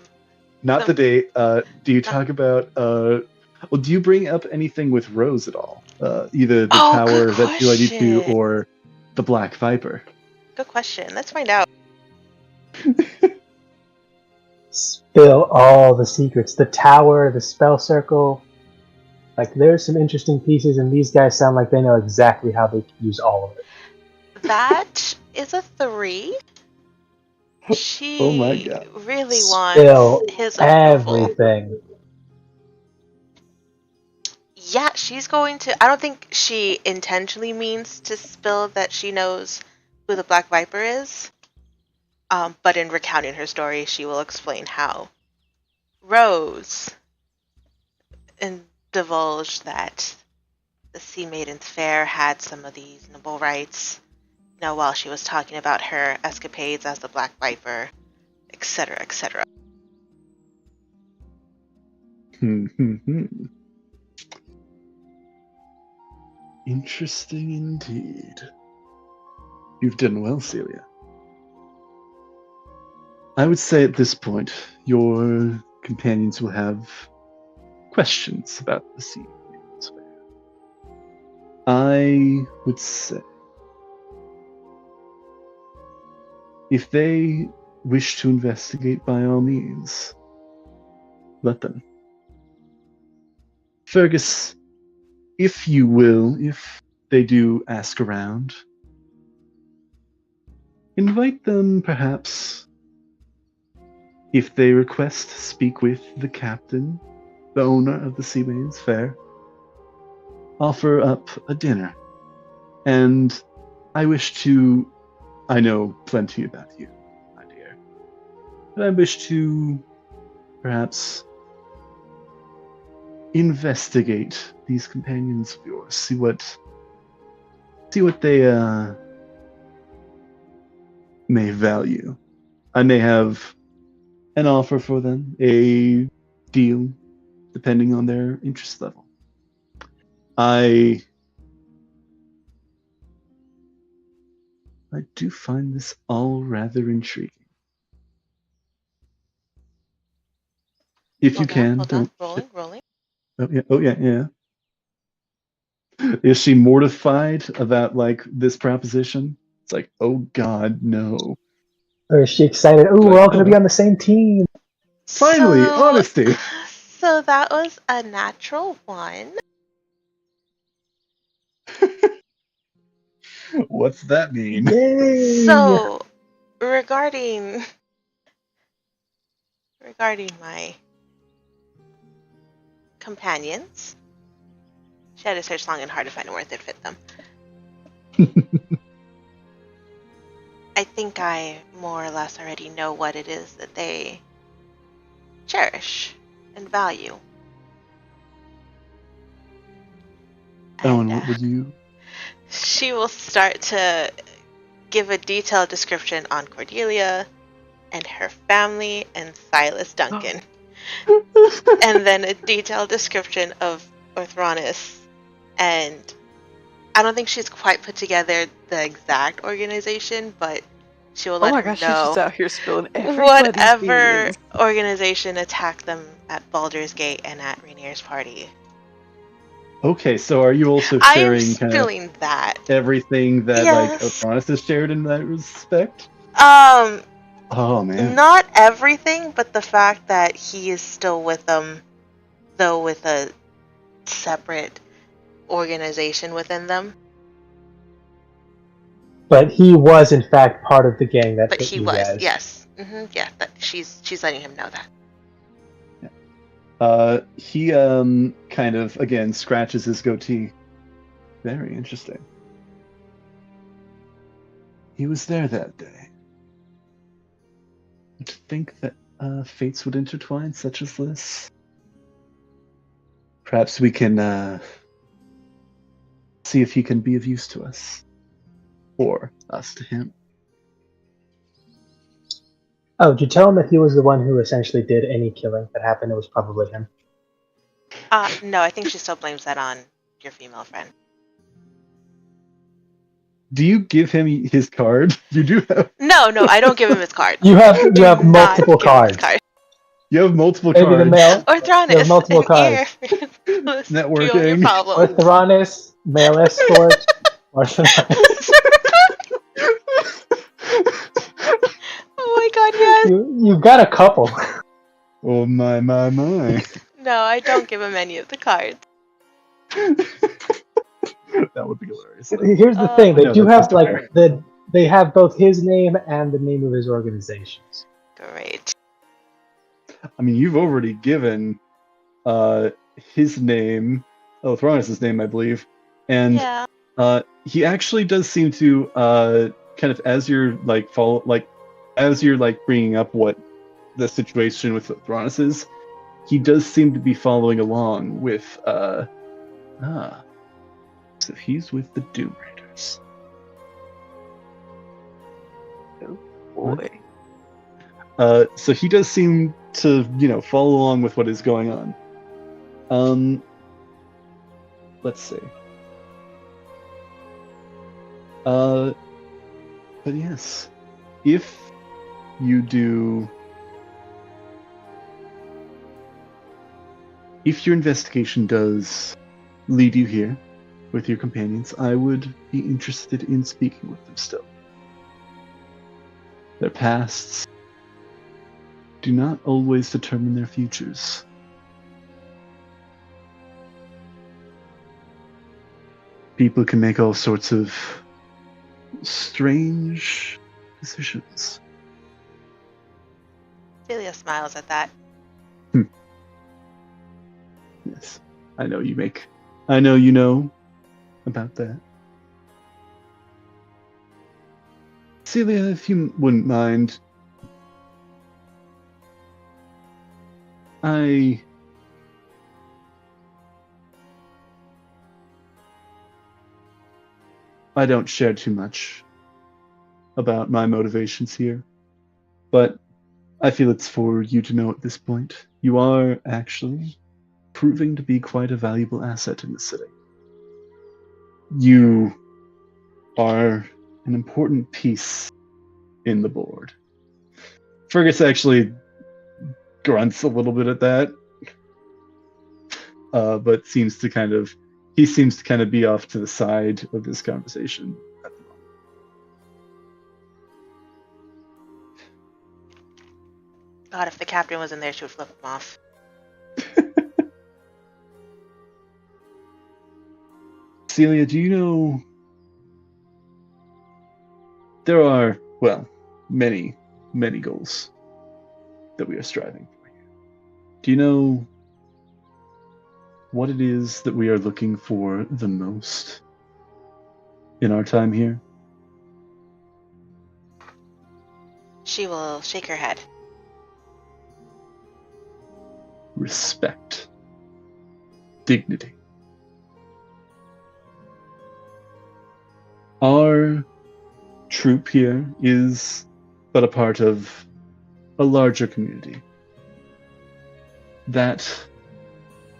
not the date? Do you talk about well, do you bring up anything with Rose at all? Either the tower good that she led you to question. or the Black Viper? Good question. Let's find out. Spill all the secrets. The tower, the spell circle. Like, there's some interesting pieces, and these guys sound like they know exactly how they can use all of it. That is a 3. She Oh my God. really Spill wants his approval. everything. Yeah, she's going to... I don't think she intentionally means to spill that she knows who the Black Viper is. But in recounting her story, she will explain how Rose divulged that the Sea Maidens Fair had some of these noble rights, while she was talking about her escapades as the Black Viper, etc., etc. Interesting indeed. You've done well, Celia. I would say at this point, your companions will have questions about the Sea Maidens Fair. I would say, if they wish to investigate, by all means, let them. Fergus, if you will, if they do ask around, invite them, perhaps, if they request to speak with the captain, the owner of the Sea Maidens Fair, offer up a dinner. And I know plenty about you, my dear, but I wish to perhaps investigate these companions of yours, see what they may value. I may have an offer for them, a deal, depending on their interest level. I do find this all rather intriguing. If you can, don't. Rolling. Oh yeah. Is she mortified about this proposition? It's like, oh God, no. Or is she excited? Oh, we're all going to be on the same team. Finally, honesty. So that was a natural 1. What's that mean? Yay! So, regarding my companions, she had to search long and hard to find a word that fit them. I think I more or less already know what it is that they cherish and value. Oh, and what would you? She will start to give a detailed description on Cordelia and her family and Silas Duncan. And then a detailed description of Orthronis. And I don't think she's quite put together the exact organization, but she will let her she's just know out here spilling everybody's whatever beans. organization attacked them at Baldur's Gate and at Rainier's party. Okay, so are you also I am sharing spilling that. everything that Yes. Orthronis has shared in that respect? Oh man. Not everything, but the fact that he is still with them, though with a separate organization within them. But he was, in fact, part of the gang that But hit he you was, guys. yes. Yeah, that she's letting him know that. He kind of again scratches his goatee. Very interesting. He was there that day. To think that fates would intertwine such as this. Perhaps we can see if he can be of use to us. Or us to him. Oh, did you tell him that he was the one who essentially did any killing that happened? It was probably him. No, I think she still blames that on your female friend. Do you give him his card? You do have. No, I don't give him his card. You have Not multiple give him his cards. card. You have multiple Maybe the cards. male. Orthronus, You have multiple cards. Networking. Deal with your problem. Orthronus, male escort, Orthronus. Oh my god, yes. You got a couple. Oh my. No, I don't give him any of the cards. That would be hilarious. Here's the thing: they No, do that's have like they have both his name and the name of his organizations. Great. I mean, you've already given his name, Thronis' name, I believe, and Yeah. he actually does seem to kind of as you're bringing up what the situation with Thronis is, he does seem to be following along with so he's with the Doom Raiders. Oh boy. So he does seem to, follow along with what is going on. Let's see. But yes, if your investigation does lead you here with your companions, I would be interested in speaking with them still. Their pasts do not always determine their futures. People can make all sorts of strange decisions. Celia smiles at that. Yes, I know you know about that. Celia, if you wouldn't mind, I don't share too much about my motivations here, but I feel it's for you to know at this point. You are actually proving to be quite a valuable asset in the city. You are an important piece in the board. Fergus actually grunts a little bit at that, but seems to kind of be off to the side of this conversation at the moment. God, if the captain was in there, she would flip him off. Celia, do you know there are, many, many goals that we are striving for here. Do you know what it is that we are looking for the most in our time here? She will shake her head. Respect. Dignity. Our troop here is but a part of a larger community. That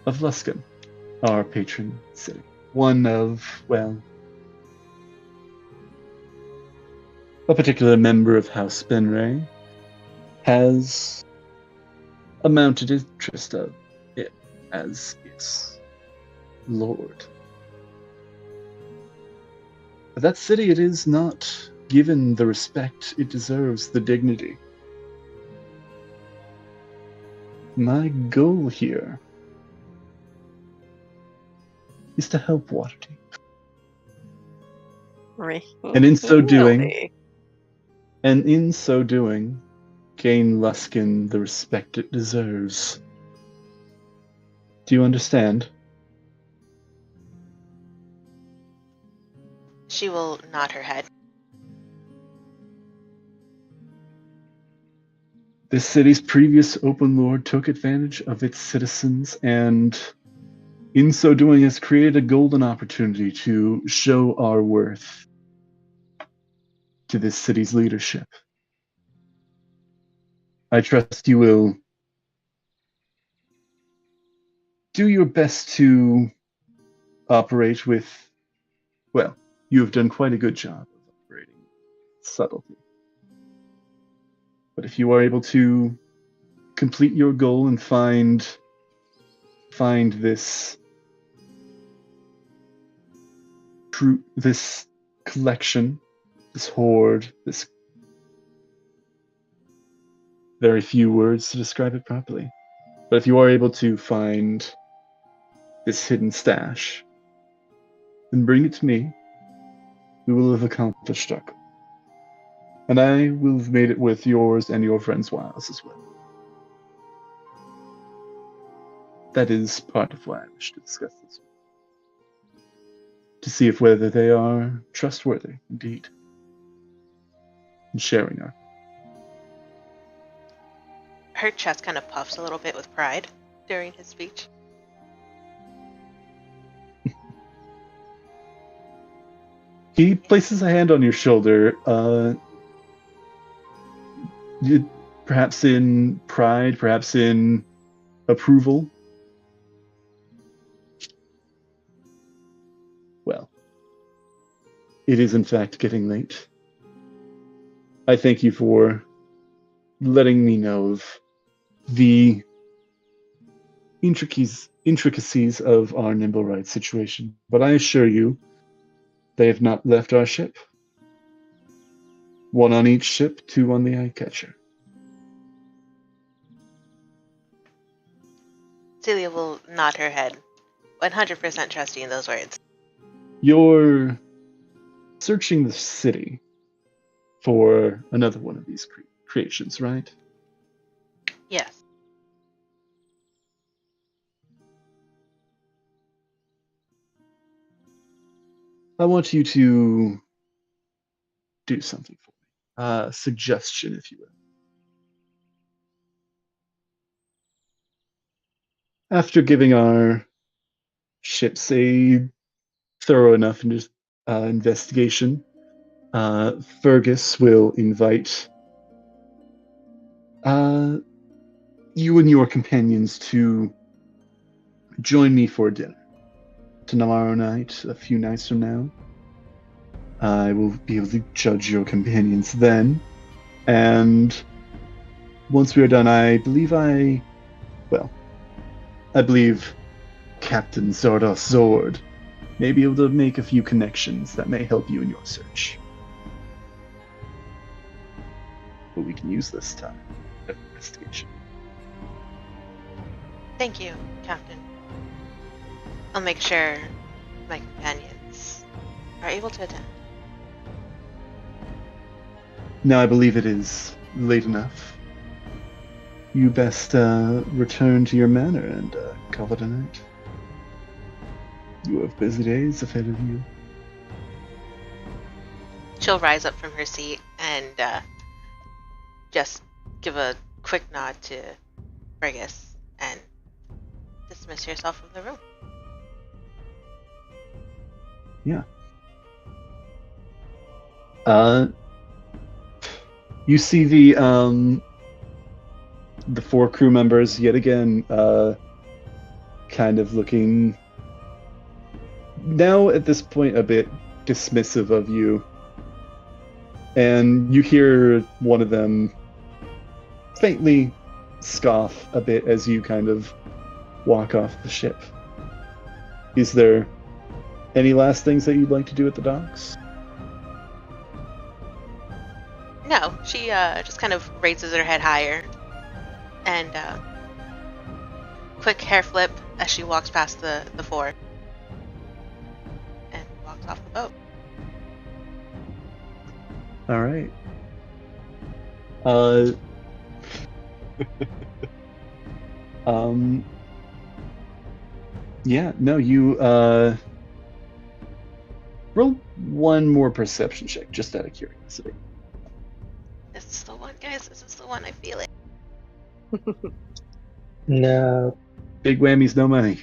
of Luskan, our patron city. One of, a particular member of House Benray has a mounted interest of it as its lord. But that city, it is not given the respect it deserves, the dignity. My goal here is to help Waterdeep. Really? And in so doing, gain Luskin the respect it deserves. Do you understand? She will nod her head. This city's previous open lord took advantage of its citizens and, in so doing, has created a golden opportunity to show our worth to this city's leadership. I trust you will do your best to operate with, well, you have done quite a good job of operating with subtlety. But if you are able to complete your goal and find this collection, this hoard, this very few words to describe it properly. But if you are able to find this hidden stash, then bring it to me. We will have accomplished our goal. And I will have made it worth yours and your friends' whiles as well. That is part of why I wish to discuss this. To see if whether they are trustworthy, indeed, in sharing our. Her chest kind of puffs a little bit with pride during his speech. He places a hand on your shoulder, perhaps in pride, perhaps in approval. Well, it is in fact getting late. I thank you for letting me know of the intricacies of our nimble ride situation, but I assure you, they have not left our ship. One on each ship, two on the eye catcher. Celia will nod her head, 100% trusting in those words. You're searching the city for another one of these creations, right? Yes. I want you to do something for me. Suggestion, if you will. After giving our ships a thorough enough investigation, Fergus will invite you and your companions to join me for dinner. Tomorrow night, a few nights from now. I will be able to judge your companions then. And once we are done, I believe Captain Zardos Zord may be able to make a few connections that may help you in your search. But we can use this time of investigation. Thank you, Captain. I'll make sure my companions are able to attend. Now I believe it is late enough. You best return to your manor and call it a night. You have busy days ahead of you. She'll rise up from her seat and just give a quick nod to Fergus and dismiss yourself from the room. Yeah. You see the 4 crew members yet again, kind of looking now at this point a bit dismissive of you, and you hear one of them faintly scoff a bit as you kind of walk off the ship. Is there any last things that you'd like to do at the docks? No, she just kind of raises her head higher and quick hair flip as she walks past the 4. jumps off the boat. All right. Yeah, no, you roll one more perception check, just out of curiosity. This is the one, guys. This is the one. I feel it. No. Big whammies, no money.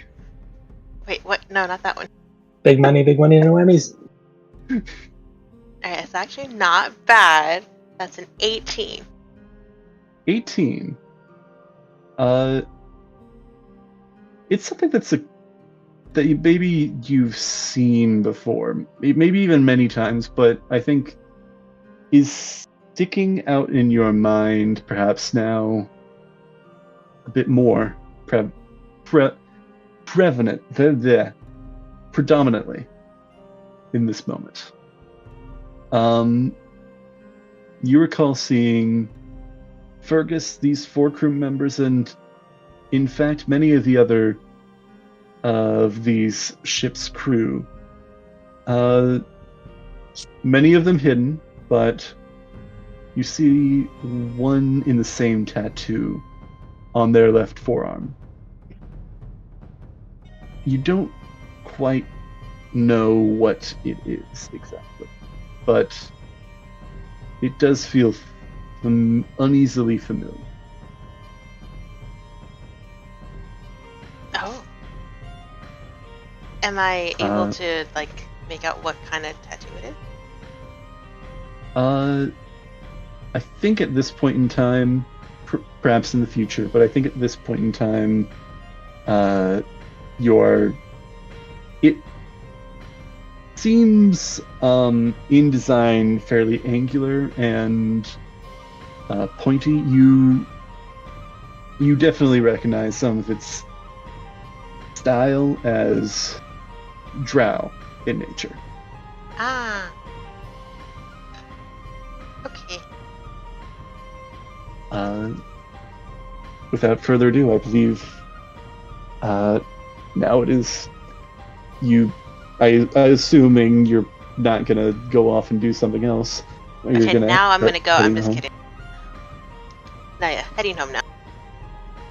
Wait, what? No, not that one. Big money, no whammies. Alright, it's actually not bad. That's an 18. 18. It's something that maybe you've seen before, maybe even many times, but I think is sticking out in your mind perhaps now a bit more predominantly in this moment. You recall seeing Fergus, these 4 crew members, and in fact many of the other of these ship's crew. Many of them hidden, but you see one in the same tattoo on their left forearm. You don't quite know what it is exactly, but it does feel uneasily familiar. Oh. Am I able to, like, make out what kind of tattoo it is? I think at this point in time, perhaps in the future, but I think at this point in time, it seems in design fairly angular and pointy. You definitely recognize some of its style as drow in nature. Ah. Okay. Without further ado, I believe now it is you. I assuming you're not gonna go off and do something else. Or you're Okay, gonna now I'm gonna go. I'm just home. kidding. No, yeah, heading home now.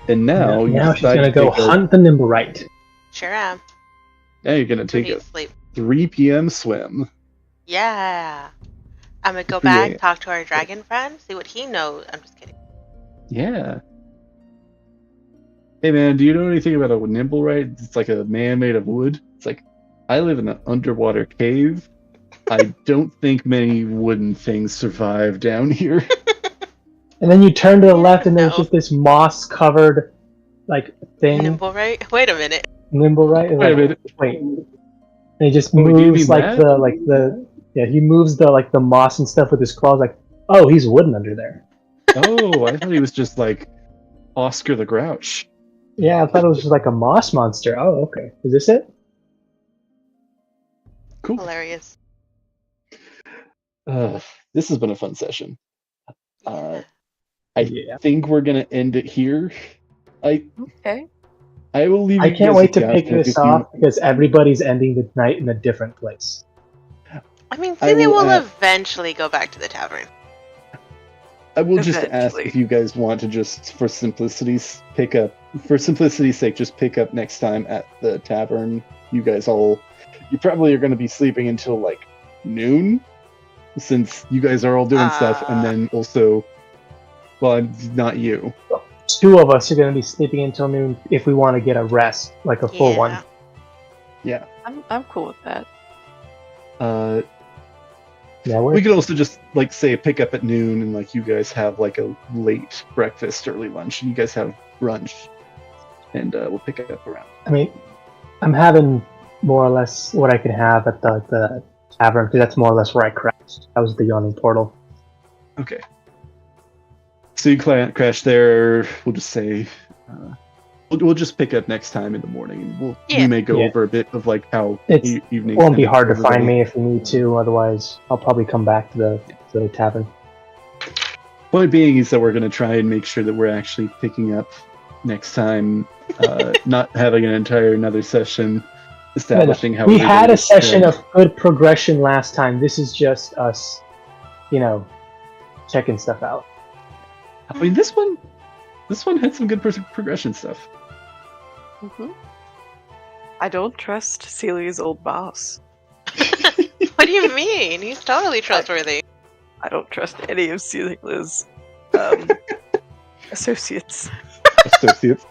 And now She's gonna go hunt the Nimblewright. Sure am. Now you're gonna take Ready a to sleep. 3 p.m. swim. Yeah. I'm gonna go 3 back, a.m. talk to our dragon friend, see what he knows. I'm just kidding. Yeah. Hey man, do you know anything about a Nimblewright? It's like a man made of wood. It's like, I live in an underwater cave. I don't think many wooden things survive down here. And then you turn to the left, and there's No. just this moss-covered, like, thing. Nimblewright? Wait a minute. Nimblewright. Wait a minute. Wait. And he just Oh, do you moves mean that? he moves the moss and stuff with his claws. Like, oh, he's wooden under there. Oh, I thought he was just like Oscar the Grouch. Yeah, I thought it was just like a moss monster. Oh, okay. Is this it? Cool. Hilarious. This has been a fun session. Yeah. I think we're gonna end it here. Okay. I will leave. I you can't guys wait to with pick Jasmine this if you- off because everybody's ending the night in a different place. I mean, I Celia will will add- eventually go back to the tavern. I will just ask Eventually. if you guys want to just, for simplicity's sake, just pick up next time at the tavern. You probably are going to be sleeping until like noon, since you guys are all doing stuff, and then also, well, not you. 2 of us are going to be sleeping until noon if we want to get a rest, like a full one. Yeah. I'm cool with that. Yeah, We could also just like say pick up at noon, and like you guys have like a late breakfast, early lunch, and you guys have brunch, and we'll pick it up around. I mean, I'm having more or less what I can have at the tavern, because that's more or less where I crashed. That was the yawning portal. Okay. So you crash there. We'll just say we'll just pick up next time in the morning, and we may go over a bit of like how evening. It won't be hard to find me if you need to. Otherwise, I'll probably come back to the tavern. Point being is that we're going to try and make sure that we're actually picking up next time, not having an entire another session establishing how we had everybody a is session fed. of good progression last time. This is just us, checking stuff out. I mean, this one had some good progression stuff. Mm-hmm. I don't trust Celia's old boss. What do you mean? He's totally trustworthy. I don't trust any of Celia's associates. Associates.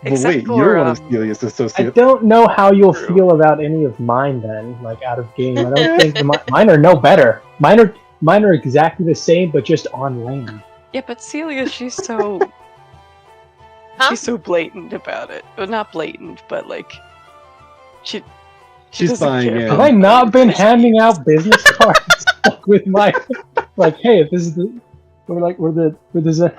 Well, Except wait, for, you're one of Celia's I associates. don't know how you'll True. feel about any of mine then, like out of game. I don't think mine are no better. Mine are exactly the same, but just on land. Yeah, but Celia, she's so Huh? she's so blatant about it. Well, not blatant, but like she She's doesn't buying care in. Have about I not the been first handing piece. out business cards with my hey, if this is we're there's a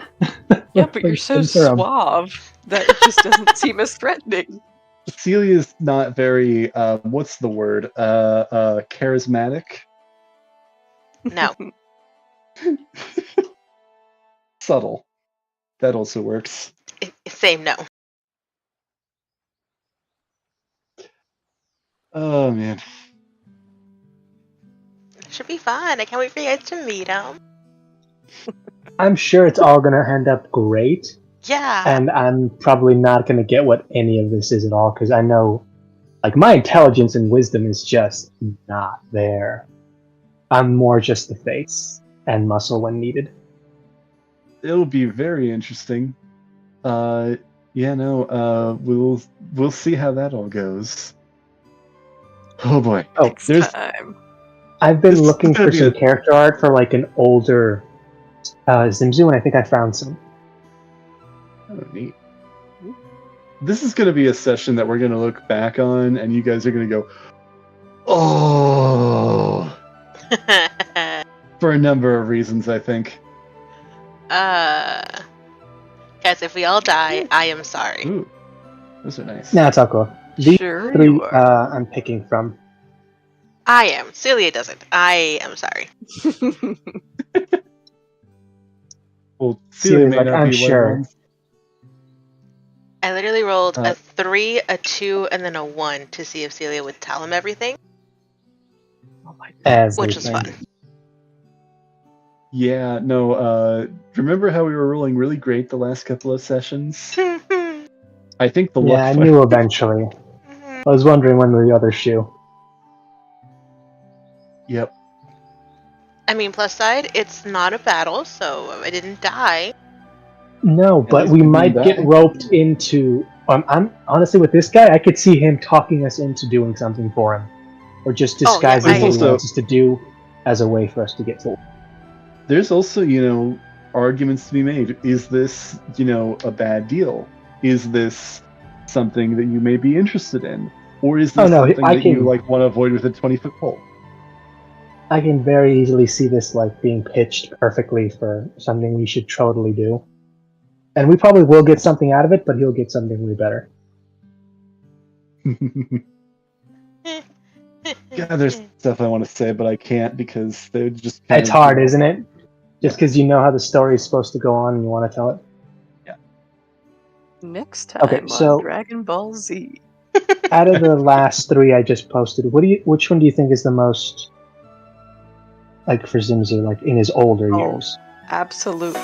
Yeah, but you're so suave that it just doesn't seem as threatening. Celia's not very what's the word? Charismatic. No. Subtle. That also works. Same no. Oh man. Should be fun. I can't wait for you guys to meet him. I'm sure it's all gonna end up great, Yeah. and I'm probably not gonna get what any of this is at all because I know, like, my intelligence and wisdom is just not there. I'm more just the face and muscle when needed. It'll be very interesting. We'll see how that all goes. Oh boy. Oh, There's Time. I've been This is looking gonna for be some a- character art for like an older Zimzu, and I think I found some. Oh, neat. This is going to be a session that we're going to look back on, and you guys are going to go, oh, for a number of reasons, I think. Guys, if we all die, I am sorry. Ooh, those are nice. Nah, it's all cool. These Sure three you are. I'm picking from. I am. Celia doesn't. I am sorry. Well, Celia's Celia may like, not I'm be sure. one of them. I literally rolled Uh, a 3, a 2, and then a 1 to see if Celia would tell him everything, Oh my which was fun. Yeah, no, remember how we were rolling really great the last couple of sessions? I think the luck Yeah, I fight- knew eventually. I was wondering when the other shoe. Yep. I mean, plus side, it's not a battle, so I didn't die. No, but least we we didn't might get die. roped into. I'm honestly with this guy. I could see him talking us into doing something for him, or just Oh, yeah, disguising I- what he Also- wants us to do as a way for us to get forward. There's also, arguments to be made. Is this, a bad deal? Is this something that you may be interested in? Or is this Oh, no, something I that you can- want to avoid with a 20-foot pole? I can very easily see this being pitched perfectly for something we should totally do, and we probably will get something out of it. But he'll get something way better. Yeah, there's stuff I want to say, but I can't because they're just. It's hard, isn't it? Just because you know how the story is supposed to go on and you want to tell it. Next time Okay, on so- Dragon Ball Z. Out of the last three I just posted, which one do you think is the most, like, for Zimzu, like in his older Oh. years? Absolutely.